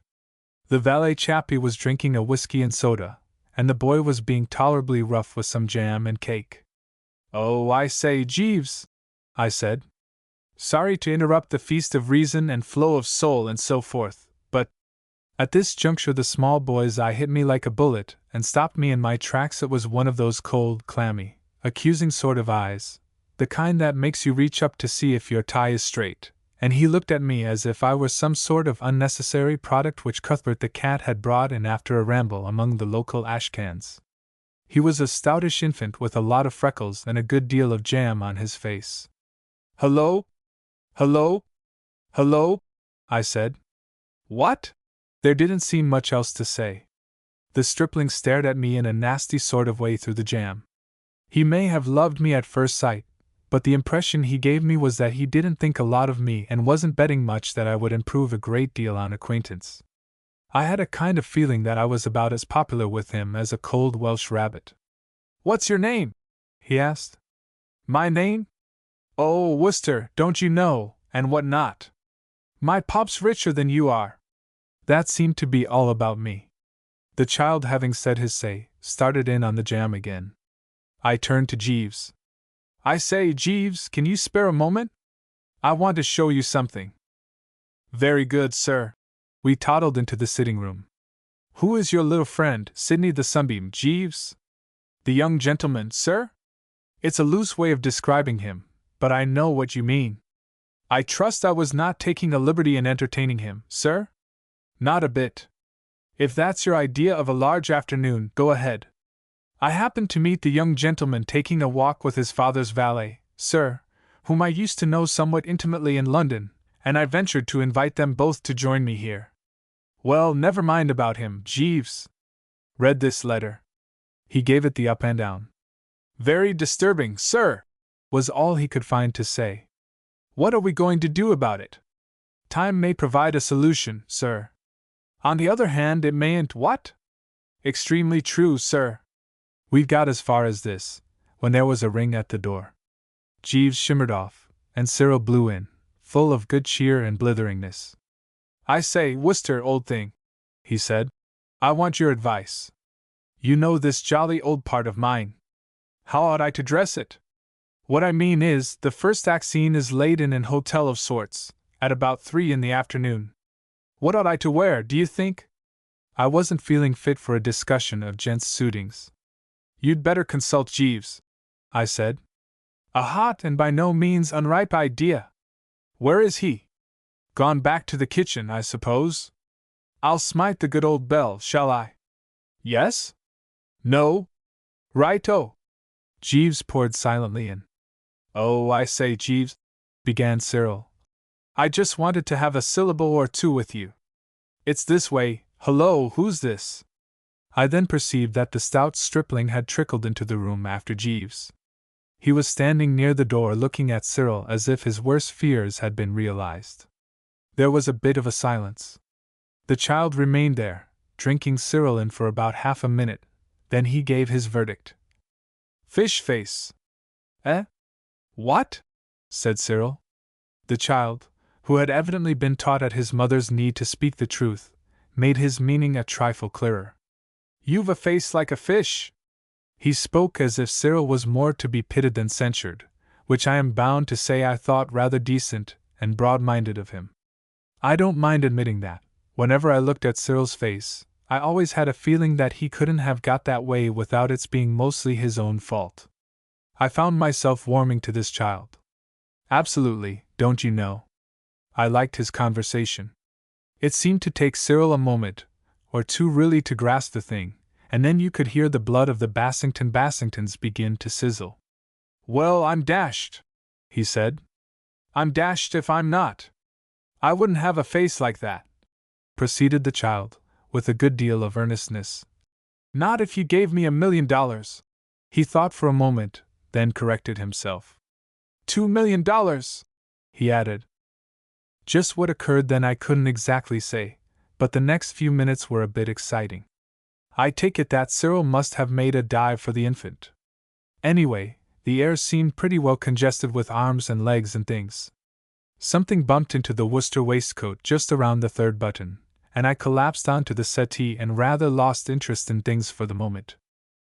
The valet chappie was drinking a whiskey and soda, and the boy was being tolerably rough with some jam and cake. "Oh, I say, Jeeves," I said. "Sorry to interrupt the feast of reason and flow of soul and so forth, but—" At this juncture the small boy's eye hit me like a bullet and stopped me in my tracks. It was one of those cold, clammy, accusing sort of eyes, the kind that makes you reach up to see if your tie is straight, and he looked at me as if I were some sort of unnecessary product which Cuthbert the cat had brought in after a ramble among the local ashcans. He was a stoutish infant with a lot of freckles and a good deal of jam on his face. "Hello? Hello? Hello?" I said. "What?" There didn't seem much else to say. The stripling stared at me in a nasty sort of way through the jam. He may have loved me at first sight, but the impression he gave me was that he didn't think a lot of me and wasn't betting much that I would improve a great deal on acquaintance. I had a kind of feeling that I was about as popular with him as a cold Welsh rabbit. "What's your name?" he asked. "My name? Oh, Worcester, don't you know, and what not. My pop's richer than you are." That seemed to be all about me. The child, having said his say, started in on the jam again. I turned to Jeeves. "I say, Jeeves, can you spare a moment? I want to show you something." "Very good, sir." We toddled into the sitting room. "Who is your little friend, Sidney the Sunbeam, Jeeves?" "The young gentleman, sir? It's a loose way of describing him, but I know what you mean." "I trust I was not taking a liberty in entertaining him, sir?" "Not a bit. If that's your idea of a large afternoon, go ahead. I happened to meet the young gentleman taking a walk with his father's valet, sir, whom I used to know somewhat intimately in London, and I ventured to invite them both to join me here." "Well, never mind about him, Jeeves. Read this letter." He gave it the up and down. "Very disturbing, sir," was all he could find to say. "What are we going to do about it? Time may provide a solution, sir. On the other hand, it mayn't. What?" "Extremely true, sir." We'd got as far as this, when there was a ring at the door. Jeeves shimmered off, and Cyril blew in, full of good cheer and blitheringness. "I say, Worcester, old thing," he said, "I want your advice. You know this jolly old part of mine. How ought I to dress it? What I mean is, the first act scene is laid in an hotel of sorts, at about 3 in the afternoon. What ought I to wear, do you think?" I wasn't feeling fit for a discussion of gents' suitings. "You'd better consult Jeeves," I said. "A hot and by no means unripe idea. Where is he? Gone back to the kitchen, I suppose? I'll smite the good old bell, shall I?" "Yes? No? Right-o." Jeeves poured silently in. "Oh, I say, Jeeves," began Cyril. "I just wanted to have a syllable or two with you. It's this way. Hullo, who's this?" I then perceived that the stout stripling had trickled into the room after Jeeves. He was standing near the door looking at Cyril as if his worst fears had been realized. There was a bit of a silence. The child remained there, drinking Cyril in for about half a minute, then he gave his verdict. "Fish face." "Eh? What?" said Cyril. The child, who had evidently been taught at his mother's knee to speak the truth, made his meaning a trifle clearer. "You've a face like a fish." He spoke as if Cyril was more to be pitied than censured, which I am bound to say I thought rather decent and broad-minded of him. I don't mind admitting that, whenever I looked at Cyril's face, I always had a feeling that he couldn't have got that way without its being mostly his own fault. I found myself warming to this child. Absolutely, don't you know? I liked his conversation. It seemed to take Cyril a moment or two really to grasp the thing, and then you could hear the blood of the Bassingtons begin to sizzle. "Well, I'm dashed," he said. "I'm dashed if I'm not. I wouldn't have a face like that," proceeded the child, with a good deal of earnestness. "Not if you gave me $1 million. He thought for a moment, then corrected himself. $2 million. he added. Just what occurred then I couldn't exactly say, but the next few minutes were a bit exciting. I take it that Cyril must have made a dive for the infant. Anyway, the air seemed pretty well congested with arms and legs and things. Something bumped into the Worcester waistcoat just around the third button, and I collapsed onto the settee and rather lost interest in things for the moment.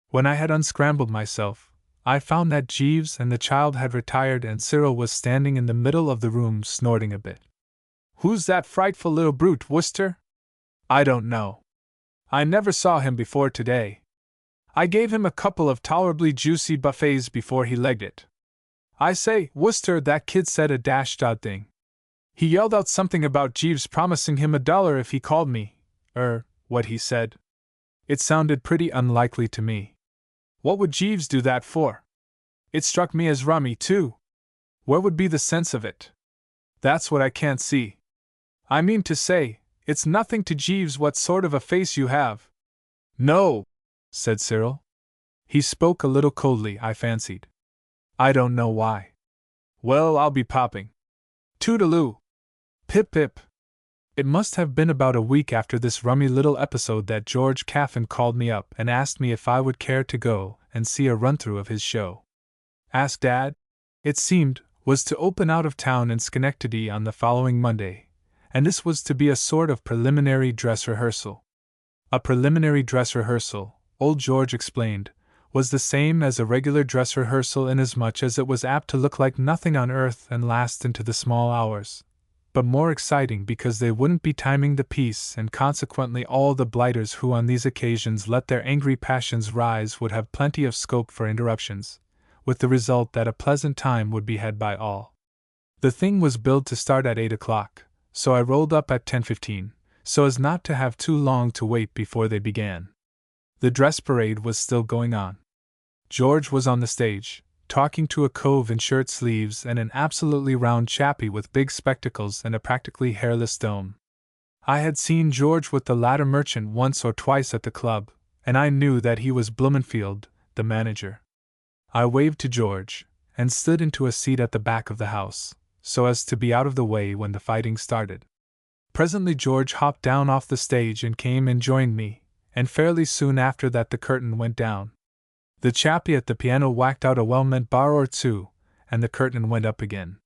When I had unscrambled myself, I found that Jeeves and the child had retired and Cyril was standing in the middle of the room snorting a bit. Who's that frightful little brute, Worcester? I don't know. I never saw him before today. I gave him a couple of tolerably juicy buffets before he legged it. I say, Worcester, that kid said a dashed odd thing. He yelled out something about Jeeves promising him $1 if he called me, what he said. It sounded pretty unlikely to me. What would Jeeves do that for? It struck me as rummy, too. Where would be the sense of it? That's what I can't see. I mean to say, it's nothing to Jeeves what sort of a face you have. No, said Cyril. He spoke a little coldly, I fancied. I don't know why. Well, I'll be popping. Toodaloo. Pip pip. It must have been about a week after this rummy little episode that George Caffin called me up and asked me if I would care to go and see a run-through of his show. Ask Dad? It seemed, was to open out of town in Schenectady on the following Monday, and this was to be a sort of preliminary dress rehearsal. A preliminary dress rehearsal, old George explained, was the same as a regular dress rehearsal inasmuch as it was apt to look like nothing on earth and last into the small hours, but more exciting because they wouldn't be timing the piece, and consequently all the blighters who on these occasions let their angry passions rise would have plenty of scope for interruptions, with the result that a pleasant time would be had by all. The thing was billed to start at 8 o'clock, so I rolled up at 10:15, so as not to have too long to wait before they began. The dress parade was still going on. George was on the stage, talking to a cove in shirt sleeves and an absolutely round chappie with big spectacles and a practically hairless dome. I had seen George with the latter merchant once or twice at the club, and I knew that he was Blumenfield, the manager. I waved to George, and slid into a seat at the back of the house, so as to be out of the way when the fighting started. Presently George hopped down off the stage and came and joined me, and fairly soon after that the curtain went down. The chappie at the piano whacked out a well-meant bar or two, and the curtain went up again.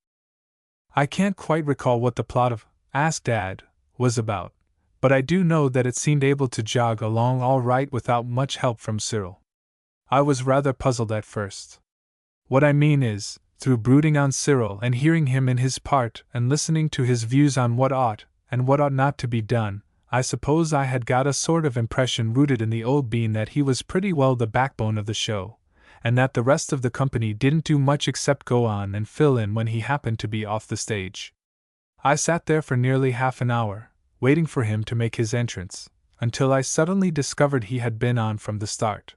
I can't quite recall what the plot of Ask Dad was about, but I do know that it seemed able to jog along all right without much help from Cyril. I was rather puzzled at first. What I mean is, through brooding on Cyril and hearing him in his part and listening to his views on what ought and what ought not to be done, I suppose I had got a sort of impression rooted in the old bean that he was pretty well the backbone of the show, and that the rest of the company didn't do much except go on and fill in when he happened to be off the stage. I sat there for nearly half an hour, waiting for him to make his entrance, until I suddenly discovered he had been on from the start.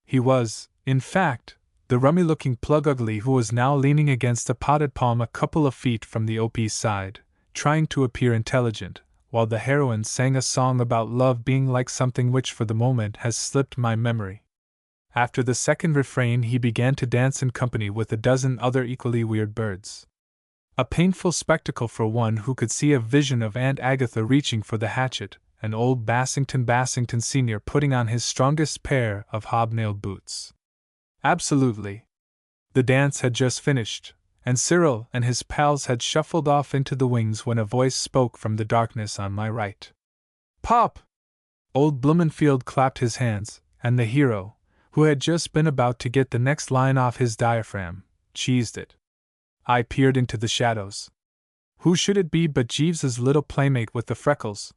He was, in fact, the rummy-looking plug ugly who was now leaning against a potted palm a couple of feet from the OP's side, trying to appear intelligent, while the heroine sang a song about love being like something which for the moment has slipped my memory. After the second refrain he began to dance in company with a dozen other equally weird birds. A painful spectacle for one who could see a vision of Aunt Agatha reaching for the hatchet, and old Bassington Sr. putting on his strongest pair of hobnailed boots. Absolutely. The dance had just finished, and Cyril and his pals had shuffled off into the wings when a voice spoke from the darkness on my right. Pop! Old Blumenfield clapped his hands, and the hero, who had just been about to get the next line off his diaphragm, cheesed it. I peered into the shadows. Who should it be but Jeeves's little playmate with the freckles?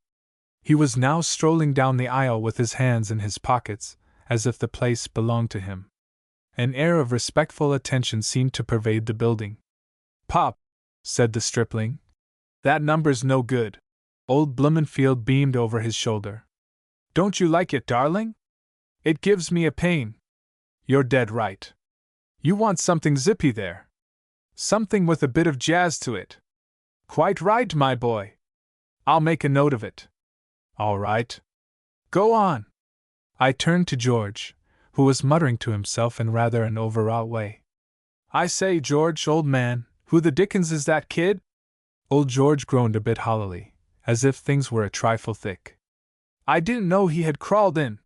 He was now strolling down the aisle with his hands in his pockets, as if the place belonged to him. An air of respectful attention seemed to pervade the building. Pop, said the stripling. That number's no good. Old Blumenfield beamed over his shoulder. Don't you like it, darling? It gives me a pain. You're dead right. You want something zippy there. Something with a bit of jazz to it. Quite right, my boy. I'll make a note of it. All right. Go on. I turned to George, who was muttering to himself in rather an overwrought way. I say, George, old man, Who the dickens is that kid? Old George groaned a bit hollowly, as if things were a trifle thick. I didn't know he had crawled in.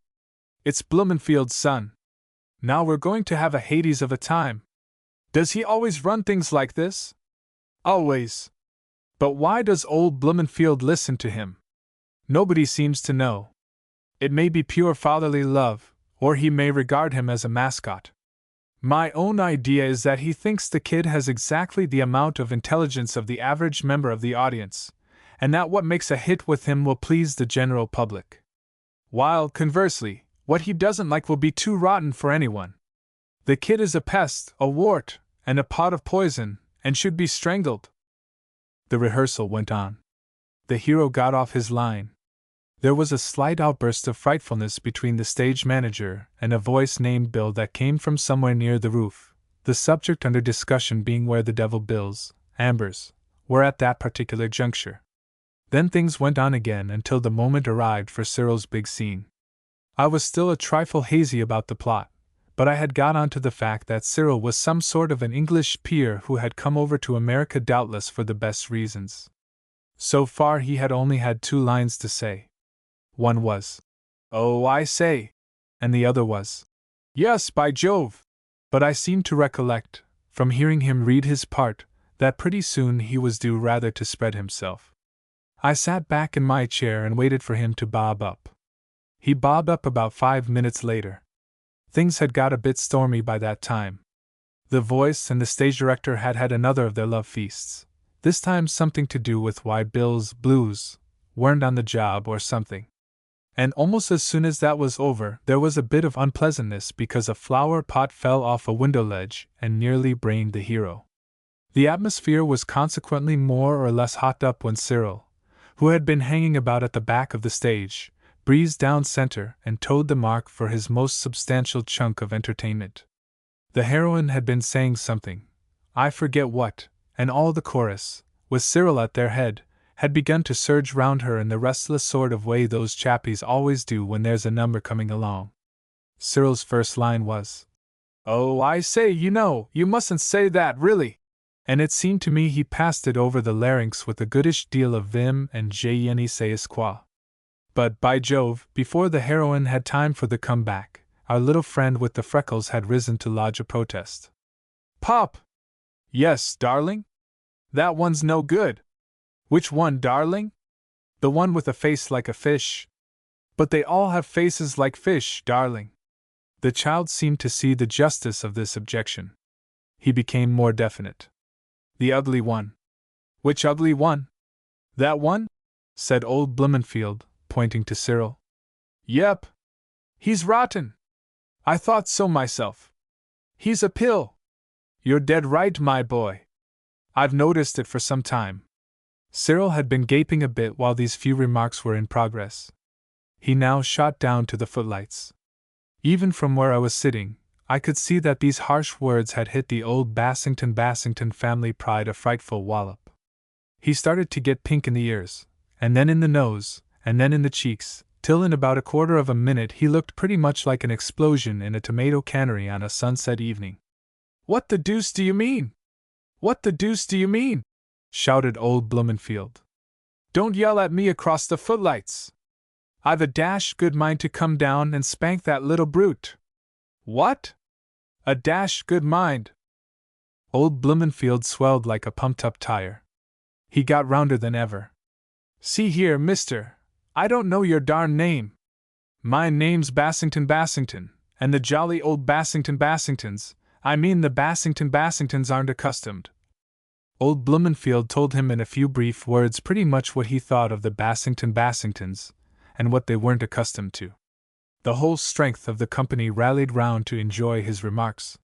It's Blumenfield's son. Now we're going to have a Hades of a time. Does he always run things like this? Always. But why does old Blumenfield listen to him? Nobody seems to know. It may be pure fatherly love, or he may regard him as a mascot. My own idea is that he thinks the kid has exactly the amount of intelligence of the average member of the audience, and that what makes a hit with him will please the general public. While, conversely, what he doesn't like will be too rotten for anyone. The kid is a pest, a wart, and a pot of poison, and should be strangled. The rehearsal went on. The hero got off his line. There was a slight outburst of frightfulness between the stage manager and a voice named Bill that came from somewhere near the roof, the subject under discussion being where the devil Bills, Ambers, were at that particular juncture. Then things went on again until the moment arrived for Cyril's big scene. I was still a trifle hazy about the plot, but I had got on to the fact that Cyril was some sort of an English peer who had come over to America doubtless for the best reasons. So far he had only had 2 lines to say. One was, "Oh, I say," and the other was, "Yes, by Jove." But I seemed to recollect, from hearing him read his part, that pretty soon he was due rather to spread himself. I sat back in my chair and waited for him to bob up. He bobbed up about 5 minutes later. Things had got a bit stormy by that time. The voice and the stage director had had another of their love feasts, this time something to do with why Bill's blues weren't on the job or something. And almost as soon as that was over, there was a bit of unpleasantness because a flower pot fell off a window ledge and nearly brained the hero. The atmosphere was consequently more or less hot up when Cyril, who had been hanging about at the back of the stage, breezed down center and toed the mark for his most substantial chunk of entertainment. The heroine had been saying something, I forget what, and all the chorus, with Cyril at their head, had begun to surge round her in the restless sort of way those chappies always do when there's a number coming along. Cyril's first line was, "Oh, I say, you mustn't say that, really!" And it seemed to me he passed it over the larynx with a goodish deal of vim and je ne sais quoi. But, by Jove, before the heroine had time for the comeback, our little friend with the freckles had risen to lodge a protest. "Pop!" "Yes, darling?" "That one's no good." "Which one, darling?" "The one with a face like a fish." "But they all have faces like fish, darling." The child seemed to see the justice of this objection. He became more definite. "The ugly one." "Which ugly one?" "That one?" said old Blumenfield, pointing to Cyril. "Yep. He's rotten." "I thought so myself." "He's a pill." "You're dead right, my boy. I've noticed it for some time." Cyril had been gaping a bit while these few remarks were in progress. He now shot down to the footlights. Even from where I was sitting, I could see that these harsh words had hit the old Bassington family pride a frightful wallop. He started to get pink in the ears, and then in the nose, and then in the cheeks, till in about a quarter of a minute he looked pretty much like an explosion in a tomato cannery on a sunset evening. "What the deuce do you mean? What the deuce do you mean?" shouted old Blumenfield. "Don't yell at me across the footlights. I've a dashed good mind to come down and spank that little brute." "What?" "A dashed good mind." Old Blumenfield swelled like a pumped-up tire. He got rounder than ever. "See here, mister, I don't know your darn name. My name's Bassington, and the jolly old Bassingtons, I mean the Bassingtons aren't accustomed." Old Blumenfield told him in a few brief words pretty much what he thought of the Bassingtons, and what they weren't accustomed to. The whole strength of the company rallied round to enjoy his remarks.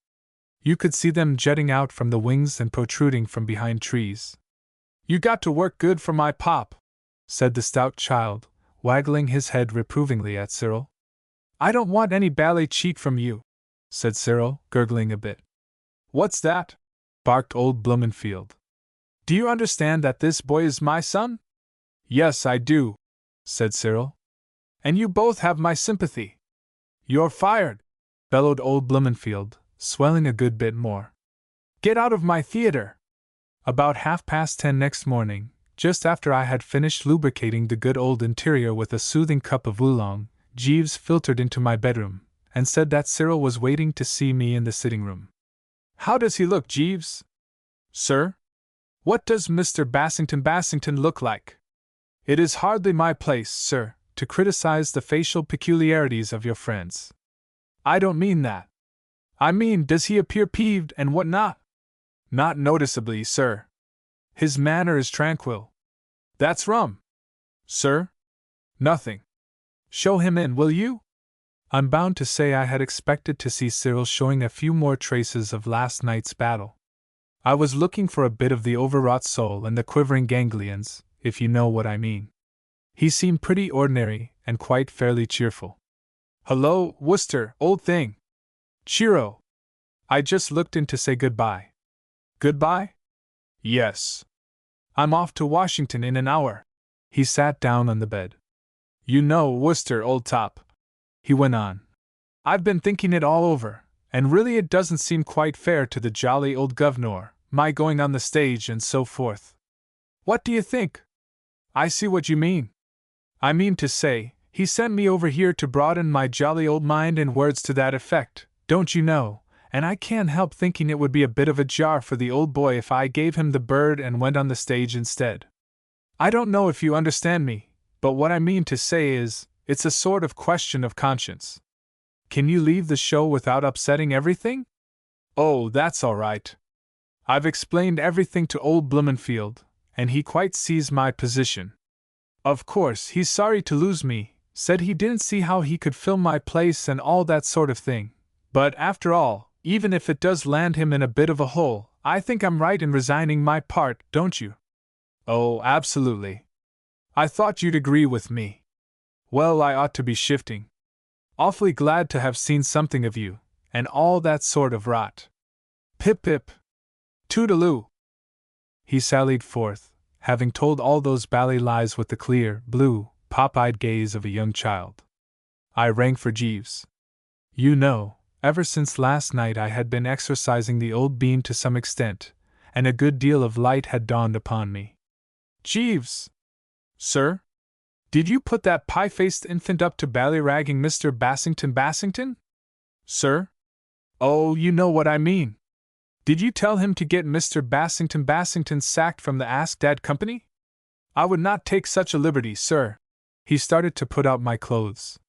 You could see them jutting out from the wings and protruding from behind trees. "You got to work good for my pop," said the stout child, waggling his head reprovingly at Cyril. "I don't want any bally cheek from you," said Cyril, gurgling a bit. "What's that?" barked old Blumenfield. "Do you understand that this boy is my son?" "Yes, I do," said Cyril. "And you both have my sympathy." "You're fired!" bellowed old Blumenfield, swelling a good bit more. "Get out of my theater!" About 10:30 next morning, just after I had finished lubricating the good old interior with a soothing cup of oolong, Jeeves filtered into my bedroom and said that Cyril was waiting to see me in the sitting room. How does he look, Jeeves? Sir? What does Mr. Bassington look like? It is hardly my place, sir, to criticize the facial peculiarities of your friends. I don't mean that. I mean, does he appear peeved and what not? Not noticeably, sir. His manner is tranquil. That's rum. Sir? Nothing. Show him in, will you? I'm bound to say I had expected to see Cyril showing a few more traces of last night's battle. I was looking for a bit of the overwrought soul and the quivering ganglions, if you know what I mean. He seemed pretty ordinary and quite fairly cheerful. Hello, Wooster, old thing. Cheero. I just looked in to say goodbye. Goodbye? Yes. I'm off to Washington in an hour. He sat down on the bed. You know, Wooster, old top, he went on. I've been thinking it all over, and really it doesn't seem quite fair to the jolly old governor, my going on the stage and so forth. What do you think? I see what you mean. I mean to say, he sent me over here to broaden my jolly old mind in words to that effect, don't you know, and I can't help thinking it would be a bit of a jar for the old boy if I gave him the bird and went on the stage instead. I don't know if you understand me, but what I mean to say is, it's a sort of question of conscience. Can you leave the show without upsetting everything? Oh, that's all right. I've explained everything to old Blumenfield, and he quite sees my position. Of course, he's sorry to lose me, said he didn't see how he could fill my place and all that sort of thing. But after all, even if it does land him in a bit of a hole, I think I'm right in resigning my part, don't you? Oh, absolutely. I thought you'd agree with me. Well, I ought to be shifting. Awfully glad to have seen something of you, and all that sort of rot. Pip pip. Toodaloo. He sallied forth, having told all those bally lies with the clear, blue, pop-eyed gaze of a young child. I rang for Jeeves. You know, ever since last night I had been exercising the old beam to some extent, and a good deal of light had dawned upon me. Jeeves! Sir? Did you put that pie-faced infant up to ballyragging Mr. Bassington? Sir? Oh, you know what I mean. Did you tell him to get Mr. Bassington sacked from the Ask Dad Company? I would not take such a liberty, sir. He started to put out my clothes.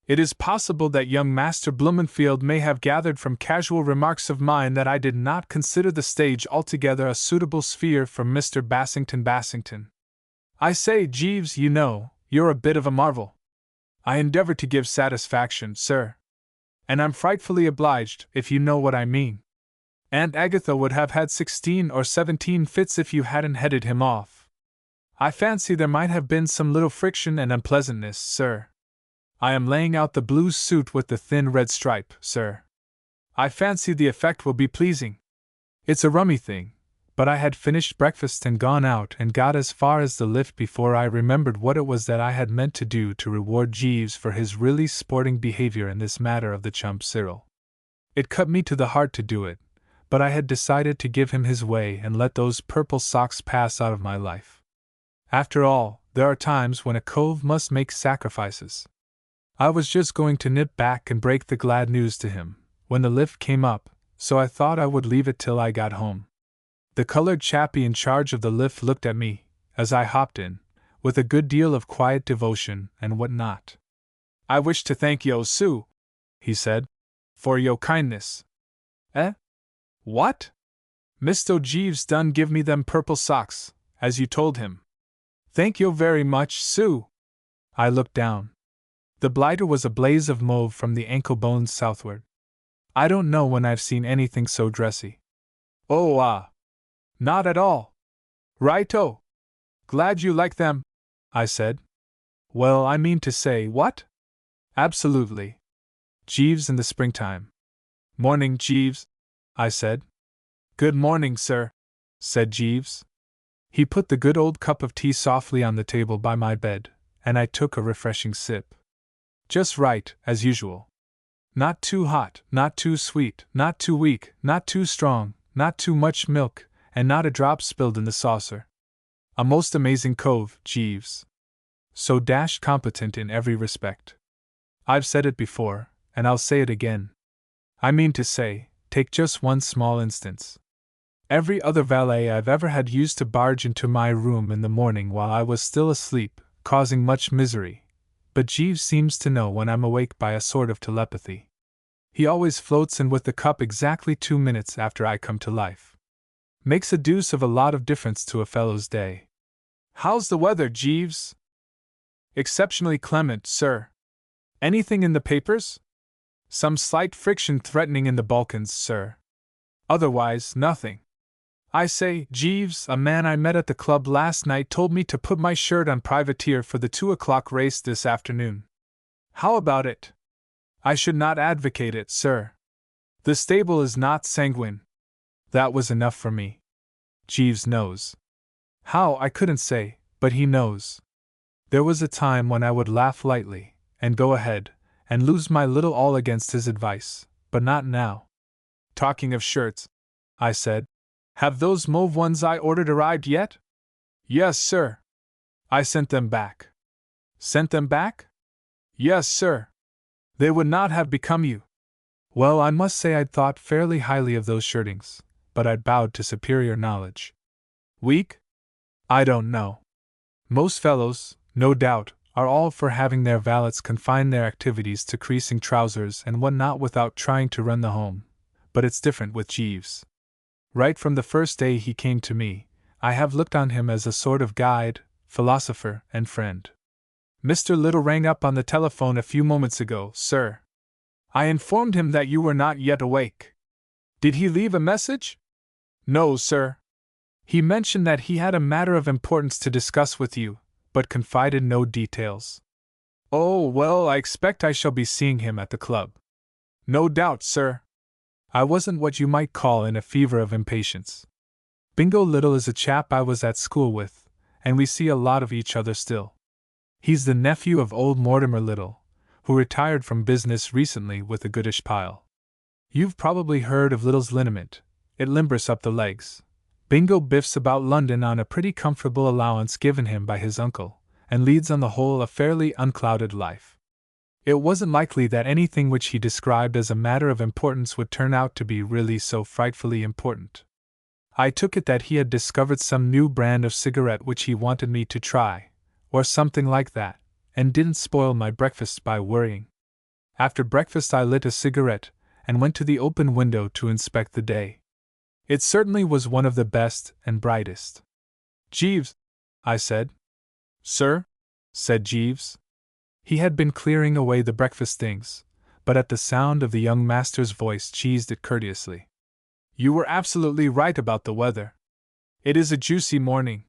It is possible that young Master Blumenfield may have gathered from casual remarks of mine that I did not consider the stage altogether a suitable sphere for Mr. Bassington. I say, Jeeves, you know, you're a bit of a marvel. I endeavor to give satisfaction, sir. And I'm frightfully obliged, if you know what I mean. Aunt Agatha would have had 16 or 17 fits if you hadn't headed him off. I fancy there might have been some little friction and unpleasantness, sir. I am laying out the blue suit with the thin red stripe, sir. I fancy the effect will be pleasing. It's a rummy thing, but I had finished breakfast and gone out and got as far as the lift before I remembered what it was that I had meant to do to reward Jeeves for his really sporting behavior in this matter of the chump Cyril. It cut me to the heart to do it, but I had decided to give him his way and let those purple socks pass out of my life. After all, there are times when a cove must make sacrifices. I was just going to nip back and break the glad news to him, when the lift came up, so I thought I would leave it till I got home. The colored chappie in charge of the lift looked at me, as I hopped in, with a good deal of quiet devotion and what not. I wish to thank yo, Sue, he said, for yo kindness. Eh? What? Mr. Jeeves done give me them purple socks, as you told him. Thank yo very much, Sue. I looked down. The blighter was a blaze of mauve from the ankle bones southward. I don't know when I've seen anything so dressy. Oh, ah. Not at all. Right-o. Glad you like them, I said. Well, I mean to say, what? Absolutely. Jeeves in the springtime. Morning, Jeeves, I said. Good morning, sir, said Jeeves. He put the good old cup of tea softly on the table by my bed, and I took a refreshing sip. Just right, as usual. Not too hot, not too sweet, not too weak, not too strong, not too much milk, and not a drop spilled in the saucer. A most amazing cove, Jeeves. So dashed competent in every respect. I've said it before, and I'll say it again. I mean to say, take just one small instance. Every other valet I've ever had used to barge into my room in the morning while I was still asleep, causing much misery, but Jeeves seems to know when I'm awake by a sort of telepathy. He always floats in with the cup exactly 2 minutes after I come to life. Makes a deuce of a lot of difference to a fellow's day. How's the weather, Jeeves? Exceptionally clement, sir. Anything in the papers? Some slight friction threatening in the Balkans, sir. Otherwise, nothing. I say, Jeeves, a man I met at the club last night told me to put my shirt on privateer for the 2 o'clock race this afternoon. How about it? I should not advocate it, sir. The stable is not sanguine. That was enough for me. Jeeves knows. How, I couldn't say, but he knows. There was a time when I would laugh lightly, and go ahead, and lose my little all against his advice, but not now. Talking of shirts, I said, have those mauve ones I ordered arrived yet? Yes, sir. I sent them back. Sent them back? Yes, sir. They would not have become you. Well, I must say I'd thought fairly highly of those shirtings, but I'd bowed to superior knowledge. Weak? I don't know. Most fellows, no doubt, are all for having their valets confine their activities to creasing trousers and what not without trying to run the home, but it's different with Jeeves. Right from the first day he came to me, I have looked on him as a sort of guide, philosopher, and friend. Mr. Little rang up on the telephone a few moments ago, sir. I informed him that you were not yet awake. Did he leave a message? No, sir. He mentioned that he had a matter of importance to discuss with you, but confided no details. Oh, well, I expect I shall be seeing him at the club. No doubt, sir. I wasn't what you might call in a fever of impatience. Bingo Little is a chap I was at school with, and we see a lot of each other still. He's the nephew of old Mortimer Little, who retired from business recently with a goodish pile. You've probably heard of Little's liniment. It limbers up the legs. Bingo biffs about London on a pretty comfortable allowance given him by his uncle, and leads on the whole a fairly unclouded life. It wasn't likely that anything which he described as a matter of importance would turn out to be really so frightfully important. I took it that he had discovered some new brand of cigarette which he wanted me to try, or something like that, and didn't spoil my breakfast by worrying. After breakfast I lit a cigarette, and went to the open window to inspect the day. It certainly was one of the best and brightest. Jeeves, I said. Sir? Said Jeeves. He had been clearing away the breakfast things, but at the sound of the young master's voice cheesed it courteously. You were absolutely right about the weather. It is a juicy morning.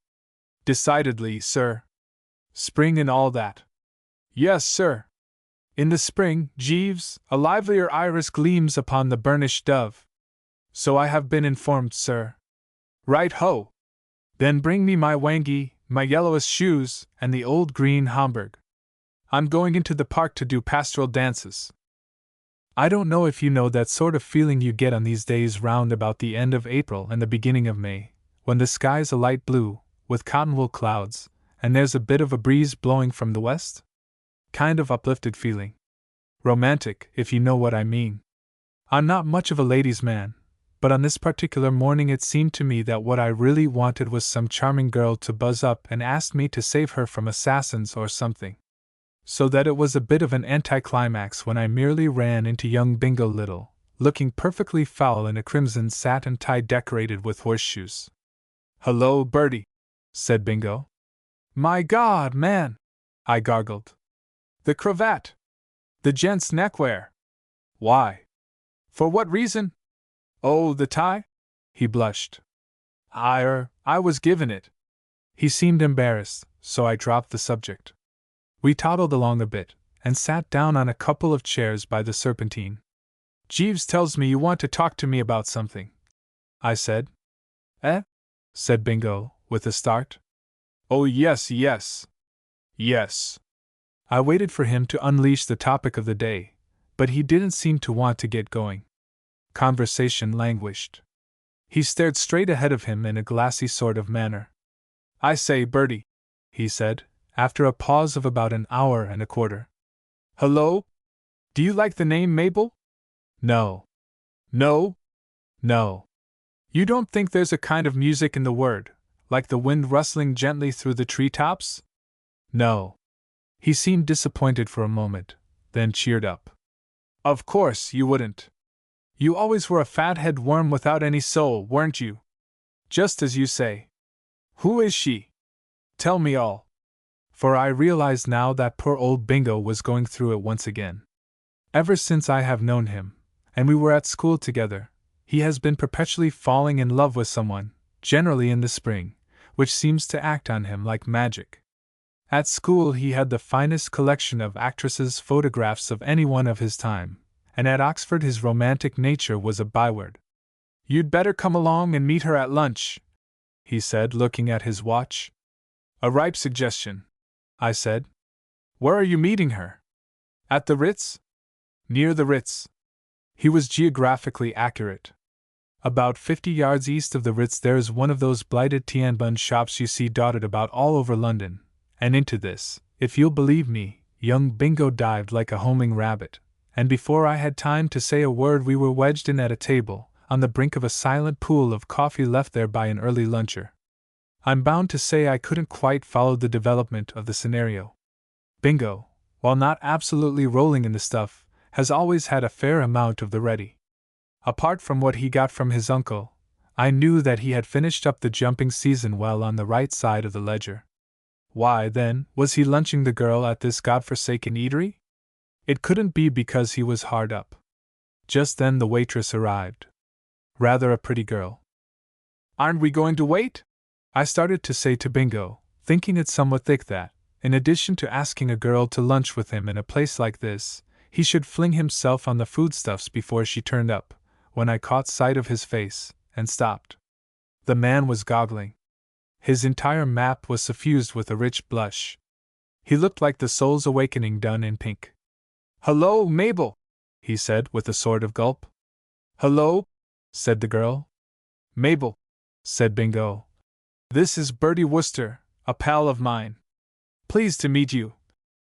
Decidedly, sir. Spring and all that. Yes, sir. In the spring, Jeeves, a livelier iris gleams upon the burnished dove. So I have been informed, sir. Right ho! Then bring me my wangi, my yellowest shoes, and the old green Homburg. I'm going into the park to do pastoral dances. I don't know if you know that sort of feeling you get on these days round about the end of April and the beginning of May, when the sky's a light blue, with cotton-wool clouds, and there's a bit of a breeze blowing from the west? Kind of uplifted feeling. Romantic, if you know what I mean. I'm not much of a ladies' man, but on this particular morning it seemed to me that what I really wanted was some charming girl to buzz up and ask me to save her from assassins or something. So that it was a bit of an anticlimax when I merely ran into young Bingo Little, looking perfectly foul in a crimson satin tie decorated with horseshoes. Hello, Bertie, said Bingo. My God, man, I gargled. The cravat. The gent's neckwear. Why? For what reason? Oh, the tie? He blushed. I was given it. He seemed embarrassed, so I dropped the subject. We toddled along a bit, and sat down on a couple of chairs by the Serpentine. Jeeves tells me you want to talk to me about something, I said. Eh? Said Bingo, with a start. Oh, yes. Yes. I waited for him to unleash the topic of the day, but he didn't seem to want to get going. Conversation languished. He stared straight ahead of him in a glassy sort of manner. I say, Bertie, he said, after a pause of about an hour and a quarter. Hello? Do you like the name Mabel? No. No? No. You don't think there's a kind of music in the word, like the wind rustling gently through the treetops? No. He seemed disappointed for a moment, then cheered up. Of course you wouldn't. You always were a fathead worm without any soul, weren't you? Just as you say. Who is she? Tell me all. For I realized now that poor old Bingo was going through it once again. Ever since I have known him, and we were at school together, he has been perpetually falling in love with someone, generally in the spring, which seems to act on him like magic. At school he had the finest collection of actresses' photographs of anyone of his time, and at Oxford his romantic nature was a byword. You'd better come along and meet her at lunch, he said, looking at his watch. A ripe suggestion, I said. Where are you meeting her? At the Ritz? Near the Ritz. He was geographically accurate. About 50 yards east of the Ritz there is one of those blighted tianbun shops you see dotted about all over London, and into this, if you'll believe me, young Bingo dived like a homing rabbit, and before I had time to say a word we were wedged in at a table, on the brink of a silent pool of coffee left there by an early luncher. I'm bound to say I couldn't quite follow the development of the scenario. Bingo, while not absolutely rolling in the stuff, has always had a fair amount of the ready. Apart from what he got from his uncle, I knew that he had finished up the jumping season well on the right side of the ledger. Why, then, was he lunching the girl at this godforsaken eatery? It couldn't be because he was hard up. Just then the waitress arrived. Rather a pretty girl. Aren't we going to wait? I started to say to Bingo, thinking it somewhat thick that, in addition to asking a girl to lunch with him in a place like this, he should fling himself on the foodstuffs before she turned up, when I caught sight of his face, and stopped. The man was goggling. His entire map was suffused with a rich blush. He looked like the soul's awakening done in pink. Hello, Mabel, he said with a sort of gulp. Hello, said the girl. Mabel, said Bingo. This is Bertie Wooster, a pal of mine. Pleased to meet you,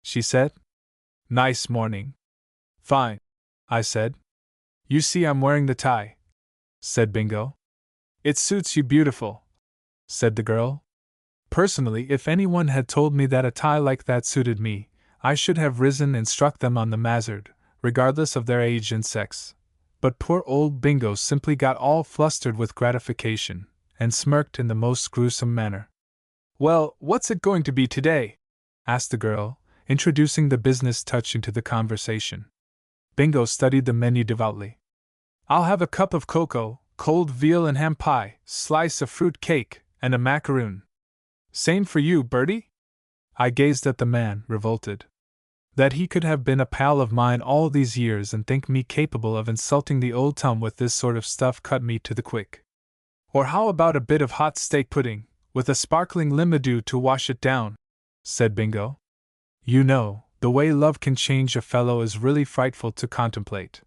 she said. Nice morning. Fine, I said. You see I'm wearing the tie, said Bingo. It suits you beautiful, said the girl. Personally, if anyone had told me that a tie like that suited me, I should have risen and struck them on the mazzard, regardless of their age and sex. But poor old Bingo simply got all flustered with gratification, and smirked in the most gruesome manner. Well, what's it going to be today? Asked the girl, introducing the business touch into the conversation. Bingo studied the menu devoutly. I'll have a cup of cocoa, cold veal and ham pie, slice of fruit cake, and a macaroon. Same for you, Bertie? I gazed at the man, revolted. That he could have been a pal of mine all these years and think me capable of insulting the old Tom with this sort of stuff cut me to the quick. Or how about a bit of hot steak pudding, with a sparkling limoudieu to wash it down? Said Bingo. You know, the way love can change a fellow is really frightful to contemplate.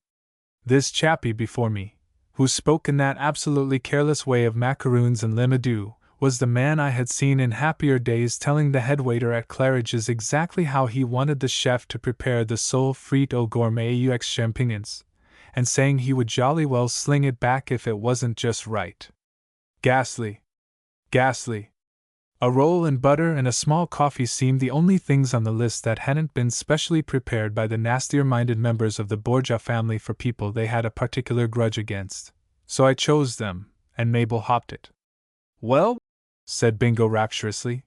This chappie before me, who spoke in that absolutely careless way of macaroons and limoudieu, was the man I had seen in happier days telling the headwaiter at Claridge's exactly how he wanted the chef to prepare the sole frite au gourmet aux champignons, and saying he would jolly well sling it back if it wasn't just right. Ghastly. Ghastly. A roll and butter and a small coffee seemed the only things on the list that hadn't been specially prepared by the nastier-minded members of the Borgia family for people they had a particular grudge against. So I chose them, and Mabel hopped it. Well, said Bingo rapturously.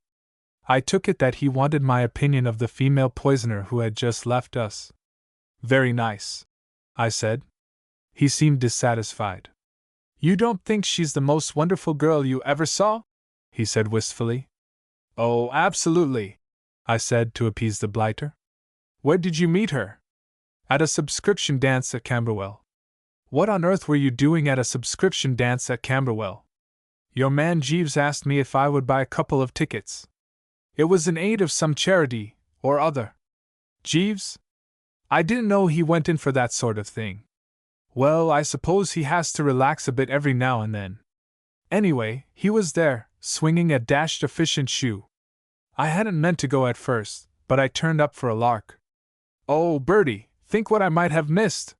I took it that he wanted my opinion of the female poisoner who had just left us. Very nice, I said. He seemed dissatisfied. You don't think she's the most wonderful girl you ever saw? He said wistfully. Oh, absolutely, I said to appease the blighter. Where did you meet her? At a subscription dance at Camberwell. What on earth were you doing at a subscription dance at Camberwell? Your man Jeeves asked me if I would buy a couple of tickets. It was in aid of some charity or other. Jeeves? I didn't know he went in for that sort of thing. Well, I suppose he has to relax a bit every now and then, Anyway, he was there, swinging a dashed efficient shoe. I hadn't meant to go at first, but I turned up for a lark. Oh, Bertie, think what I might have missed!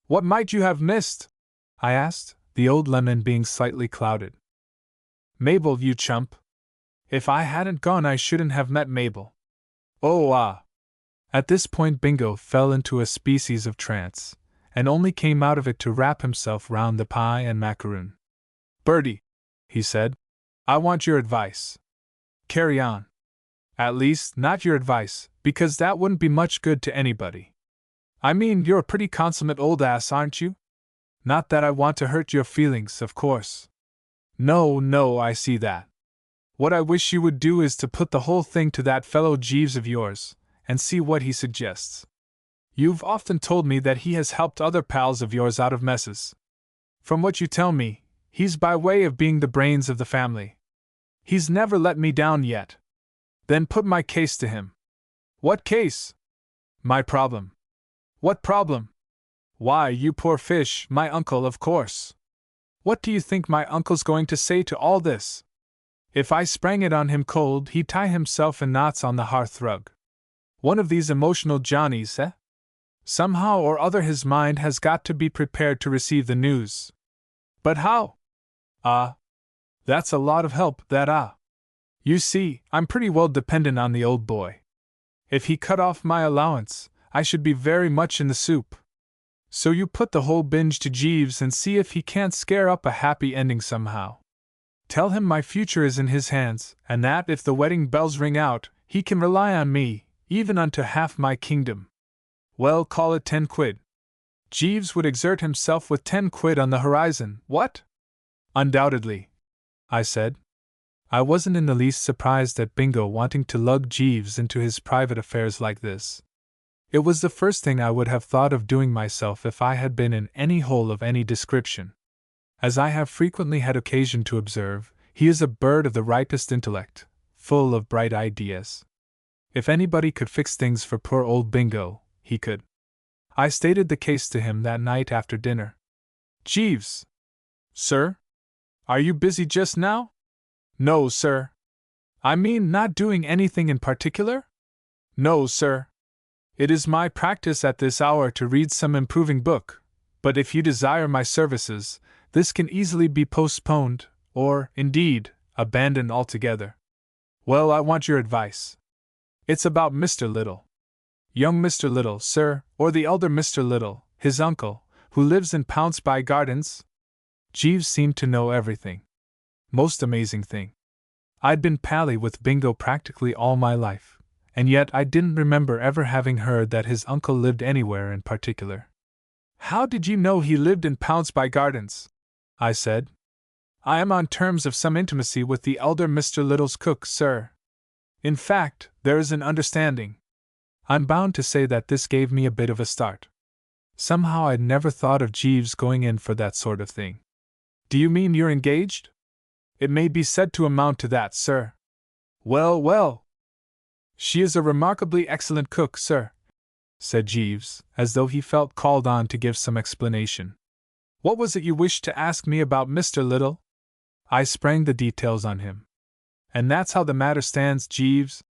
What might you have missed? I asked, the old lemon being slightly clouded. Mabel, you chump. If I hadn't gone, I shouldn't have met Mabel. Oh, ah. At this point, Bingo fell into a species of trance, and only came out of it to wrap himself round the pie and macaroon. Bertie, he said, I want your advice. Carry on. At least, not your advice, because that wouldn't be much good to anybody. I mean, you're a pretty consummate old ass, aren't you? Not that I want to hurt your feelings, of course. No, I see that. What I wish you would do is to put the whole thing to that fellow Jeeves of yours, and see what he suggests. You've often told me that he has helped other pals of yours out of messes. From what you tell me, he's by way of being the brains of the family. He's never let me down yet. Then put my case to him. What case? My problem. What problem? Why, you poor fish, my uncle, of course. What do you think my uncle's going to say to all this? If I sprang it on him cold, he'd tie himself in knots on the hearthrug. One of these emotional Johnnies, eh? Somehow or other his mind has got to be prepared to receive the news. But how? That's a lot of help, that. You see, I'm pretty well dependent on the old boy. If he cut off my allowance, I should be very much in the soup. So you put the whole binge to Jeeves and see if he can't scare up a happy ending somehow. Tell him my future is in his hands, and that if the wedding bells ring out, he can rely on me, even unto half my kingdom. Well, call it 10 quid. Jeeves would exert himself with 10 quid on the horizon, what? Undoubtedly, I said. I wasn't in the least surprised at Bingo wanting to lug Jeeves into his private affairs like this. It was the first thing I would have thought of doing myself if I had been in any hole of any description. As I have frequently had occasion to observe, he is a bird of the ripest intellect, full of bright ideas. If anybody could fix things for poor old Bingo, he could. I stated the case to him that night after dinner. Jeeves! Sir? Are you busy just now? No, sir. I mean, not doing anything in particular? No, sir. It is my practice at this hour to read some improving book, but if you desire my services, this can easily be postponed, or, indeed, abandoned altogether. Well, I want your advice. It's about Mr. Little. Young Mr. Little, sir, or the elder Mr. Little, his uncle, who lives in Pounceby Gardens? Jeeves seemed to know everything. Most amazing thing. I'd been pally with Bingo practically all my life, and yet I didn't remember ever having heard that his uncle lived anywhere in particular. How did you know he lived in Pounceby Gardens? I said. I am on terms of some intimacy with the elder Mr. Little's cook, sir. In fact, there is an understanding. I'm bound to say that this gave me a bit of a start. Somehow I'd never thought of Jeeves going in for that sort of thing. Do you mean you're engaged? It may be said to amount to that, sir. Well. She is a remarkably excellent cook, sir, said Jeeves, as though he felt called on to give some explanation. What was it you wished to ask me about Mr. Little? I sprang the details on him. And that's how the matter stands, Jeeves,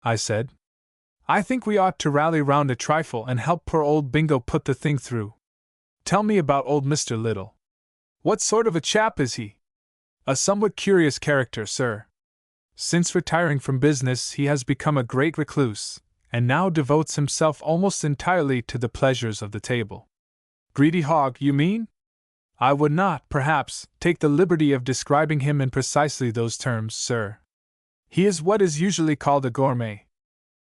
I said. I think we ought to rally round a trifle and help poor old Bingo put the thing through. Tell me about old Mr. Little. What sort of a chap is he? A somewhat curious character, sir. Since retiring from business, he has become a great recluse, and now devotes himself almost entirely to the pleasures of the table. Greedy hog, you mean? I would not, perhaps, take the liberty of describing him in precisely those terms, sir. He is what is usually called a gourmet.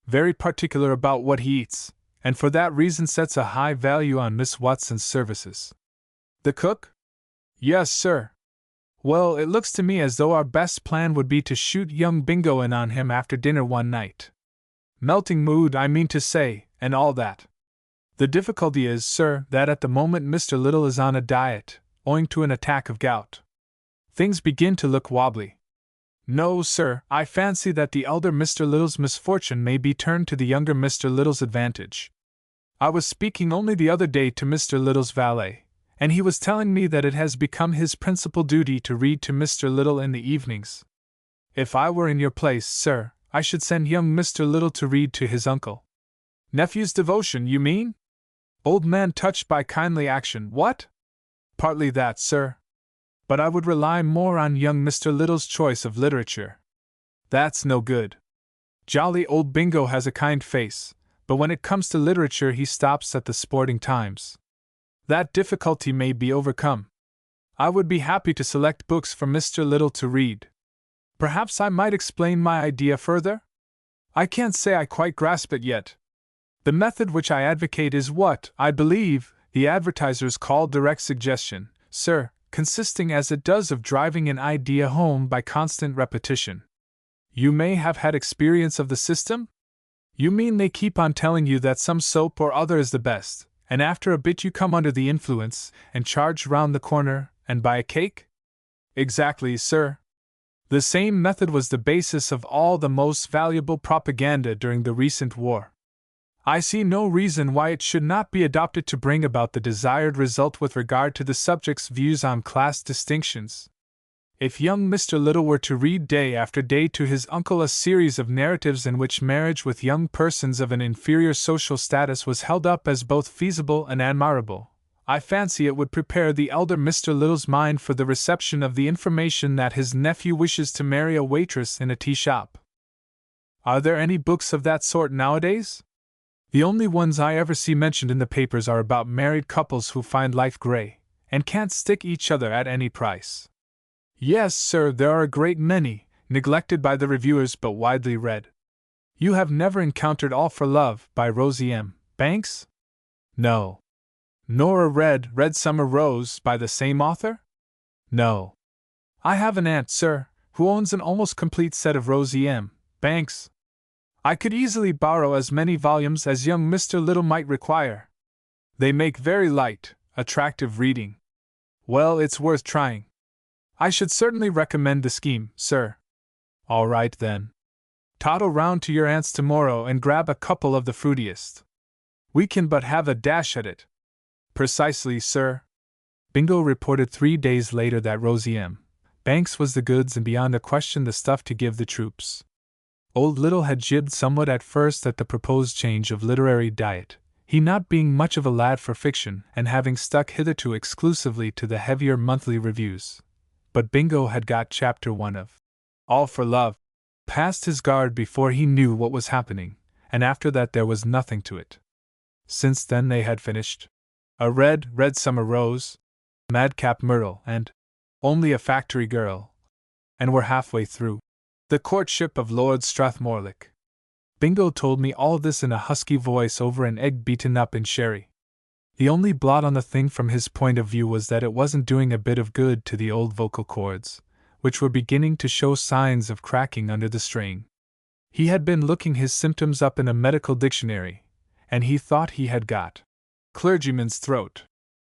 Very particular about what he eats, and for that reason sets a high value on Miss Watson's services. The cook? Yes, sir. Well, it looks to me as though our best plan would be to shoot young Bingo in on him after dinner one night. Melting mood, I mean to say, and all that. The difficulty is, sir, that at the moment Mr. Little is on a diet, owing to an attack of gout. Things begin to look wobbly. No, sir, I fancy that the elder Mr. Little's misfortune may be turned to the younger Mr. Little's advantage. I was speaking only the other day to Mr. Little's valet, and he was telling me that it has become his principal duty to read to Mr. Little in the evenings. If I were in your place, sir, I should send young Mr. Little to read to his uncle. Nephew's devotion, you mean? Old man touched by kindly action, what? Partly that, sir. But I would rely more on young Mr. Little's choice of literature. That's no good. Jolly old Bingo has a kind face, but when it comes to literature he stops at the Sporting Times. That difficulty may be overcome. I would be happy to select books for Mr. Little to read. Perhaps I might explain my idea further? I can't say I quite grasp it yet. The method which I advocate is what, I believe, the advertisers call direct suggestion, sir, consisting as it does of driving an idea home by constant repetition. You may have had experience of the system? You mean they keep on telling you that some soap or other is the best, and after a bit you come under the influence, and charge round the corner, and buy a cake? Exactly, sir. The same method was the basis of all the most valuable propaganda during the recent war. I see no reason why it should not be adopted to bring about the desired result with regard to the subject's views on class distinctions. If young Mr. Little were to read day after day to his uncle a series of narratives in which marriage with young persons of an inferior social status was held up as both feasible and admirable, I fancy it would prepare the elder Mr. Little's mind for the reception of the information that his nephew wishes to marry a waitress in a tea shop. Are there any books of that sort nowadays? The only ones I ever see mentioned in the papers are about married couples who find life gray, and can't stick each other at any price. Yes, sir, there are a great many, neglected by the reviewers but widely read. You have never encountered All for Love by Rosie M. Banks? No. Nor a Red Summer Rose by the same author? No. I have an aunt, sir, who owns an almost complete set of Rosie M. Banks. I could easily borrow as many volumes as young Mr. Little might require. They make very light, attractive reading. Well, it's worth trying. I should certainly recommend the scheme, sir. All right, then. Toddle round to your aunt's tomorrow and grab a couple of the fruitiest. We can but have a dash at it. Precisely, sir. Bingo reported 3 days later that Rosie M. Banks was the goods and beyond a question the stuff to give the troops. Old Little had jibbed somewhat at first at the proposed change of literary diet, he not being much of a lad for fiction and having stuck hitherto exclusively to the heavier monthly reviews. But Bingo had got Chapter 1 of All for Love past his guard before he knew what was happening, and after that there was nothing to it. Since then they had finished A Red Summer Rose, Madcap Myrtle, and Only a Factory Girl, and were halfway through The Courtship of Lord Strathmorlick. Bingo told me all this in a husky voice over an egg beaten up in sherry. The only blot on the thing from his point of view was that it wasn't doing a bit of good to the old vocal cords, which were beginning to show signs of cracking under the strain. He had been looking his symptoms up in a medical dictionary, and he thought he had got clergyman's throat.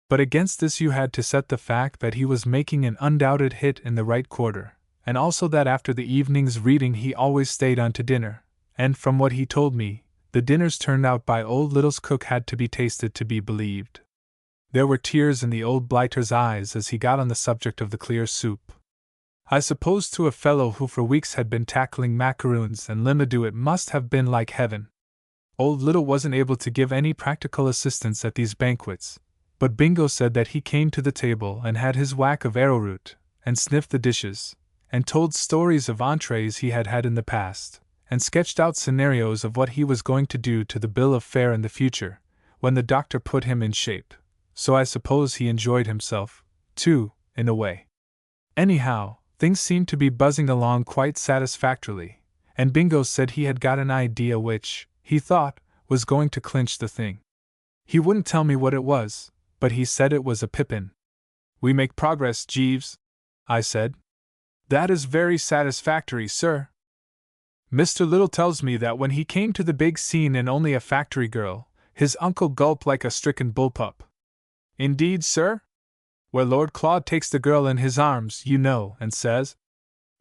But against this you had to set the fact that he was making an undoubted hit in the right quarter, and also that after the evening's reading he always stayed on to dinner, and from what he told me, the dinners turned out by Old Little's cook had to be tasted to be believed. There were tears in the old blighter's eyes as he got on the subject of the clear soup. I suppose to a fellow who for weeks had been tackling macaroons and limadu it must have been like heaven. Old Little wasn't able to give any practical assistance at these banquets, but Bingo said that he came to the table and had his whack of arrowroot, and sniffed the dishes, and told stories of entrees he had had in the past, and sketched out scenarios of what he was going to do to the bill of fare in the future, when the doctor put him in shape. So I suppose he enjoyed himself, too, in a way. Anyhow, things seemed to be buzzing along quite satisfactorily, and Bingo said he had got an idea which, he thought, was going to clinch the thing. He wouldn't tell me what it was, but he said it was a pippin. We make progress, Jeeves, I said. That is very satisfactory, sir. Mr. Little tells me that when he came to the big scene in Only a Factory Girl, his uncle gulped like a stricken bullpup. Indeed, sir? Where Lord Claude takes the girl in his arms, you know, and says,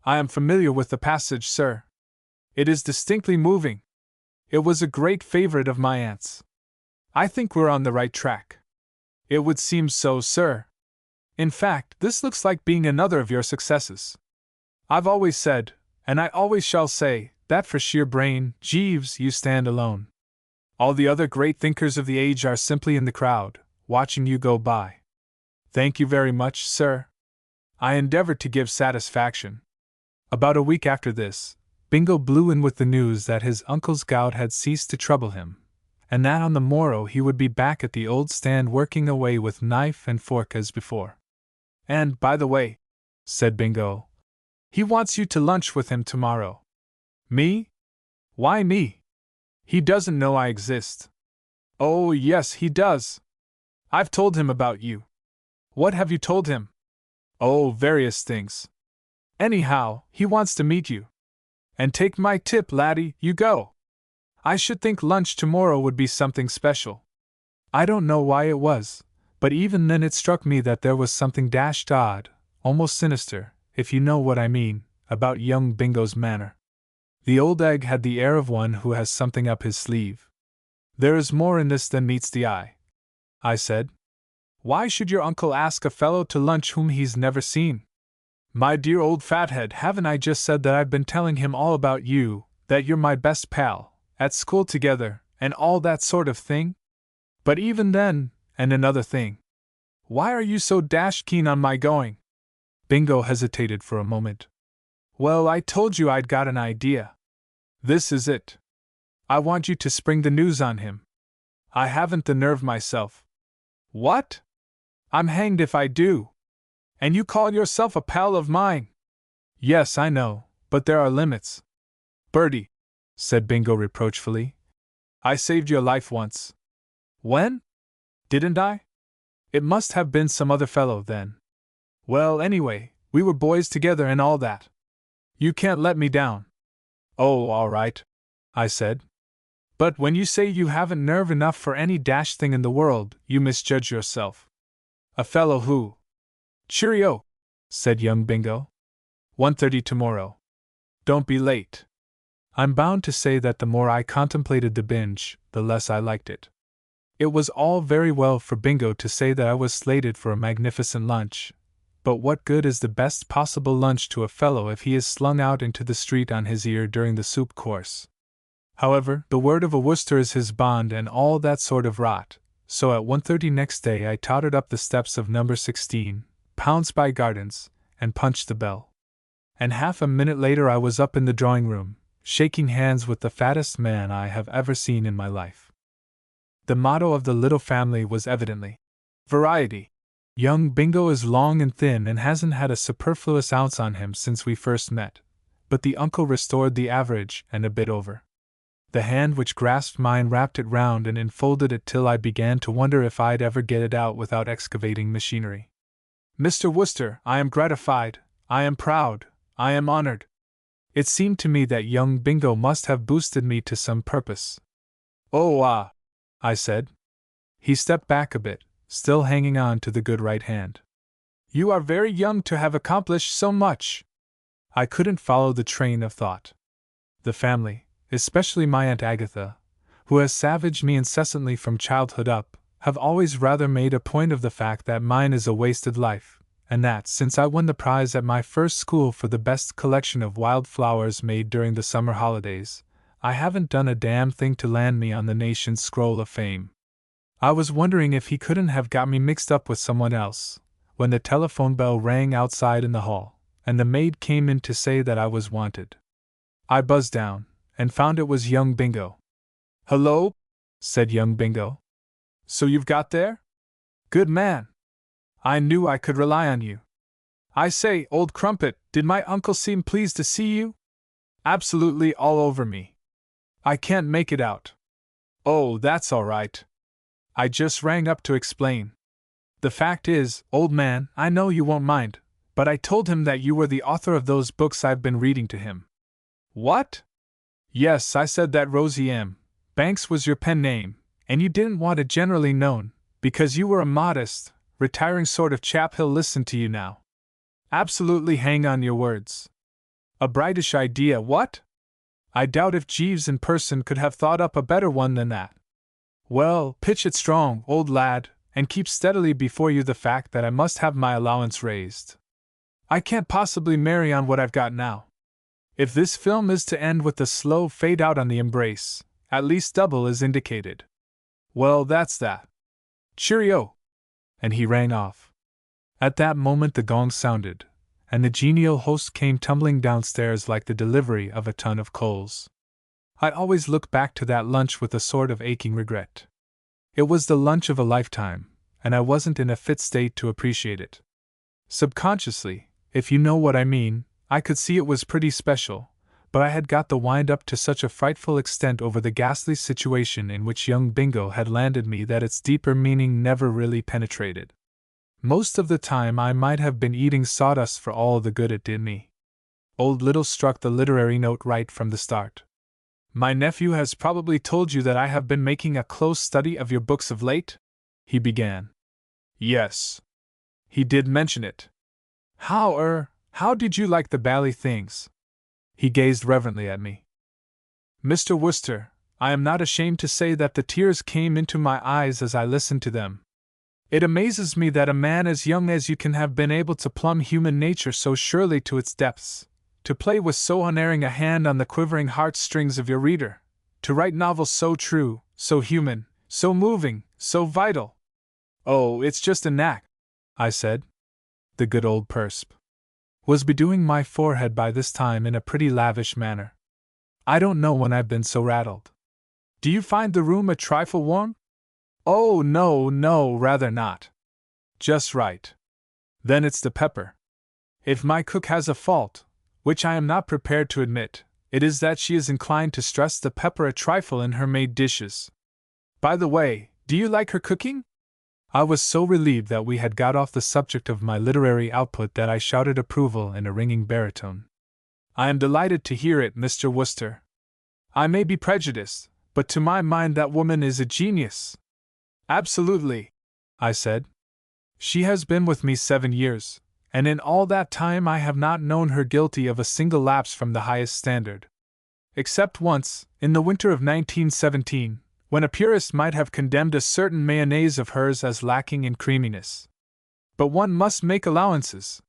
I am familiar with the passage, sir. It is distinctly moving. It was a great favorite of my aunt's. I think we're on the right track. It would seem so, sir. In fact, this looks like being another of your successes. I've always said, and I always shall say, that for sheer brain, Jeeves, you stand alone. All the other great thinkers of the age are simply in the crowd, watching you go by. Thank you very much, sir. I endeavored to give satisfaction. About a week after this, Bingo blew in with the news that his uncle's gout had ceased to trouble him, and that on the morrow he would be back at the old stand working away with knife and fork as before. And, by the way, said Bingo, he wants you to lunch with him tomorrow. Me? Why me? He doesn't know I exist. Oh, yes, he does. I've told him about you. What have you told him? Oh, various things. Anyhow, he wants to meet you. And take my tip, laddie, you go. I should think lunch tomorrow would be something special. I don't know why it was, but even then it struck me that there was something dashed odd, almost sinister, if you know what I mean, about young Bingo's manner. The old egg had the air of one who has something up his sleeve. There is more in this than meets the eye, I said. Why should your uncle ask a fellow to lunch whom he's never seen? My dear old fathead, haven't I just said that I've been telling him all about you, that you're my best pal, at school together, and all that sort of thing? But even then, and another thing. Why are you so dashed keen on my going? Bingo hesitated for a moment. Well, I told you I'd got an idea. This is it. I want you to spring the news on him. I haven't the nerve myself. What? I'm hanged if I do. And you call yourself a pal of mine? Yes, I know, but there are limits. Bertie, said Bingo reproachfully, I saved your life once. When? Didn't I? It must have been some other fellow then. Well, anyway, we were boys together and all that. You can't let me down. Oh, all right, I said. But when you say you haven't nerve enough for any dashed thing in the world, you misjudge yourself. A fellow who... Cheerio, said young Bingo. 1:30 tomorrow. Don't be late. I'm bound to say that the more I contemplated the binge, the less I liked it. It was all very well for Bingo to say that I was slated for a magnificent lunch, but what good is the best possible lunch to a fellow if he is slung out into the street on his ear during the soup course? However, the word of a Worcester is his bond and all that sort of rot, so at 1:30 next day I tottered up the steps of number 16, Poundsby Gardens, and punched the bell. And half a minute later I was up in the drawing room, shaking hands with the fattest man I have ever seen in my life. The motto of the little family was evidently variety. Young Bingo is long and thin and hasn't had a superfluous ounce on him since we first met, but the uncle restored the average and a bit over. The hand which grasped mine wrapped it round and enfolded it till I began to wonder if I'd ever get it out without excavating machinery. Mr. Worcester, I am gratified, I am proud, I am honored. It seemed to me that young Bingo must have boosted me to some purpose. Oh, I said. He stepped back a bit, still hanging on to the good right hand. You are very young to have accomplished so much. I couldn't follow the train of thought. The family, especially my Aunt Agatha, who has savaged me incessantly from childhood up, have always rather made a point of the fact that mine is a wasted life, and that since I won the prize at my first school for the best collection of wild flowers made during the summer holidays, I haven't done a damn thing to land me on the nation's scroll of fame. I was wondering if he couldn't have got me mixed up with someone else, when the telephone bell rang outside in the hall, and the maid came in to say that I was wanted. I buzzed down, and found it was young Bingo. Hello, said young Bingo. So you've got there? Good man. I knew I could rely on you. I say, old crumpet, did my uncle seem pleased to see you? Absolutely all over me. I can't make it out. Oh, that's all right. I just rang up to explain. The fact is, old man, I know you won't mind, but I told him that you were the author of those books I've been reading to him. What? Yes, I said that Rosie M. Banks was your pen name, and you didn't want it generally known, because you were a modest, retiring sort of chap. He'll listen to you now. Absolutely hang on your words. A brightish idea, what? I doubt if Jeeves in person could have thought up a better one than that. Well, pitch it strong, old lad, and keep steadily before you the fact that I must have my allowance raised. I can't possibly marry on what I've got now. If this film is to end with a slow fade out on the embrace, at least double is indicated. Well, that's that. Cheerio! And he rang off. At that moment the gong sounded, and the genial host came tumbling downstairs like the delivery of a ton of coals. I always look back to that lunch with a sort of aching regret. It was the lunch of a lifetime, and I wasn't in a fit state to appreciate it. Subconsciously, if you know what I mean, I could see it was pretty special, but I had got the wind up to such a frightful extent over the ghastly situation in which young Bingo had landed me that its deeper meaning never really penetrated. Most of the time I might have been eating sawdust for all the good it did me. Old Little struck the literary note right from the start. My nephew has probably told you that I have been making a close study of your books of late? He began. Yes. He did mention it. How did you like the bally things? He gazed reverently at me. Mr. Wooster, I am not ashamed to say that the tears came into my eyes as I listened to them. It amazes me that a man as young as you can have been able to plumb human nature so surely to its depths, to play with so unerring a hand on the quivering heartstrings of your reader, to write novels so true, so human, so moving, so vital. Oh, it's just a knack, I said. The good old persp was bedewing my forehead by this time in a pretty lavish manner. I don't know when I've been so rattled. Do you find the room a trifle warm? Oh, no, rather not. Just right. Then it's the pepper. If my cook has a fault, which I am not prepared to admit, it is that she is inclined to stress the pepper a trifle in her made dishes. By the way, do you like her cooking? I was so relieved that we had got off the subject of my literary output that I shouted approval in a ringing baritone. I am delighted to hear it, Mr. Wooster. I may be prejudiced, but to my mind that woman is a genius. Absolutely, I said. She has been with me 7 years, and in all that time I have not known her guilty of a single lapse from the highest standard. Except once, in the winter of 1917, when a purist might have condemned a certain mayonnaise of hers as lacking in creaminess. But one must make allowances.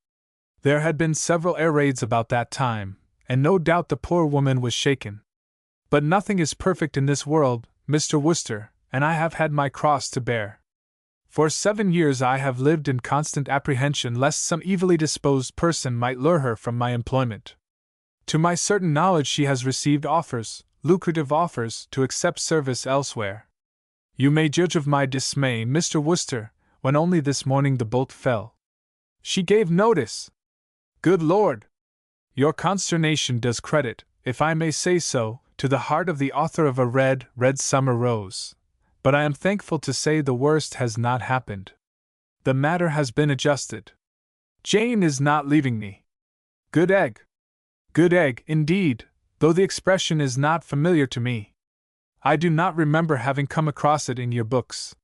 There had been several air raids about that time, and no doubt the poor woman was shaken. But nothing is perfect in this world, Mr. Wooster, and I have had my cross to bear. For 7 years I have lived in constant apprehension lest some evilly disposed person might lure her from my employment. To my certain knowledge she has received offers, lucrative offers, to accept service elsewhere. You may judge of my dismay, Mr. Wooster, when only this morning the bolt fell. She gave notice. Good Lord! Your consternation does credit, if I may say so, to the heart of the author of A Red Summer Rose. But I am thankful to say the worst has not happened. The matter has been adjusted. Jane is not leaving me. Good egg. Good egg, indeed, though the expression is not familiar to me. I do not remember having come across it in your books.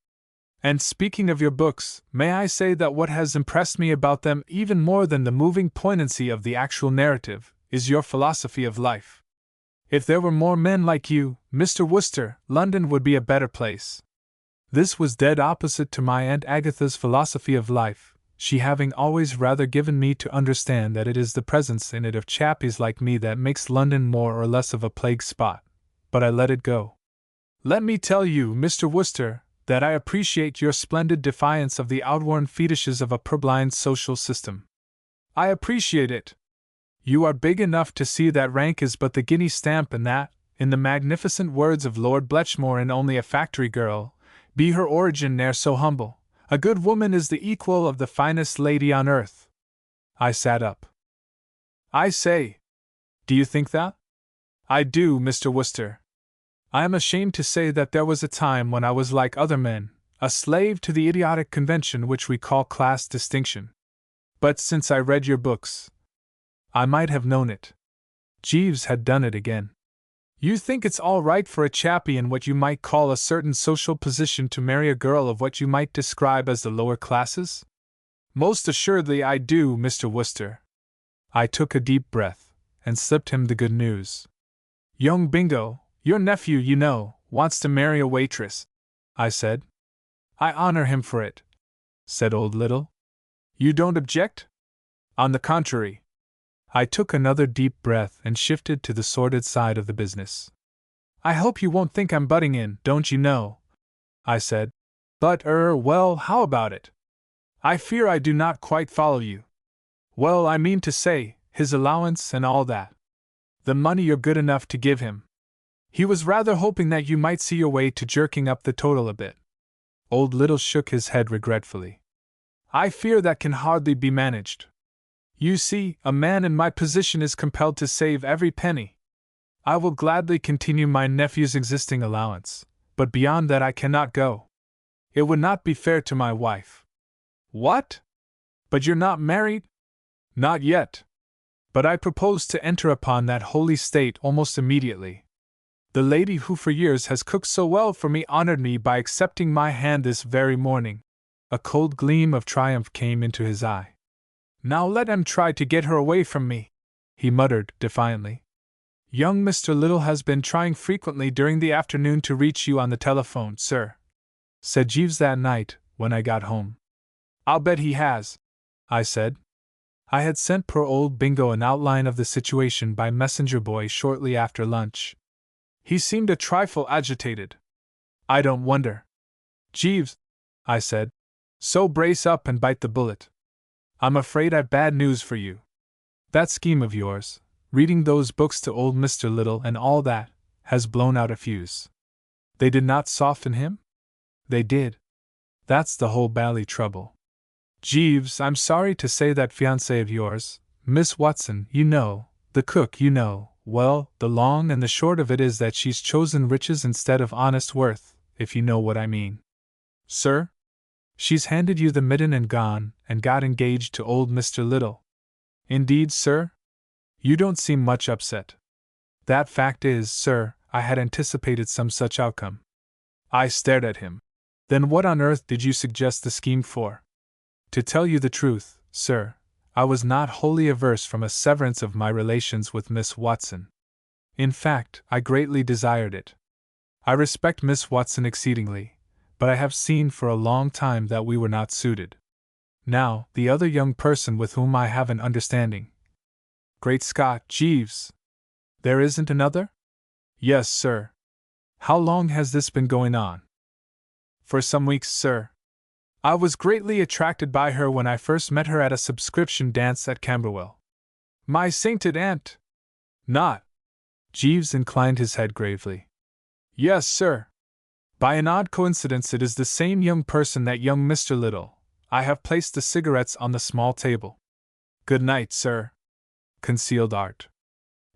And speaking of your books, may I say that what has impressed me about them even more than the moving poignancy of the actual narrative, is your philosophy of life. If there were more men like you, Mr. Wooster, London would be a better place. This was dead opposite to my Aunt Agatha's philosophy of life, she having always rather given me to understand that it is the presence in it of chappies like me that makes London more or less of a plague spot. But I let it go. Let me tell you, Mr. Wooster, that I appreciate your splendid defiance of the outworn fetishes of a purblind social system. I appreciate it. You are big enough to see that rank is but the guinea stamp and that, in the magnificent words of Lord Bletchmore in Only a Factory Girl, be her origin ne'er so humble, a good woman is the equal of the finest lady on earth. I sat up. I say, do you think that? I do, Mr. Wooster. I am ashamed to say that there was a time when I was like other men, a slave to the idiotic convention which we call class distinction. But since I read your books, I might have known it. Jeeves had done it again. You think it's all right for a chappie in what you might call a certain social position to marry a girl of what you might describe as the lower classes? Most assuredly I do, Mr. Wooster. I took a deep breath, and slipped him the good news. Young Bingo, your nephew, you know, wants to marry a waitress, I said. I honor him for it, said Old Little. You don't object? On the contrary. I took another deep breath and shifted to the sordid side of the business. I hope you won't think I'm butting in, don't you know, I said. But, well, how about it? I fear I do not quite follow you. Well, I mean to say, his allowance and all that. The money you're good enough to give him. He was rather hoping that you might see your way to jerking up the total a bit. Old Little shook his head regretfully. I fear that can hardly be managed. You see, a man in my position is compelled to save every penny. I will gladly continue my nephew's existing allowance, but beyond that I cannot go. It would not be fair to my wife. What? But you're not married? Not yet. But I propose to enter upon that holy state almost immediately. The lady who for years has cooked so well for me honored me by accepting my hand this very morning. A cold gleam of triumph came into his eye. Now let him try to get her away from me, he muttered defiantly. Young Mr. Little has been trying frequently during the afternoon to reach you on the telephone, sir, said Jeeves that night when I got home. I'll bet he has, I said. I had sent poor old Bingo an outline of the situation by messenger boy shortly after lunch. He seemed a trifle agitated. I don't wonder. Jeeves, I said, so brace up and bite the bullet. I'm afraid I've bad news for you. That scheme of yours, reading those books to old Mr. Little and all that, has blown out a fuse. They did not soften him? They did. That's the whole bally trouble. Jeeves, I'm sorry to say that fiancée of yours, Miss Watson, you know, the cook, you know, well, the long and the short of it is that she's chosen riches instead of honest worth, if you know what I mean. Sir? She's handed you the mitten and gone, and got engaged to old Mr. Little. Indeed, sir? You don't seem much upset. That fact is, sir, I had anticipated some such outcome. I stared at him. Then what on earth did you suggest the scheme for? To tell you the truth, sir, I was not wholly averse from a severance of my relations with Miss Watson. In fact, I greatly desired it. I respect Miss Watson exceedingly, but I have seen for a long time that we were not suited. Now, the other young person with whom I have an understanding. Great Scott, Jeeves! There isn't another? Yes, sir. How long has this been going on? For some weeks, sir. I was greatly attracted by her when I first met her at a subscription dance at Camberwell. My sainted aunt! Not. Jeeves inclined his head gravely. Yes, sir. By an odd coincidence, it is the same young person that young Mr. Little. I have placed the cigarettes on the small table. Good night, sir. Concealed art.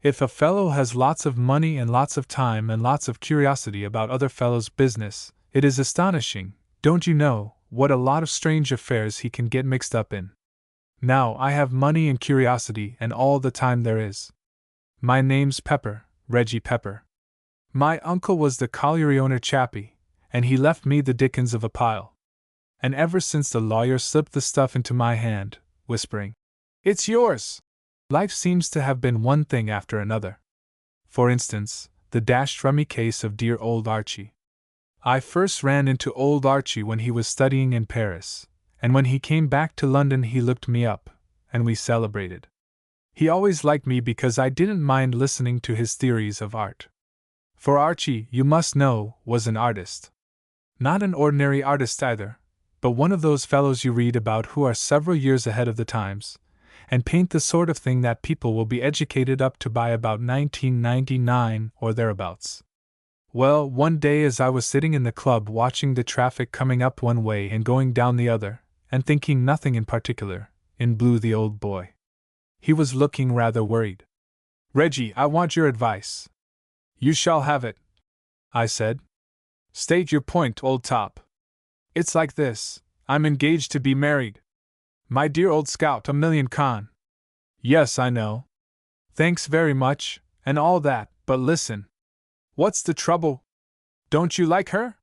If a fellow has lots of money and lots of time and lots of curiosity about other fellows' business, it is astonishing, don't you know, what a lot of strange affairs he can get mixed up in. Now I have money and curiosity and all the time there is. My name's Pepper, Reggie Pepper. My uncle was the colliery owner chappie, and he left me the dickens of a pile. And ever since the lawyer slipped the stuff into my hand, whispering, "It's yours," life seems to have been one thing after another. For instance, the dashed rummy case of dear old Archie. I first ran into old Archie when he was studying in Paris, and when he came back to London he looked me up, and we celebrated. He always liked me because I didn't mind listening to his theories of art. For Archie, you must know, was an artist. Not an ordinary artist either, but one of those fellows you read about who are several years ahead of the times, and paint the sort of thing that people will be educated up to by about 1999 or thereabouts. Well, one day as I was sitting in the club watching the traffic coming up one way and going down the other, and thinking nothing in particular, in blew the old boy. He was looking rather worried. "Reggie, I want your advice." "You shall have it," I said. "State your point, old top." "It's like this, I'm engaged to be married. My dear old scout, a million con." "Yes, I know. Thanks very much, and all that, but listen. What's the trouble? Don't you like her?"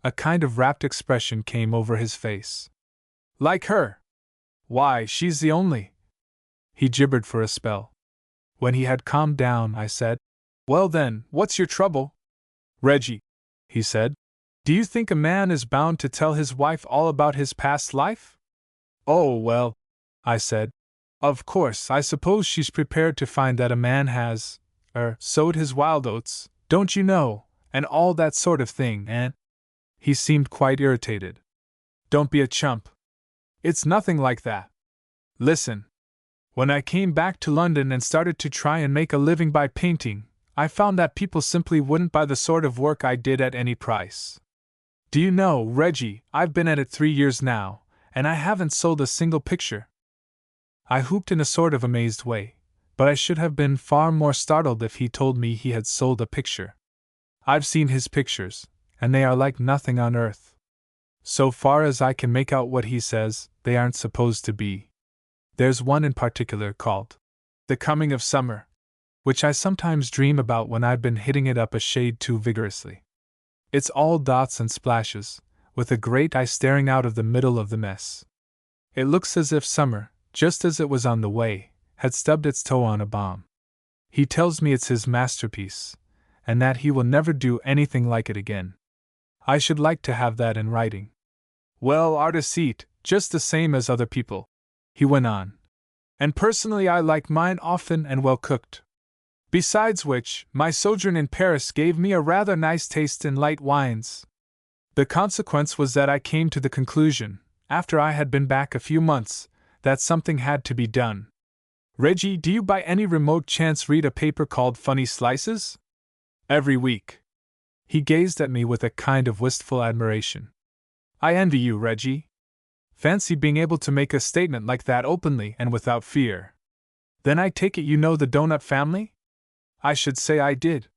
A kind of rapt expression came over his face. "Like her? Why, she's the only—" He gibbered for a spell. When he had calmed down, I said, "Well then, what's your trouble?" "Reggie," he said, Do you think a man is bound to tell his wife all about his past life? Oh, well, I said. Of course, I suppose she's prepared to find that a man has, sowed his wild oats, don't you know, and all that sort of thing, and. He seemed quite irritated. Don't be a chump. It's nothing like that. Listen. When I came back to London and started to try and make a living by painting, I found that people simply wouldn't buy the sort of work I did at any price. Do you know, Reggie, I've been at it 3 years now, and I haven't sold a single picture. I whooped in a sort of amazed way, but I should have been far more startled if he told me he had sold a picture. I've seen his pictures, and they are like nothing on earth. So far as I can make out what he says, they aren't supposed to be. There's one in particular called The Coming of Summer, which I sometimes dream about when I've been hitting it up a shade too vigorously. It's all dots and splashes, with a great eye staring out of the middle of the mess. It looks as if summer, just as it was on the way, had stubbed its toe on a balm. He tells me it's his masterpiece, and that he will never do anything like it again. I should like to have that in writing. Well, artists eat, just the same as other people, he went on. And personally I like mine often and well cooked. Besides which, my sojourn in Paris gave me a rather nice taste in light wines. The consequence was that I came to the conclusion, after I had been back a few months, that something had to be done. Reggie, do you by any remote chance read a paper called Funny Slices? Every week. He gazed at me with a kind of wistful admiration. I envy you, Reggie. Fancy being able to make a statement like that openly and without fear. Then I take it you know the Donut family? I should say I did.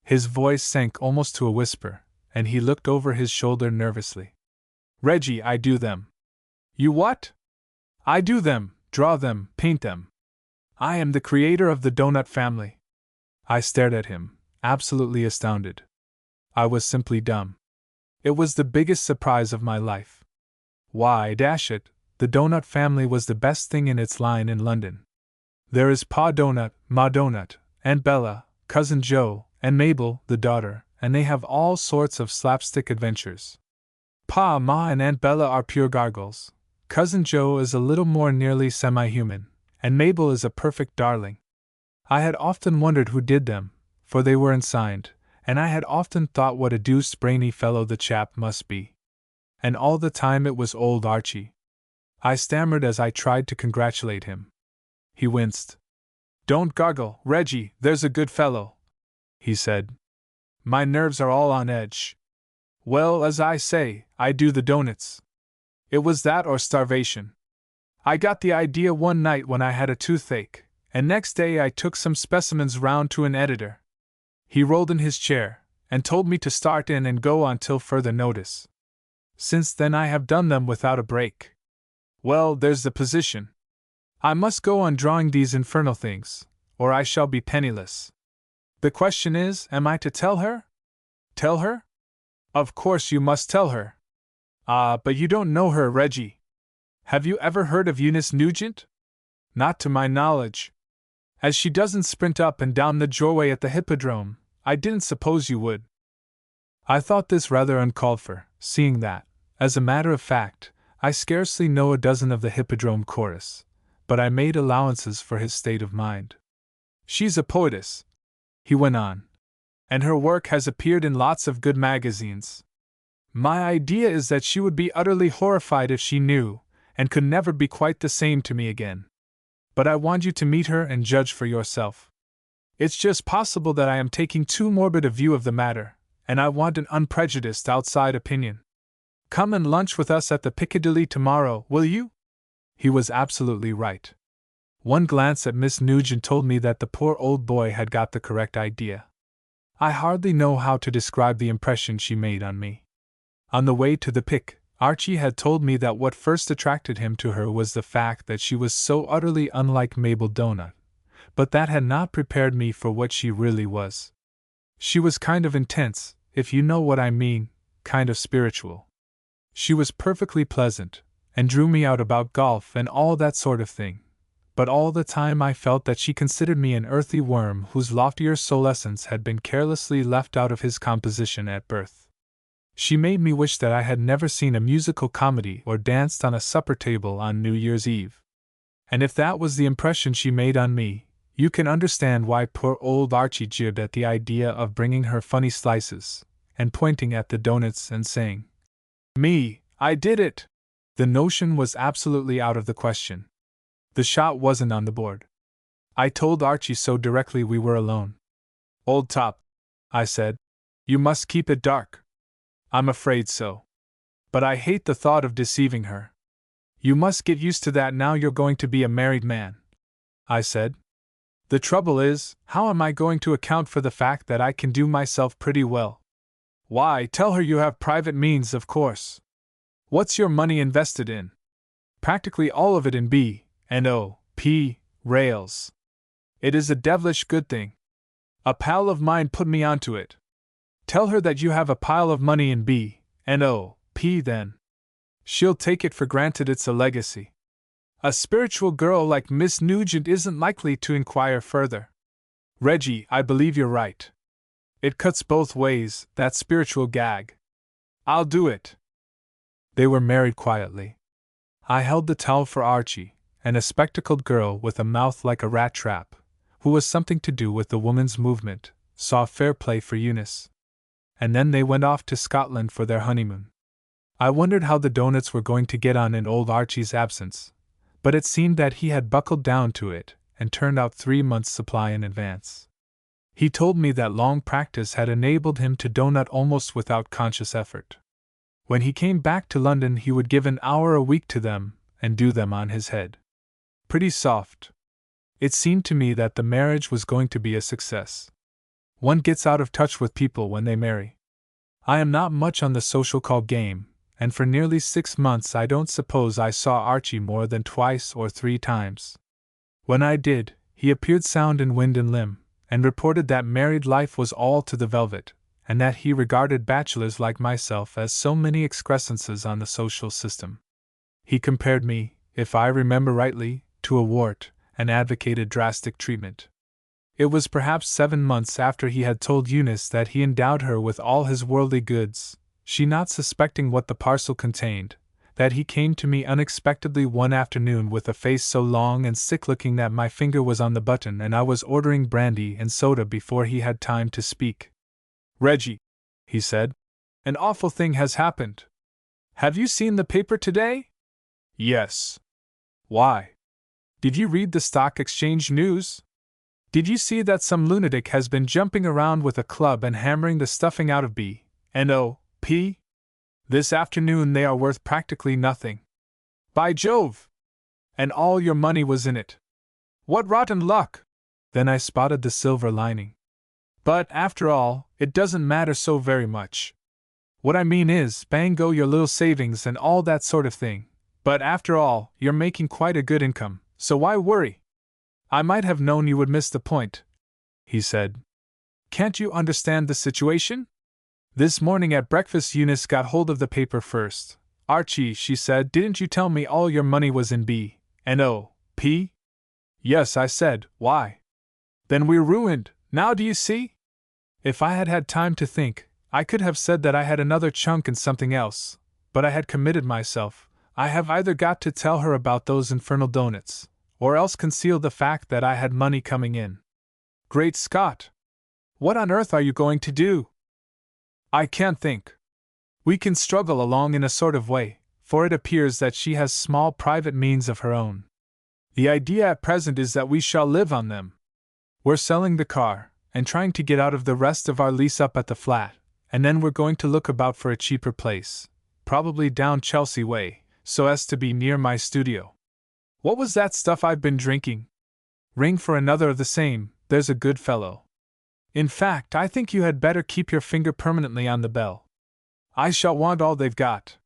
His voice sank almost to a whisper, and he looked over his shoulder nervously. Reggie, I do them. You what? I do them, draw them, paint them. I am the creator of the Donut family. I stared at him, absolutely astounded. I was simply dumb. It was the biggest surprise of my life. Why, dash it, the Donut family was the best thing in its line in London. There is Pa Donut, Ma Donut, Aunt Bella, Cousin Joe, and Mabel, the daughter, and they have all sorts of slapstick adventures. Pa, Ma, and Aunt Bella are pure gargles. Cousin Joe is a little more nearly semi-human, and Mabel is a perfect darling. I had often wondered who did them, for they weren't signed, and I had often thought what a deuced brainy fellow the chap must be. And all the time it was old Archie. I stammered as I tried to congratulate him. He winced. Don't goggle, Reggie, there's a good fellow, he said. My nerves are all on edge. Well, as I say, I do the doughnuts. It was that or starvation. I got the idea one night when I had a toothache, and next day I took some specimens round to an editor. He rolled in his chair, and told me to start in and go on till further notice. Since then I have done them without a break. Well, there's the position. I must go on drawing these infernal things, or I shall be penniless. The question is, am I to tell her? Tell her? Of course you must tell her. Ah, but you don't know her, Reggie. Have you ever heard of Eunice Nugent? Not to my knowledge. As she doesn't sprint up and down the doorway at the Hippodrome, I didn't suppose you would. I thought this rather uncalled for, seeing that, as a matter of fact, I scarcely know a dozen of the Hippodrome chorus, but I made allowances for his state of mind. She's a poetess, he went on, and her work has appeared in lots of good magazines. My idea is that she would be utterly horrified if she knew, and could never be quite the same to me again. But I want you to meet her and judge for yourself. It's just possible that I am taking too morbid a view of the matter, and I want an unprejudiced outside opinion. Come and lunch with us at the Piccadilly tomorrow, will you? He was absolutely right. One glance at Miss Nugent told me that the poor old boy had got the correct idea. I hardly know how to describe the impression she made on me. On the way to the Pic, Archie had told me that what first attracted him to her was the fact that she was so utterly unlike Mabel Donut, but that had not prepared me for what she really was. She was kind of intense, if you know what I mean, kind of spiritual. She was perfectly pleasant, and drew me out about golf and all that sort of thing, but all the time I felt that she considered me an earthy worm whose loftier soul essence had been carelessly left out of his composition at birth. She made me wish that I had never seen a musical comedy or danced on a supper table on New Year's Eve. And if that was the impression she made on me, you can understand why poor old Archie jeered at the idea of bringing her funny slices, and pointing at the donuts and saying, "Me, I did it!" The notion was absolutely out of the question. The shot wasn't on the board. I told Archie so directly we were alone. "Old top," I said, "you must keep it dark." "I'm afraid so. But I hate the thought of deceiving her." "You must get used to that now you're going to be a married man," I said. "The trouble is, how am I going to account for the fact that I can do myself pretty well?" "Why, tell her you have private means, of course." "What's your money invested in?" "Practically all of it in B&O, rails. It is a devilish good thing. A pal of mine put me onto it." "Tell her that you have a pile of money in B&O, then. She'll take it for granted it's a legacy. A spiritual girl like Miss Nugent isn't likely to inquire further." "Reggie, I believe you're right. It cuts both ways, that spiritual gag. I'll do it." They were married quietly. I held the towel for Archie, and a spectacled girl with a mouth like a rat trap, who was something to do with the woman's movement, saw fair play for Eunice. And then they went off to Scotland for their honeymoon. I wondered how the donuts were going to get on in old Archie's absence, but it seemed that he had buckled down to it and turned out 3 months' supply in advance. He told me that long practice had enabled him to donut almost without conscious effort. When he came back to London, he would give an hour a week to them and do them on his head. Pretty soft. It seemed to me that the marriage was going to be a success. One gets out of touch with people when they marry. I am not much on the social call game, and for nearly 6 months I don't suppose I saw Archie more than 2 or 3 times. When I did, he appeared sound in wind and limb, and reported that married life was all to the velvet, and that he regarded bachelors like myself as so many excrescences on the social system. He compared me, if I remember rightly, to a wart, and advocated drastic treatment. It was perhaps 7 months after he had told Eunice that he endowed her with all his worldly goods, she not suspecting what the parcel contained, that he came to me unexpectedly one afternoon with a face so long and sick-looking that my finger was on the button and I was ordering brandy and soda before he had time to speak. "Reggie," he said, "an awful thing has happened. Have you seen the paper today?" "Yes." "Why? Did you read the stock exchange news? Did you see that some lunatic has been jumping around with a club and hammering the stuffing out of B&O? This afternoon they are worth practically nothing. By Jove! And all your money was in it. What rotten luck!" Then I spotted the silver lining. "But, after all, it doesn't matter so very much. What I mean is, bang go your little savings and all that sort of thing. But after all, you're making quite a good income, so why worry?" "I might have known you would miss the point," he said. "Can't you understand the situation? This morning at breakfast Eunice got hold of the paper first. 'Archie,' she said, 'didn't you tell me all your money was in B&O?' 'Yes,' I said, 'why?' 'Then we're ruined, now do you see?' If I had had time to think, I could have said that I had another chunk in something else, but I had committed myself. I have either got to tell her about those infernal donuts, or else conceal the fact that I had money coming in. Great Scott! What on earth are you going to do?" "I can't think. We can struggle along in a sort of way, for it appears that she has small private means of her own. The idea at present is that we shall live on them. We're selling the car, and trying to get out of the rest of our lease up at the flat, and then we're going to look about for a cheaper place, probably down Chelsea way, so as to be near my studio. What was that stuff I've been drinking? Ring for another of the same, there's a good fellow. In fact, I think you had better keep your finger permanently on the bell. I shall want all they've got."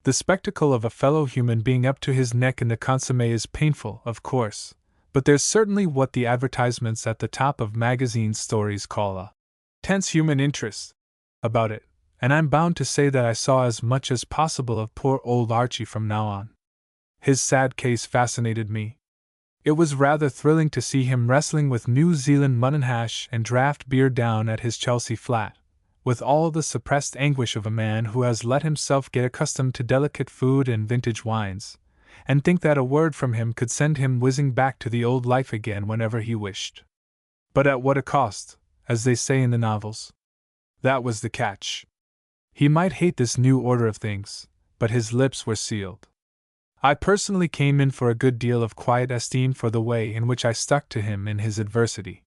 The spectacle of a fellow human being up to his neck in the consomme is painful, of course, but there's certainly what the advertisements at the top of magazine stories call a tense human interest about it, and I'm bound to say that I saw as much as possible of poor old Archie from now on. His sad case fascinated me. It was rather thrilling to see him wrestling with New Zealand mutton hash and draft beer down at his Chelsea flat, with all the suppressed anguish of a man who has let himself get accustomed to delicate food and vintage wines, and think that a word from him could send him whizzing back to the old life again whenever he wished. But at what a cost, as they say in the novels. That was the catch. He might hate this new order of things, but his lips were sealed. I personally came in for a good deal of quiet esteem for the way in which I stuck to him in his adversity.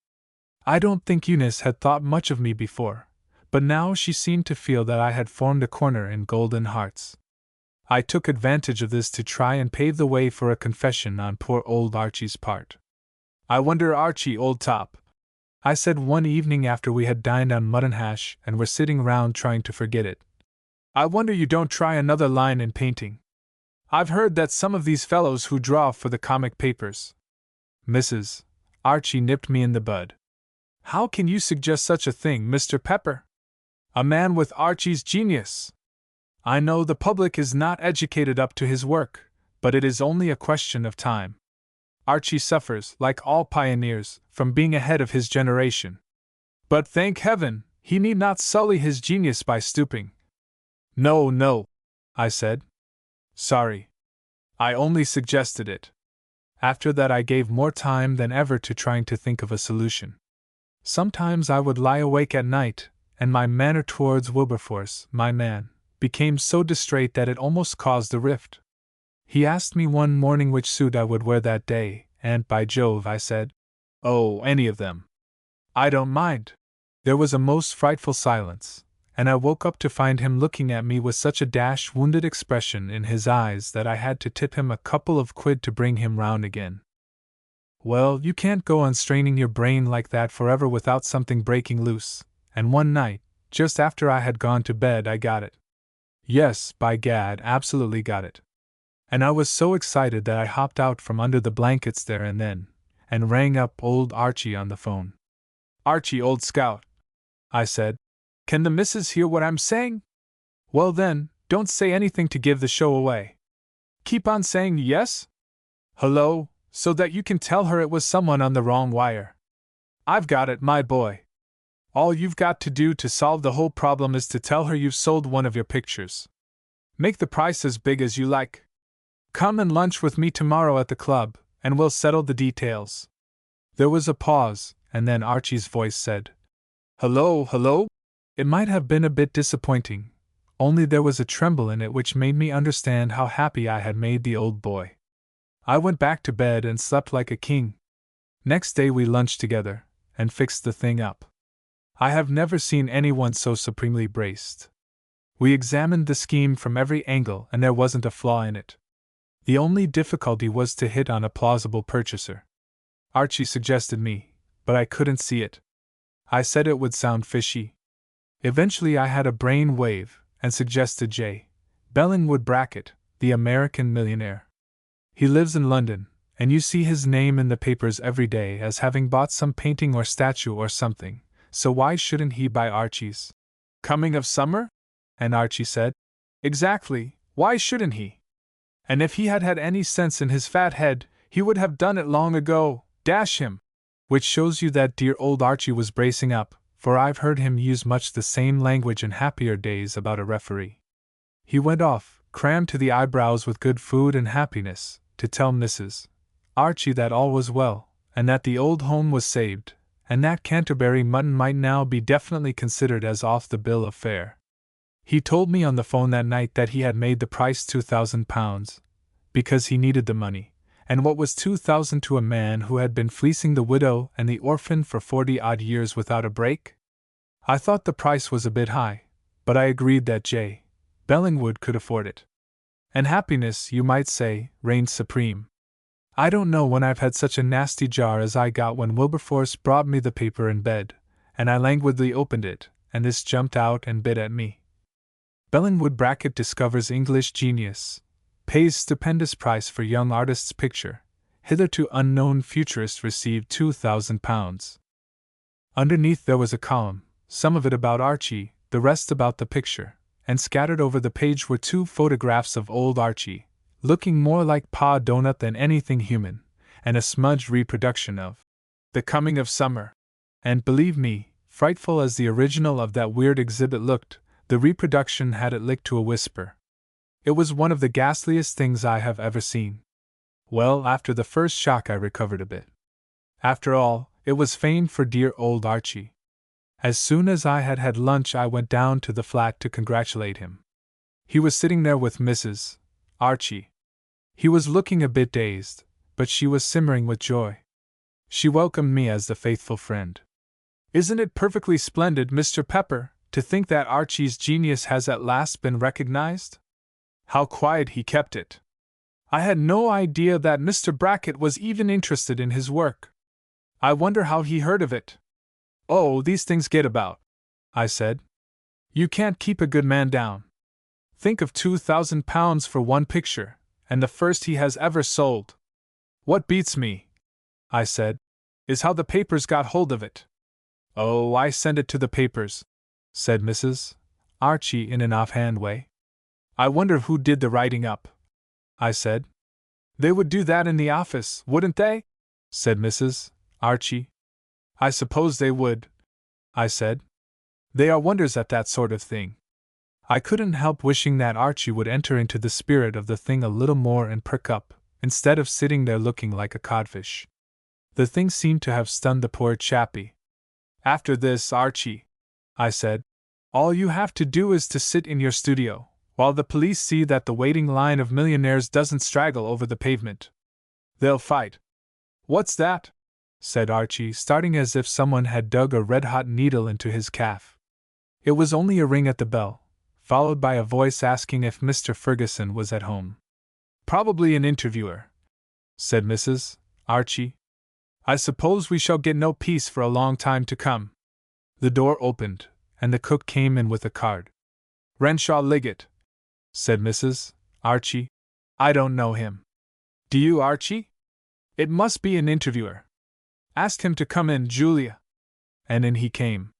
I don't think Eunice had thought much of me before, but now she seemed to feel that I had formed a corner in Golden Hearts. I took advantage of this to try and pave the way for a confession on poor old Archie's part. "I wonder, Archie, old top," I said one evening after we had dined on mutton hash and were sitting round trying to forget it. "I wonder you don't try another line in painting. I've heard that some of these fellows who draw for the comic papers—" "Mrs. Archie nipped me in the bud. "How can you suggest such a thing, Mr. Pepper? A man with Archie's genius! I know the public is not educated up to his work, but it is only a question of time. Archie suffers, like all pioneers, from being ahead of his generation. But thank heaven, he need not sully his genius by stooping." "No, no," I said. "Sorry. I only suggested it." After that I gave more time than ever to trying to think of a solution. Sometimes I would lie awake at night, and my manner towards Wilberforce, my man, became so distrait that it almost caused a rift. He asked me one morning which suit I would wear that day, and by Jove, I said, "Oh, any of them. I don't mind." There was a most frightful silence, and I woke up to find him looking at me with such a dashed, wounded expression in his eyes that I had to tip him a couple of quid to bring him round again. Well, you can't go on straining your brain like that forever without something breaking loose, and one night, just after I had gone to bed, I got it. Yes, by gad, absolutely got it. And I was so excited that I hopped out from under the blankets there and then, and rang up old Archie on the phone. "Archie, old scout," I said, "can the missus hear what I'm saying? Well then, don't say anything to give the show away. Keep on saying yes? Hello, so that you can tell her it was someone on the wrong wire. I've got it, my boy. All you've got to do to solve the whole problem is to tell her you've sold one of your pictures. Make the price as big as you like. Come and lunch with me tomorrow at the club, and we'll settle the details." There was a pause, and then Archie's voice said, "Hello, hello?" It might have been a bit disappointing, only there was a tremble in it which made me understand how happy I had made the old boy. I went back to bed and slept like a king. Next day we lunched together, and fixed the thing up. I have never seen anyone so supremely braced. We examined the scheme from every angle and there wasn't a flaw in it. The only difficulty was to hit on a plausible purchaser. Archie suggested me, but I couldn't see it. I said it would sound fishy. Eventually I had a brain wave, and suggested J. Bellingwood Brackett, the American millionaire. He lives in London, and you see his name in the papers every day as having bought some painting or statue or something, so why shouldn't he buy Archie's Coming of Summer? And Archie said, "Exactly, why shouldn't he? And if he had had any sense in his fat head, he would have done it long ago, dash him!" Which shows you that dear old Archie was bracing up, for I've heard him use much the same language in happier days about a referee. He went off, crammed to the eyebrows with good food and happiness, to tell Mrs. Archie that all was well, and that the old home was saved, and that Canterbury mutton might now be definitely considered as off the bill of fare. He told me on the phone that night that he had made the price £2,000, because he needed the money, and what was 2,000 to a man who had been fleecing the widow and the orphan for 40-odd years without a break? I thought the price was a bit high, but I agreed that J. Bellingwood could afford it. And happiness, you might say, reigned supreme. I don't know when I've had such a nasty jar as I got when Wilberforce brought me the paper in bed, and I languidly opened it, and this jumped out and bit at me. Bellingwood Brackett discovers English genius, pays stupendous price for young artist's picture, hitherto unknown futurist received £2,000. Underneath there was a column, some of it about Archie, the rest about the picture, and scattered over the page were 2 photographs of old Archie, looking more like Pa Donut than anything human, and a smudged reproduction of The Coming of Summer. And believe me, frightful as the original of that weird exhibit looked, the reproduction had it licked to a whisper. It was one of the ghastliest things I have ever seen. Well, after the first shock I recovered a bit. After all, it was feigned for dear old Archie. As soon as I had had lunch I went down to the flat to congratulate him. He was sitting there with Mrs. Archie. He was looking a bit dazed, but she was simmering with joy. She welcomed me as the faithful friend. "Isn't it perfectly splendid, Mr. Pepper, to think that Archie's genius has at last been recognized? How quiet he kept it! I had no idea that Mr. Brackett was even interested in his work. I wonder how he heard of it." "Oh, these things get about," I said. "You can't keep a good man down. Think of £2,000 for one picture, and the first he has ever sold." "What beats me," I said, "is how the papers got hold of it." "Oh, I send it to the papers," said Mrs. Archie in an offhand way. "I wonder who did the writing up," I said. "They would do that in the office, wouldn't they?" said Mrs. Archie. "I suppose they would," I said. "They are wonders at that sort of thing." I couldn't help wishing that Archie would enter into the spirit of the thing a little more and perk up, instead of sitting there looking like a codfish. The thing seemed to have stunned the poor chappie. "After this, Archie," I said, "all you have to do is to sit in your studio, while the police see that the waiting line of millionaires doesn't straggle over the pavement. They'll fight." "What's that?" said Archie, starting as if someone had dug a red-hot needle into his calf. It was only a ring at the bell, followed by a voice asking if Mr. Ferguson was at home. "Probably an interviewer," said Mrs. Archie. "I suppose we shall get no peace for a long time to come." The door opened, and the cook came in with a card. "Renshaw Liggett," said Mrs. Archie. "I don't know him." "Do you, Archie? It must be an interviewer. Ask him to come in, Julia." And in he came.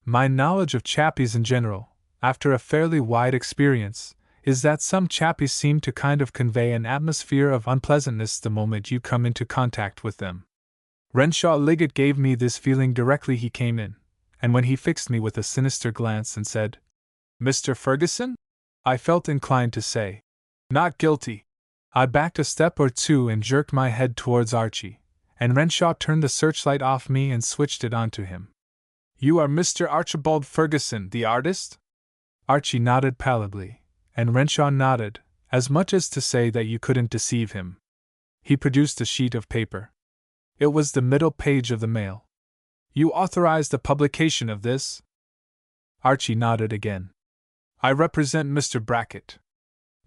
My knowledge of chappies in general, after a fairly wide experience, is that some chappies seem to kind of convey an atmosphere of unpleasantness the moment you come into contact with them. Renshaw Liggett gave me this feeling directly he came in, and when he fixed me with a sinister glance and said, "Mr. Ferguson?" I felt inclined to say, "Not guilty." I backed a step or two and jerked my head towards Archie, and Renshaw turned the searchlight off me and switched it on to him. "You are Mr. Archibald Ferguson, the artist?" Archie nodded pallidly, and Renshaw nodded, as much as to say that you couldn't deceive him. He produced a sheet of paper. It was the middle page of the Mail. "You authorized the publication of this?" Archie nodded again. "I represent Mr. Brackett.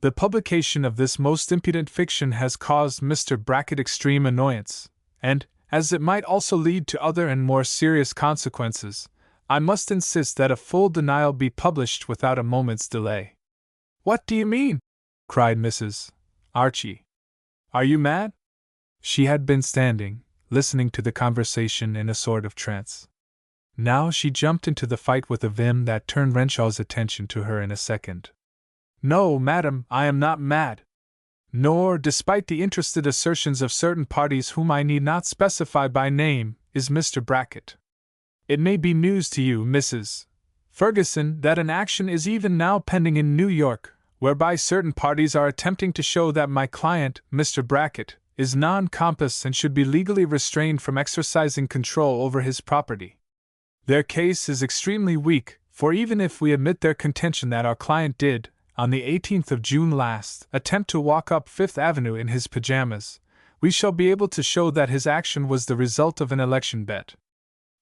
The publication of this most impudent fiction has caused Mr. Brackett extreme annoyance, and, as it might also lead to other and more serious consequences, I must insist that a full denial be published without a moment's delay." "What do you mean?" cried Mrs. Archie. "Are you mad?" She had been standing, listening to the conversation in a sort of trance. Now she jumped into the fight with a vim that turned Renshaw's attention to her in a second. "No, madam, I am not mad. Nor, despite the interested assertions of certain parties whom I need not specify by name, is Mr. Brackett. It may be news to you, Mrs. Ferguson, that an action is even now pending in New York, whereby certain parties are attempting to show that my client, Mr. Brackett, is non-compos and should be legally restrained from exercising control over his property. Their case is extremely weak, for even if we admit their contention that our client did, on the 18th of June last, attempt to walk up Fifth Avenue in his pajamas, we shall be able to show that his action was the result of an election bet.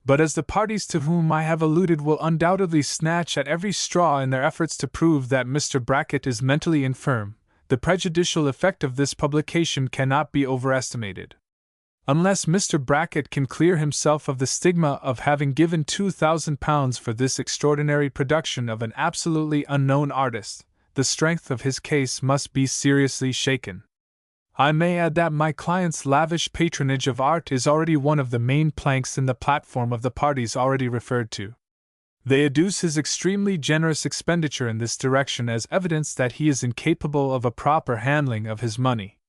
But as the parties to whom I have alluded will undoubtedly snatch at every straw in their efforts to prove that Mr. Brackett is mentally infirm, the prejudicial effect of this publication cannot be overestimated. Unless Mr. Brackett can clear himself of the stigma of having given £2,000 for this extraordinary production of an absolutely unknown artist, the strength of his case must be seriously shaken. I may add that my client's lavish patronage of art is already one of the main planks in the platform of the parties already referred to. They adduce his extremely generous expenditure in this direction as evidence that he is incapable of a proper handling of his money.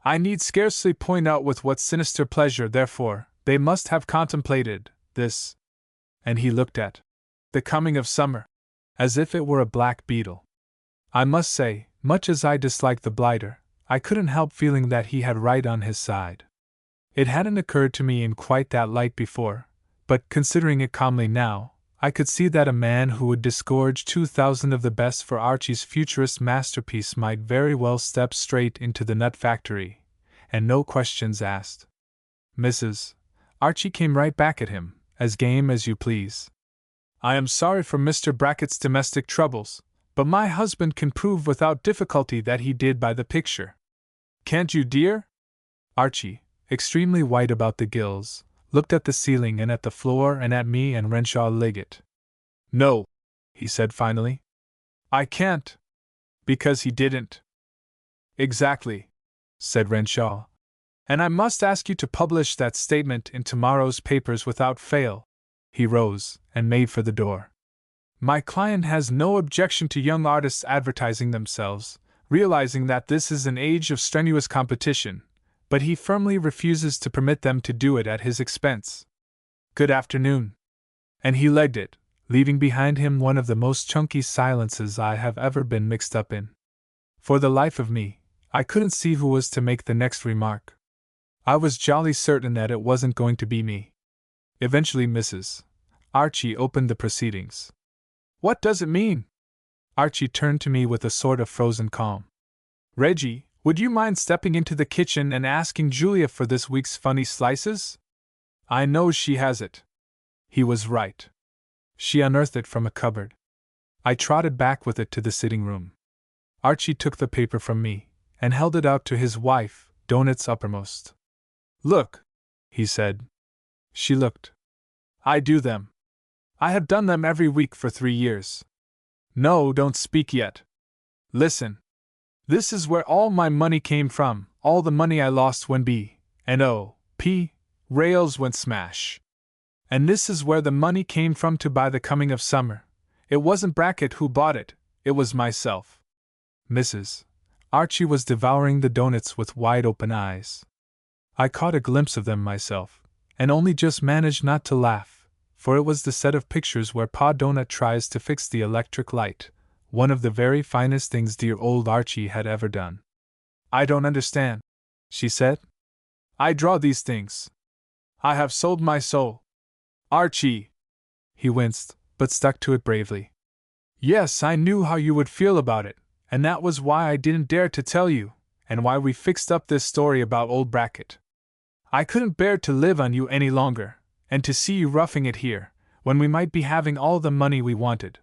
I need scarcely point out with what sinister pleasure, therefore, they must have contemplated this. and he looked at the coming of summer as if it were a black beetle. I must say, much as I disliked the blighter, I couldn't help feeling that he had right on his side. It hadn't occurred to me in quite that light before, but considering it calmly now, I could see that a man who would disgorge 2,000 of the best for Archie's futurist masterpiece might very well step straight into the nut factory, and no questions asked. Mrs. Archie came right back at him, as game as you please. I am sorry for Mr. Brackett's domestic troubles, but my husband can prove without difficulty that he did buy the picture. Can't you, dear? Archie, extremely white about the gills, looked at the ceiling and at the floor and at me and Renshaw Liggett. No, he said finally. I can't. Because he didn't. Exactly, said Renshaw. And I must ask you to publish that statement in tomorrow's papers without fail. He rose and made for the door. My client has no objection to young artists advertising themselves, realizing that this is an age of strenuous competition, but he firmly refuses to permit them to do it at his expense. Good afternoon. And he legged it, leaving behind him one of the most chunky silences I have ever been mixed up in. For the life of me, I couldn't see who was to make the next remark. I was jolly certain that it wasn't going to be me. Eventually Mrs. Archie opened the proceedings. What does it mean? Archie turned to me with a sort of frozen calm. Reggie, would you mind stepping into the kitchen and asking Julia for this week's funny slices? I know she has it. He was right. She unearthed it from a cupboard. I trotted back with it to the sitting room. Archie took the paper from me and held it out to his wife, donuts uppermost. Look, he said. She looked. I do them. I have done them every week for 3 years. No, don't speak yet. Listen. This is where all my money came from, all the money I lost when B&O.P. rails went smash. And this is where the money came from to buy The Coming of Summer. It wasn't Brackett who bought it, it was myself. Mrs. Archie was devouring the doughnuts with wide-open eyes. I caught a glimpse of them myself, and only just managed not to laugh, for it was the set of pictures where Pa Donut tries to fix the electric light, one of the very finest things dear old Archie had ever done. I don't understand, she said. I draw these things. I have sold my soul. Archie! He winced, but stuck to it bravely. Yes, I knew how you would feel about it, and that was why I didn't dare to tell you, and why we fixed up this story about old Brackett. I couldn't bear to live on you any longer, and to see you roughing it here, when we might be having all the money we wanted.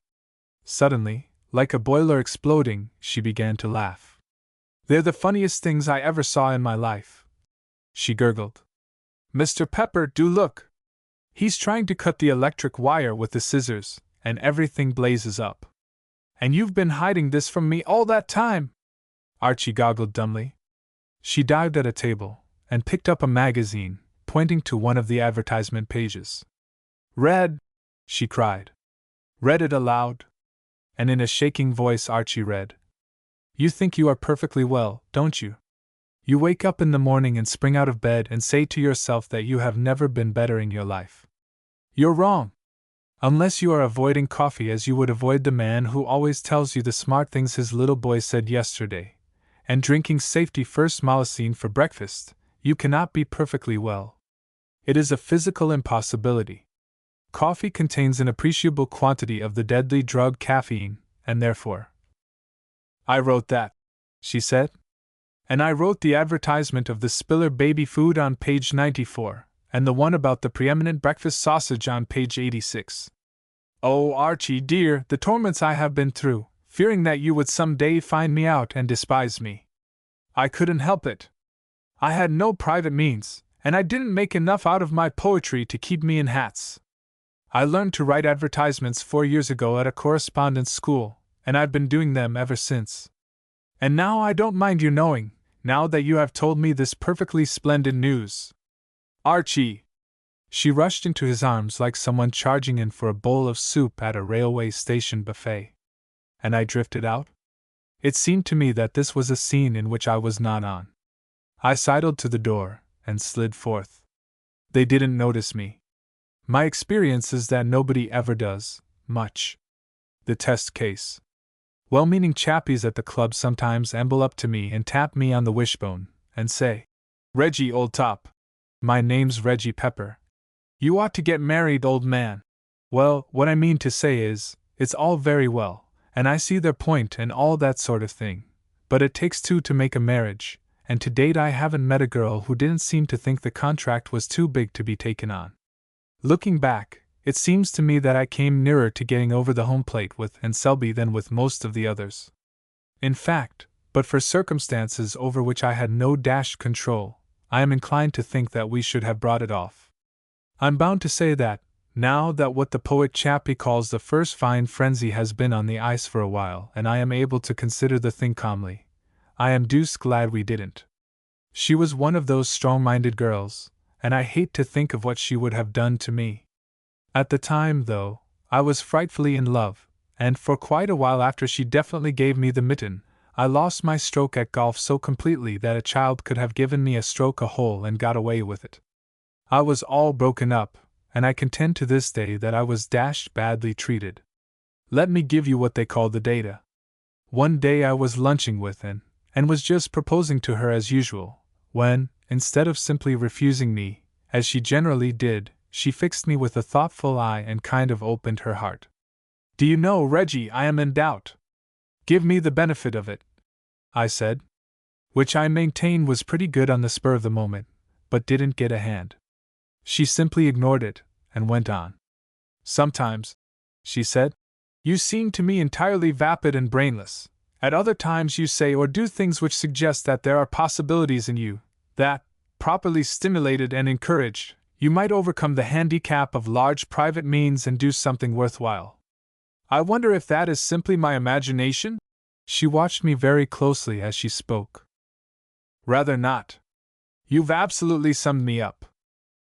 Suddenly, like a boiler exploding, she began to laugh. They're the funniest things I ever saw in my life. She gurgled. Mr. Pepper, do look! He's trying to cut the electric wire with the scissors, and everything blazes up. And you've been hiding this from me all that time! Archie goggled dumbly. She dived at a table, and picked up a magazine, pointing to one of the advertisement pages. Read! She cried. Read it aloud. And in a shaking voice Archie read. You think you are perfectly well, don't you? You wake up in the morning and spring out of bed and say to yourself that you have never been better in your life. You're wrong. Unless you are avoiding coffee as you would avoid the man who always tells you the smart things his little boy said yesterday, and drinking safety first Molosine for breakfast, you cannot be perfectly well. It is a physical impossibility. Coffee contains an appreciable quantity of the deadly drug caffeine, and therefore. I wrote that, she said. And I wrote the advertisement of the Spiller baby food on page 94, and the one about the preeminent breakfast sausage on page 86. Oh, Archie dear, the torments I have been through, fearing that you would some day find me out and despise me. I couldn't help it. I had no private means, and I didn't make enough out of my poetry to keep me in hats. I learned to write advertisements 4 years ago at a correspondence school, and I've been doing them ever since. And now I don't mind you knowing, now that you have told me this perfectly splendid news. Archie! She rushed into his arms like someone charging in for a bowl of soup at a railway station buffet. And I drifted out? It seemed to me that this was a scene in which I was not on. I sidled to the door and slid forth. They didn't notice me. My experience is that nobody ever does much. The test case. Well-meaning chappies at the club sometimes amble up to me and tap me on the wishbone, and say, "Reggie, old top. My name's Reggie Pepper. You ought to get married, old man." Well, what I mean to say is, it's all very well, and I see their point and all that sort of thing, but it takes two to make a marriage, and to date I haven't met a girl who didn't seem to think the contract was too big to be taken on. Looking back, it seems to me that I came nearer to getting over the home plate with Aunt Selby than with most of the others. In fact, but for circumstances over which I had no control, I am inclined to think that we should have brought it off. I'm bound to say that, now that what the poet Chappie calls the first fine frenzy has been on the ice for a while and I am able to consider the thing calmly, I am deuced glad we didn't. She was one of those strong-minded girls, and I hate to think of what she would have done to me. At the time, though, I was frightfully in love, and for quite a while after she definitely gave me the mitten, I lost my stroke at golf so completely that a child could have given me a stroke a hole and got away with it. I was all broken up, and I contend to this day that I was badly treated. Let me give you what they call the data. One day I was lunching with Anne, and was just proposing to her as usual, when, instead of simply refusing me, as she generally did, she fixed me with a thoughtful eye and kind of opened her heart. "Do you know, Reggie, I am in doubt." "Give me the benefit of it," I said. Which I maintain was pretty good on the spur of the moment, but didn't get a hand. She simply ignored it, and went on. "Sometimes," she said, "you seem to me entirely vapid and brainless. At other times you say or do things which suggest that there are possibilities in you, that, properly stimulated and encouraged, you might overcome the handicap of large private means and do something worthwhile. I wonder if that is simply my imagination?" She watched me very closely as she spoke. "Rather not. You've absolutely summed me up.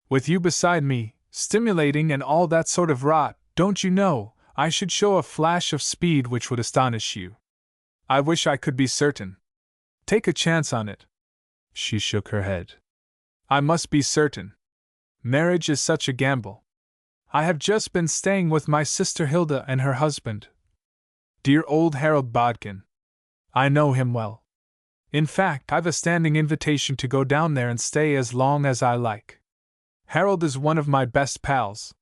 With you beside me, stimulating and all that sort of rot, don't you know, I should show a flash of speed which would astonish you. I wish I could be certain. Take a chance on it." She shook her head. "I must be certain. Marriage is such a gamble. I have just been staying with my sister Hilda and her husband. Dear old Harold Bodkin. I know him well. In fact, I've a standing invitation to go down there and stay as long as I like. Harold is one of my best pals.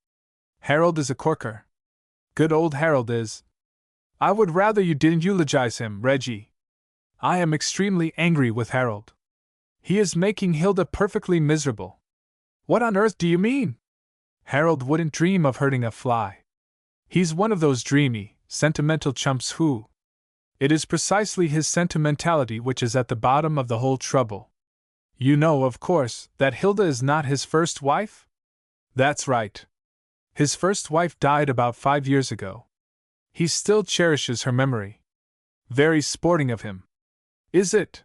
Harold is a corker. Good old Harold is. I would rather you didn't eulogize him, Reggie. I am extremely angry with Harold. He is making Hilda perfectly miserable." "What on earth do you mean?" "Harold wouldn't dream of hurting a fly. He's one of those dreamy, sentimental chumps who... It is precisely his sentimentality which is at the bottom of the whole trouble. You know, of course, that Hilda is not his first wife?" "That's right. His first wife died about 5 years ago. He still cherishes her memory. Very sporting of him. Is it?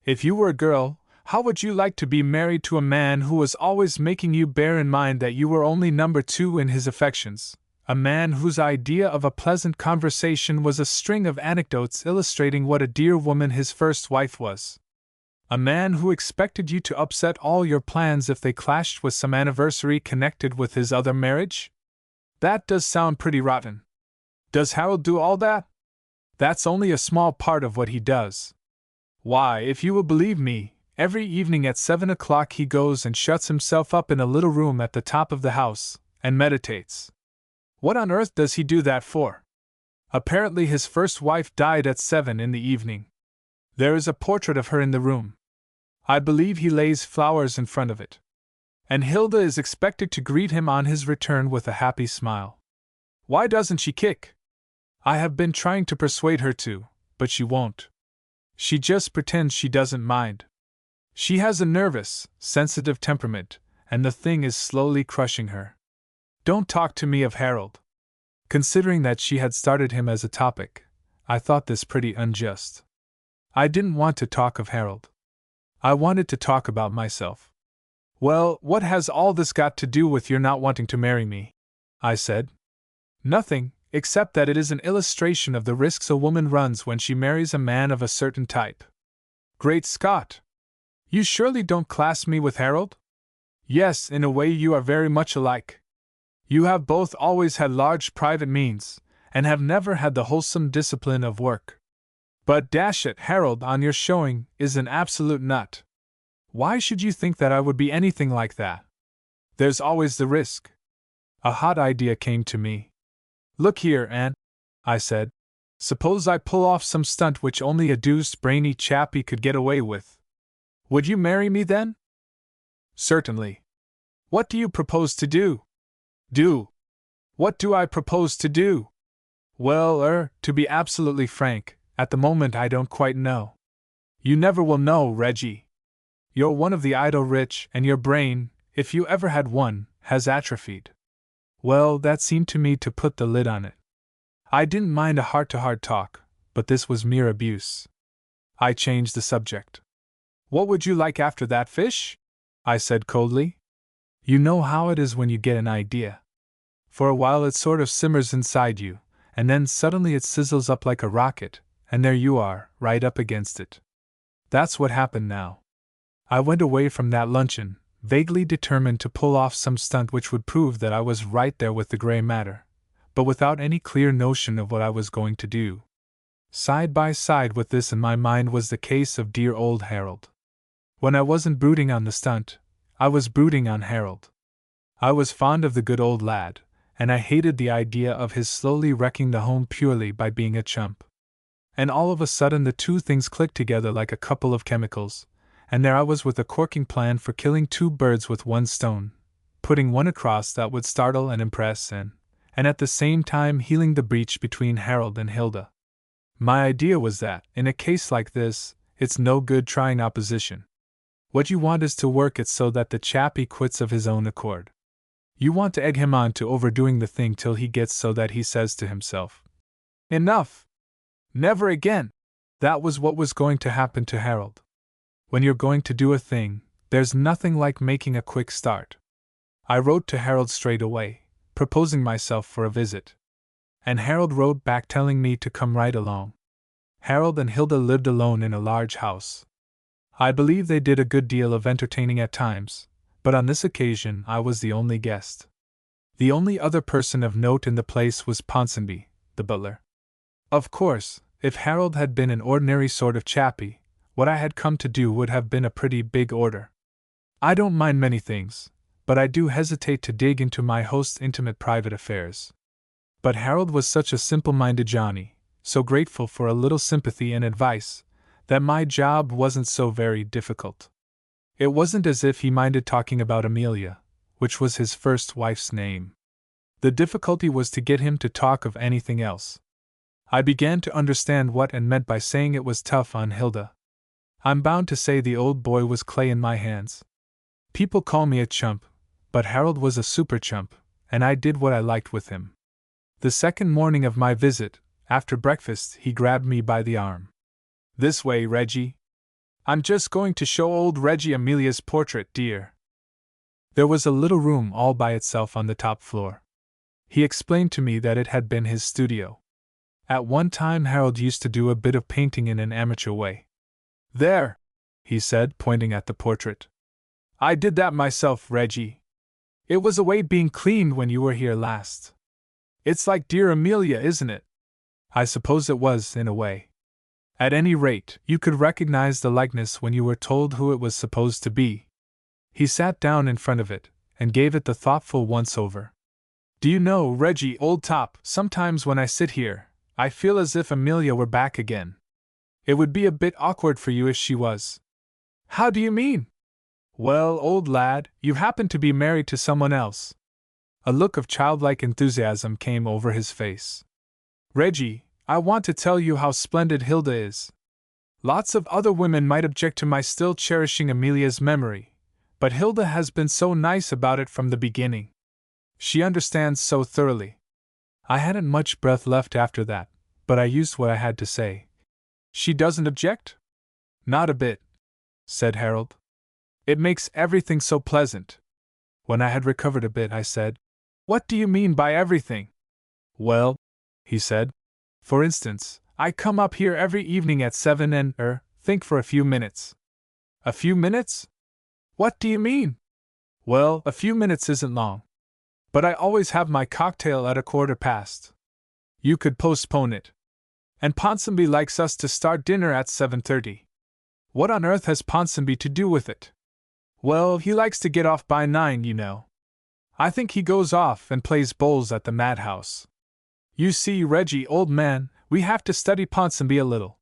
If you were a girl, how would you like to be married to a man who was always making you bear in mind that you were only number 2 in his affections, a man whose idea of a pleasant conversation was a string of anecdotes illustrating what a dear woman his first wife was? A man who expected you to upset all your plans if they clashed with some anniversary connected with his other marriage? That does sound pretty rotten. Does Harold do all that? That's only a small part of what he does. Why, if you will believe me, every evening at 7 o'clock he goes and shuts himself up in a little room at the top of the house, and meditates. What on earth does he do that for? Apparently his first wife died at 7 in the evening. There is a portrait of her in the room. I believe he lays flowers in front of it. And Hilda is expected to greet him on his return with a happy smile. Why doesn't she kick? I have been trying to persuade her to, but she won't. She just pretends she doesn't mind. She has a nervous, sensitive temperament, and the thing is slowly crushing her. Don't talk to me of Harold. Considering that she had started him as a topic, I thought this pretty unjust. I didn't want to talk of Harold. I wanted to talk about myself. "Well, what has all this got to do with your not wanting to marry me?" I said. "Nothing, except that it is an illustration of the risks a woman runs when she marries a man of a certain type." "Great Scott! You surely don't class me with Harold?" "Yes, in a way you are very much alike. You have both always had large private means, and have never had the wholesome discipline of work. But dash it, Harold, on your showing is an absolute nut. Why should you think that I would be anything like that? There's always the risk. A hot idea came to me. Look here, Aunt, I said. Suppose I pull off some stunt which only a deuced brainy chappie could get away with. Would you marry me then? Certainly. What do you propose to do? Do? What do I propose to do? Well, to be absolutely frank, at the moment I don't quite know. You never will know, Reggie. You're one of the idle rich, and your brain, if you ever had one, has atrophied. Well, that seemed to me to put the lid on it. I didn't mind a heart-to-heart talk, but this was mere abuse. I changed the subject. What would you like after that, fish? I said coldly. You know how it is when you get an idea. For a while it sort of simmers inside you, and then suddenly it sizzles up like a rocket, and there you are, right up against it. That's what happened now. I went away from that luncheon, vaguely determined to pull off some stunt which would prove that I was right there with the gray matter, but without any clear notion of what I was going to do. Side by side with this in my mind was the case of dear old Harold. When I wasn't brooding on the stunt, I was brooding on Harold. I was fond of the good old lad, and I hated the idea of his slowly wrecking the home purely by being a chump. And all of a sudden the two things clicked together like a couple of chemicals, and there I was with a corking plan for killing two birds with one stone, putting one across that would startle and impress and at the same time healing the breach between Harold and Hilda. My idea was that, in a case like this, it's no good trying opposition. What you want is to work it so that the chappie quits of his own accord. You want to egg him on to overdoing the thing till he gets so that he says to himself, "Enough! Never again!" That was what was going to happen to Harold. When you're going to do a thing, there's nothing like making a quick start. I wrote to Harold straight away, proposing myself for a visit. And Harold wrote back telling me to come right along. Harold and Hilda lived alone in a large house. I believe they did a good deal of entertaining at times, but on this occasion I was the only guest. The only other person of note in the place was Ponsonby, the butler. Of course, if Harold had been an ordinary sort of chappie, what I had come to do would have been a pretty big order. I don't mind many things, but I do hesitate to dig into my host's intimate private affairs. But Harold was such a simple-minded Johnny, so grateful for a little sympathy and advice, that my job wasn't so very difficult. It wasn't as if he minded talking about Amelia, which was his first wife's name. The difficulty was to get him to talk of anything else. I began to understand what Anne meant by saying it was tough on Hilda. I'm bound to say the old boy was clay in my hands. People call me a chump, but Harold was a super chump, and I did what I liked with him. The second morning of my visit, after breakfast, he grabbed me by the arm. "This way, Reggie. I'm just going to show old Reggie Amelia's portrait, dear." There was a little room all by itself on the top floor. He explained to me that it had been his studio. At one time Harold used to do a bit of painting in an amateur way. "There," he said, pointing at the portrait. "I did that myself, Reggie. It was away being cleaned when you were here last. It's like dear Amelia, isn't it?" I suppose it was, in a way. At any rate, you could recognize the likeness when you were told who it was supposed to be. He sat down in front of it, and gave it the thoughtful once-over. "Do you know, Reggie, old top, sometimes when I sit here, I feel as if Amelia were back again. It would be a bit awkward for you if she was." "How do you mean?" "Well, old lad, you happen to be married to someone else." A look of childlike enthusiasm came over his face. "Reggie, I want to tell you how splendid Hilda is. Lots of other women might object to my still cherishing Amelia's memory, but Hilda has been so nice about it from the beginning. She understands so thoroughly." I hadn't much breath left after that, but I used what I had to say. "She doesn't object?" "Not a bit," said Harold. "It makes everything so pleasant." When I had recovered a bit, I said, "What do you mean by everything?" "Well," he said, "for instance, I come up here every evening at 7 and, think for a few minutes." "A few minutes? What do you mean?" "Well, a few minutes isn't long. But I always have my cocktail at 1:15. You could postpone it. And Ponsonby likes us to start dinner at 7:30. What on earth has Ponsonby to do with it? Well, he likes to get off by 9, you know. I think he goes off and plays bowls at the madhouse. You see, Reggie, old man, we have to study Ponsonby a little.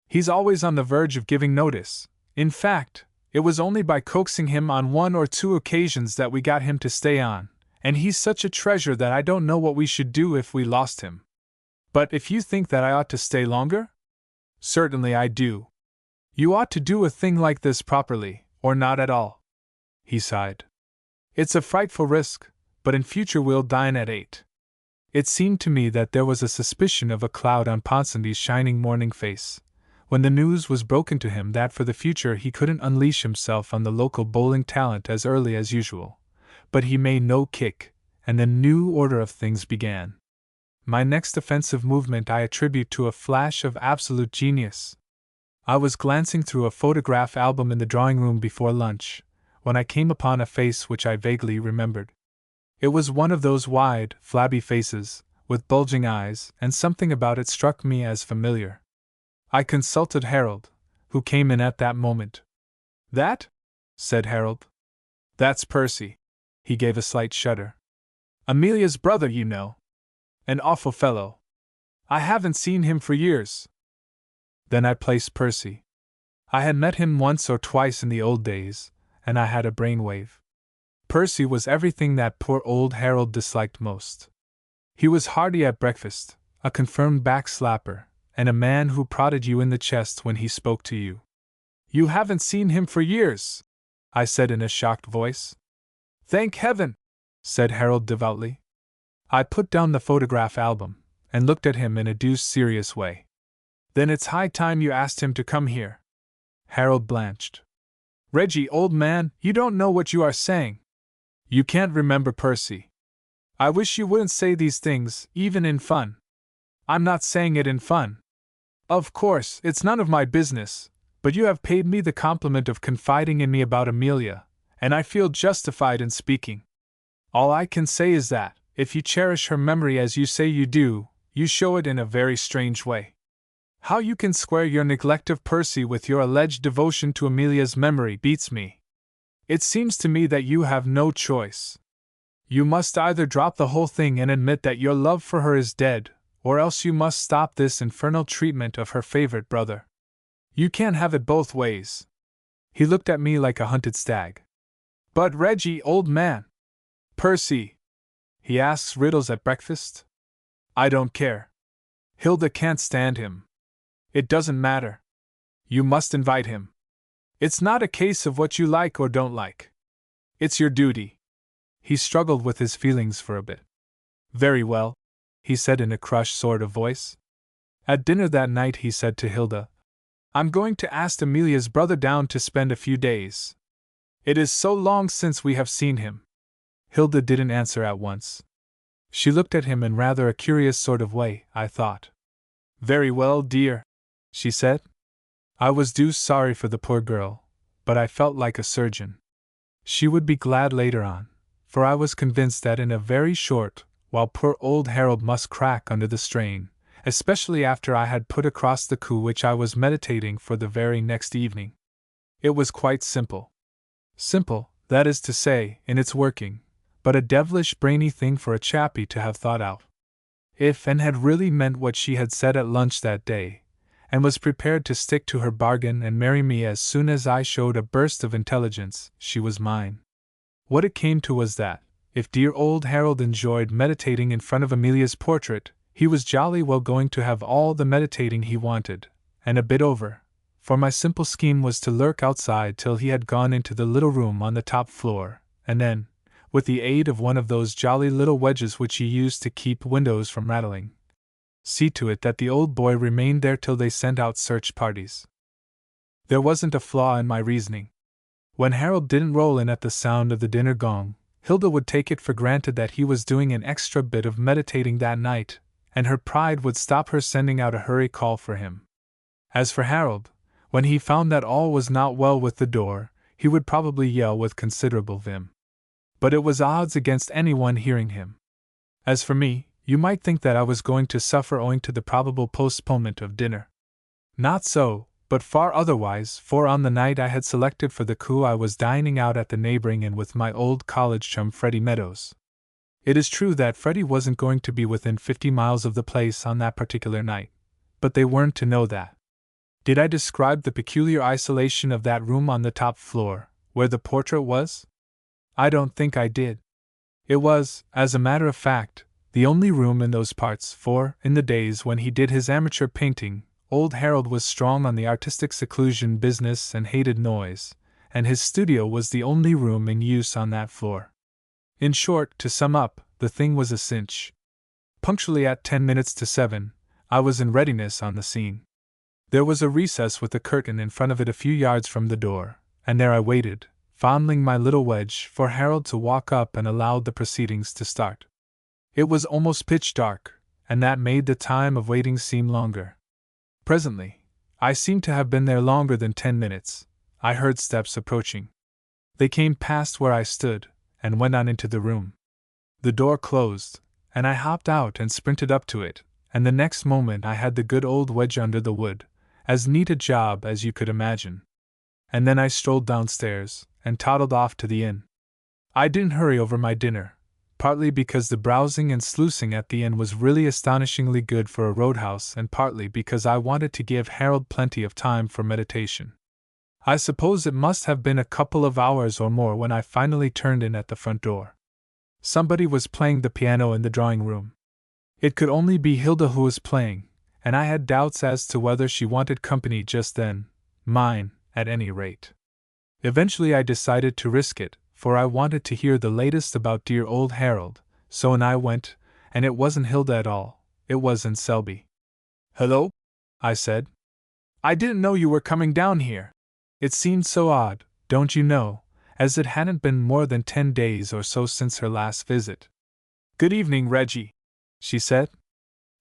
He's always on the verge of giving notice. In fact, it was only by coaxing him on 1 or 2 occasions that we got him to stay on, and he's such a treasure that I don't know what we should do if we lost him. But if you think that I ought to stay longer? Certainly I do. You ought to do a thing like this properly, or not at all. He sighed. It's a frightful risk, but in future we'll dine at 8. It seemed to me that there was a suspicion of a cloud on Ponsonby's shining morning face, when the news was broken to him that for the future he couldn't unleash himself on the local bowling talent as early as usual. But he made no kick, and the new order of things began. My next offensive movement I attribute to a flash of absolute genius. I was glancing through a photograph album in the drawing room before lunch, when I came upon a face which I vaguely remembered. It was one of those wide, flabby faces, with bulging eyes, and something about it struck me as familiar. I consulted Harold, who came in at that moment. That? Said Harold. That's Percy. He gave a slight shudder. Amelia's brother, you know. An awful fellow. I haven't seen him for years. Then I placed Percy. I had met him once or twice in the old days, and I had a brainwave. Percy was everything that poor old Harold disliked most. He was hearty at breakfast, a confirmed backslapper, and a man who prodded you in the chest when he spoke to you. You haven't seen him for years, I said in a shocked voice. Thank heaven, said Harold devoutly. I put down the photograph album, and looked at him in a deuced serious way. Then it's high time you asked him to come here. Harold blanched. Reggie, old man, you don't know what you are saying. You can't remember Percy. I wish you wouldn't say these things, even in fun. I'm not saying it in fun. Of course, it's none of my business, but you have paid me the compliment of confiding in me about Amelia, and I feel justified in speaking. All I can say is that, if you cherish her memory as you say you do, you show it in a very strange way. How you can square your neglect of Percy with your alleged devotion to Amelia's memory beats me. It seems to me that you have no choice. You must either drop the whole thing and admit that your love for her is dead, or else you must stop this infernal treatment of her favorite brother. You can't have it both ways. He looked at me like a hunted stag. But Reggie, old man. Percy. He asks riddles at breakfast? I don't care. Hilda can't stand him. It doesn't matter. You must invite him. It's not a case of what you like or don't like. It's your duty. He struggled with his feelings for a bit. Very well, he said in a crushed sort of voice. At dinner that night he said to Hilda, I'm going to ask Amelia's brother down to spend a few days. It is so long since we have seen him. Hilda didn't answer at once. She looked at him in rather a curious sort of way, I thought. Very well, dear, she said. I was deuced sorry for the poor girl, but I felt like a surgeon. She would be glad later on, for I was convinced that in a very short while poor old Harold must crack under the strain, especially after I had put across the coup which I was meditating for the very next evening. It was quite simple. Simple, that is to say, in its working, but a devilish brainy thing for a chappie to have thought out. If Anne had really meant what she had said at lunch that day, and was prepared to stick to her bargain and marry me as soon as I showed a burst of intelligence, she was mine. What it came to was that, if dear old Harold enjoyed meditating in front of Amelia's portrait, he was jolly well going to have all the meditating he wanted, and a bit over, for my simple scheme was to lurk outside till he had gone into the little room on the top floor, and then, with the aid of one of those jolly little wedges which he used to keep windows from rattling, see to it that the old boy remained there till they sent out search parties. There wasn't a flaw in my reasoning. When Harold didn't roll in at the sound of the dinner gong, Hilda would take it for granted that he was doing an extra bit of meditating that night, and her pride would stop her sending out a hurry call for him. As for Harold, when he found that all was not well with the door, he would probably yell with considerable vim. but it was odds against anyone hearing him. As for me, you might think that I was going to suffer owing to the probable postponement of dinner. Not so, but far otherwise, for on the night I had selected for the coup I was dining out at the neighboring inn with my old college chum Freddie Meadows. It is true that Freddie wasn't going to be within 50 miles of the place on that particular night, but they weren't to know that. Did I describe the peculiar isolation of that room on the top floor, where the portrait was? I don't think I did. It was, as a matter of fact, the only room in those parts, for, in the days when he did his amateur painting, old Harold was strong on the artistic seclusion business and hated noise, and his studio was the only room in use on that floor. In short, to sum up, the thing was a cinch. Punctually at 10 minutes to 7, I was in readiness on the scene. There was a recess with a curtain in front of it a few yards from the door, and there I waited, fondling my little wedge, for Harold to walk up and allow the proceedings to start. It was almost pitch dark, and that made the time of waiting seem longer. Presently, I seemed to have been there longer than 10 minutes, I heard steps approaching. They came past where I stood, and went on into the room. The door closed, and I hopped out and sprinted up to it, and the next moment I had the good old wedge under the wood, as neat a job as you could imagine. And then I strolled downstairs, and toddled off to the inn. I didn't hurry over my dinner, partly because the browsing and sluicing at the inn was really astonishingly good for a roadhouse, and partly because I wanted to give Harold plenty of time for meditation. I suppose it must have been a couple of hours or more when I finally turned in at the front door. Somebody was playing the piano in the drawing room. It could only be Hilda who was playing, and I had doubts as to whether she wanted company just then, mine, at any rate. Eventually I decided to risk it, for I wanted to hear the latest about dear old Harold, so in I went, and it wasn't Hilda at all, it was Aunt Selby. "Hello?" I said. "I didn't know you were coming down here." It seemed so odd, don't you know, as it hadn't been more than 10 days or so since her last visit. "Good evening, Reggie," she said.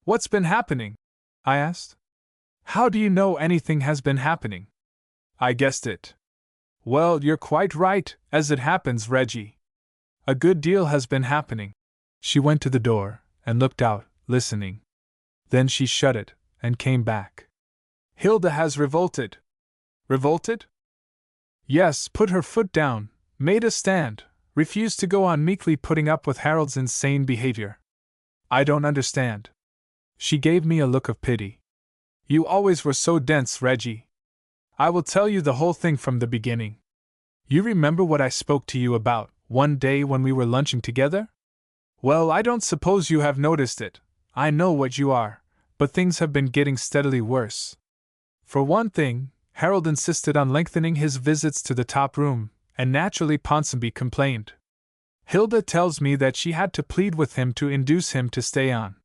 "What's been happening?" I asked. "How do you know anything has been happening?" "I guessed it." "Well, you're quite right, as it happens, Reggie. A good deal has been happening." She went to the door, and looked out, listening. Then she shut it, and came back. "Hilda has revolted." "Revolted?" "Yes, put her foot down, made a stand, refused to go on meekly putting up with Harold's insane behavior." "I don't understand." She gave me a look of pity. "You always were so dense, Reggie. I will tell you the whole thing from the beginning. You remember what I spoke to you about, one day when we were lunching together? Well, I don't suppose you have noticed it, I know what you are, but things have been getting steadily worse. For one thing, Harold insisted on lengthening his visits to the top room, and naturally Ponsonby complained. Hilda tells me that she had to plead with him to induce him to stay on.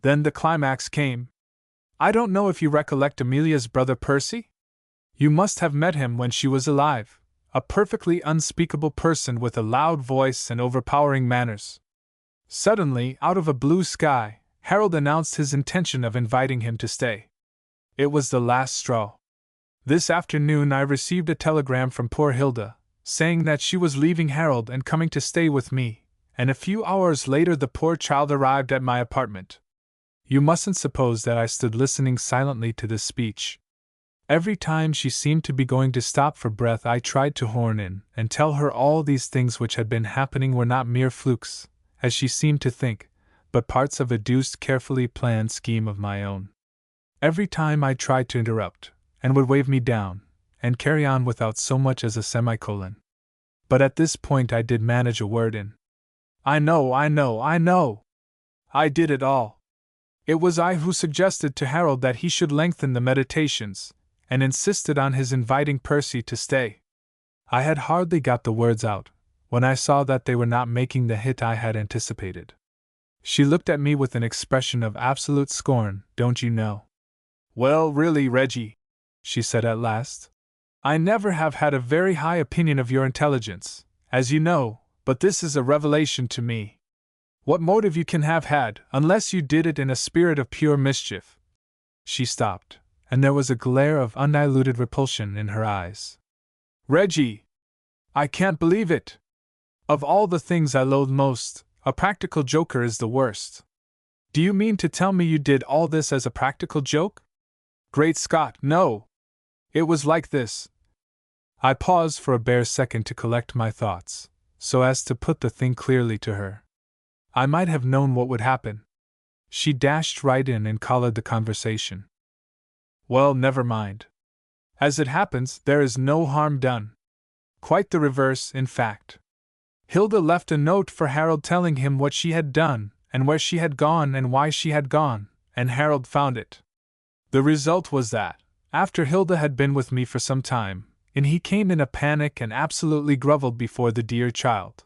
Then the climax came. I don't know if you recollect Amelia's brother Percy? You must have met him when she was alive, a perfectly unspeakable person with a loud voice and overpowering manners. Suddenly, out of a blue sky, Harold announced his intention of inviting him to stay. It was the last straw. This afternoon I received a telegram from poor Hilda, saying that she was leaving Harold and coming to stay with me, and a few hours later the poor child arrived at my apartment. You mustn't suppose that I stood listening silently to this speech. Every time she seemed to be going to stop for breath I tried to horn in and tell her all these things which had been happening were not mere flukes, as she seemed to think, but parts of a deuced carefully planned scheme of my own. Every time I tried to interrupt, and would wave me down, and carry on without so much as a semicolon. But at this point I did manage a word in. I know! I did it all. It was I who suggested to Harold that he should lengthen the meditations, and insisted on his inviting Percy to stay. I had hardly got the words out, when I saw that they were not making the hit I had anticipated. She looked at me with an expression of absolute scorn, don't you know. Well, really, Reggie, she said at last, I never have had a very high opinion of your intelligence, as you know, but this is a revelation to me. What motive you can have had, unless you did it in a spirit of pure mischief. She stopped, and there was a glare of undiluted repulsion in her eyes. Reggie! I can't believe it! Of all the things I loathe most, a practical joker is the worst. Do you mean to tell me you did all this as a practical joke? Great Scott, no! It was like this. I paused for a bare second to collect my thoughts, so as to put the thing clearly to her. I might have known what would happen. She dashed right in and collared the conversation. Well, never mind. As it happens, there is no harm done. Quite the reverse, in fact. Hilda left a note for Harold telling him what she had done, and where she had gone and why she had gone, and Harold found it. The result was that, after Hilda had been with me for some time, he came in a panic and absolutely grovelled before the dear child.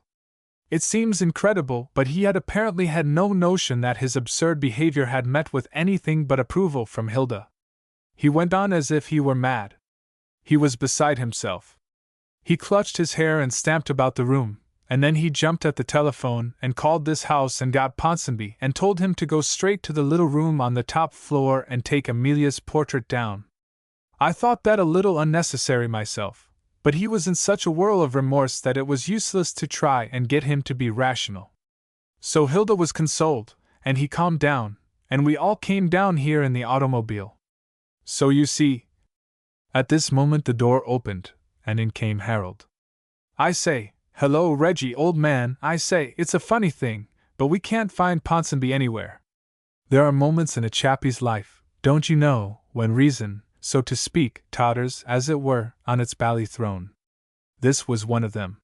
It seems incredible, but he had apparently had no notion that his absurd behavior had met with anything but approval from Hilda. He went on as if he were mad. He was beside himself. He clutched his hair and stamped about the room, and then he jumped at the telephone and called this house and got Ponsonby and told him to go straight to the little room on the top floor and take Amelia's portrait down. I thought that a little unnecessary myself, but he was in such a whirl of remorse that it was useless to try and get him to be rational. So Hilda was consoled, and he calmed down, and we all came down here in the automobile. So you see. At this moment the door opened, and in came Harold. I say, hello Reggie, old man, I say, it's a funny thing, but we can't find Ponsonby anywhere. There are moments in a chappie's life, don't you know, when reason, so to speak, totters, as it were, on its bally throne. This was one of them.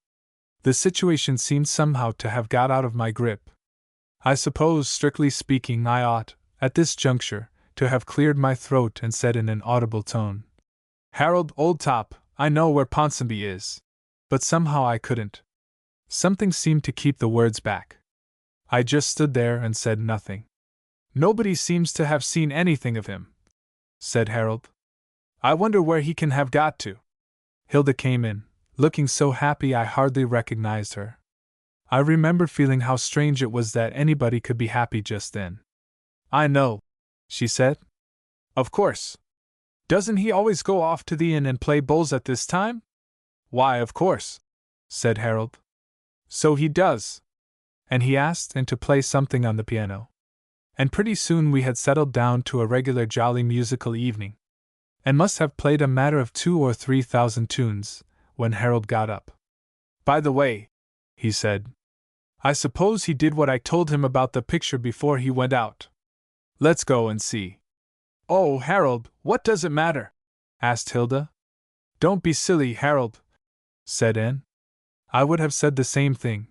The situation seemed somehow to have got out of my grip. I suppose, strictly speaking, I ought, at this juncture, to have cleared my throat and said in an audible tone, Harold, old top, I know where Ponsonby is. But somehow I couldn't. Something seemed to keep the words back. I just stood there and said nothing. Nobody seems to have seen anything of him, said Harold. I wonder where he can have got to. Hilda came in, looking so happy I hardly recognized her. I remember feeling how strange it was that anybody could be happy just then. I know, she said. Of course. Doesn't he always go off to the inn and play bowls at this time? Why, of course, said Harold. So he does. And he asked and to play something on the piano. And pretty soon we had settled down to a regular jolly musical evening, and must have played a matter of 2,000 or 3,000 tunes, when Harold got up. By the way, he said, I suppose he did what I told him about the picture before he went out. Let's go and see. Oh, Harold, what does it matter? Asked Hilda. Don't be silly, Harold, said Anne. I would have said the same thing,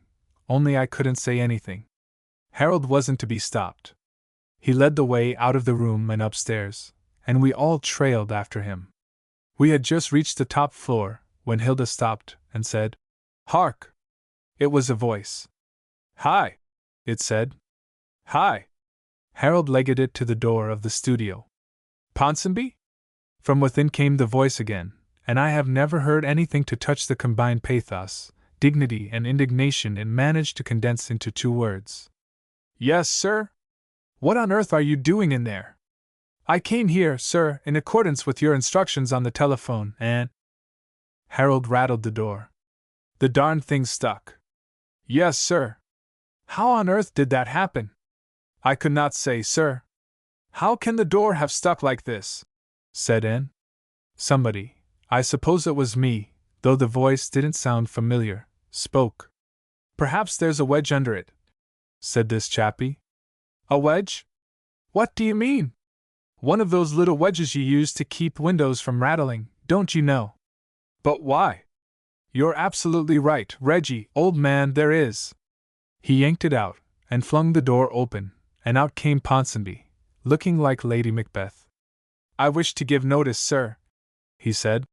only I couldn't say anything. Harold wasn't to be stopped. He led the way out of the room and upstairs, and we all trailed after him. We had just reached the top floor, when Hilda stopped and said, Hark! It was a voice. Hi! It said. Hi! Harold legged it to the door of the studio. Ponsonby? From within came the voice again, and I have never heard anything to touch the combined pathos, dignity, and indignation it managed to condense into 2 words. Yes, sir? What on earth are you doing in there? I came here, sir, in accordance with your instructions on the telephone, and… Harold rattled the door. The darned thing stuck. Yes, sir. How on earth did that happen? I could not say, sir. How can the door have stuck like this? Said Anne. Somebody, I suppose it was me, though the voice didn't sound familiar, spoke. Perhaps there's a wedge under it, said this chappie. A wedge? What do you mean? One of those little wedges you use to keep windows from rattling, don't you know? But why? You're absolutely right, Reggie, old man, there is. He yanked it out, and flung the door open, and out came Ponsonby, looking like Lady Macbeth. I wish to give notice, sir, he said,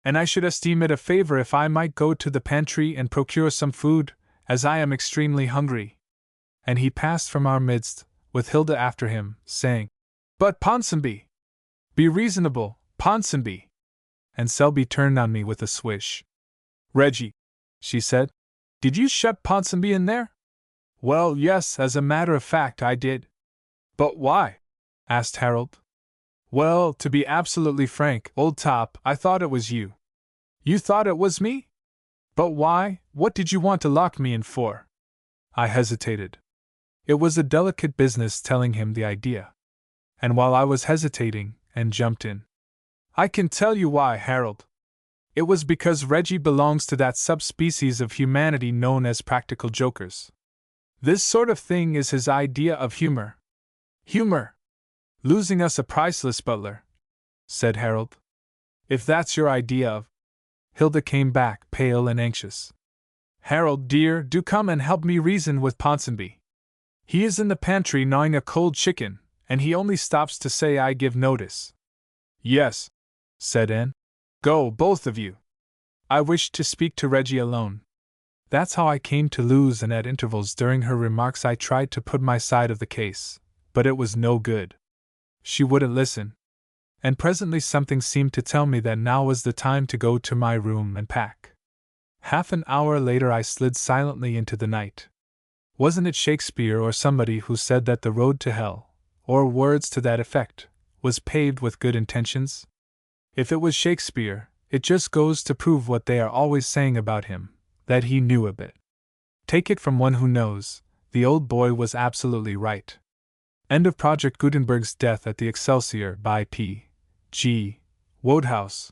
and I should esteem it a favor if I might go to the pantry and procure some food, as I am extremely hungry. And he passed from our midst, with Hilda after him, saying, But Ponsonby! Be reasonable, Ponsonby! And Selby turned on me with a swish. Reggie, she said, did you shut Ponsonby in there? Well, yes, as a matter of fact I did. But why? Asked Harold. Well, to be absolutely frank, old top, I thought it was you. You thought it was me? But why? What did you want to lock me in for? I hesitated. It was a delicate business telling him the idea. And while I was hesitating, and jumped in. I can tell you why, Harold. It was because Reggie belongs to that subspecies of humanity known as practical jokers. This sort of thing is his idea of humor. Humor! Losing us a priceless butler, said Harold. If that's your idea of... Hilda came back, pale and anxious. Harold, dear, do come and help me reason with Ponsonby. He is in the pantry gnawing a cold chicken, and he only stops to say I give notice. Yes, said Anne. Go, both of you. I wished to speak to Reggie alone. That's how I came to lose, and at intervals during her remarks I tried to put my side of the case, but it was no good. She wouldn't listen. And presently something seemed to tell me that now was the time to go to my room and pack. Half an hour later I slid silently into the night. Wasn't it Shakespeare or somebody who said that the road to hell, or words to that effect, was paved with good intentions? If it was Shakespeare, it just goes to prove what they are always saying about him, that he knew a bit. Take it from one who knows, the old boy was absolutely right. End of Project Gutenberg's Death at the Excelsior by P. G. Wodehouse.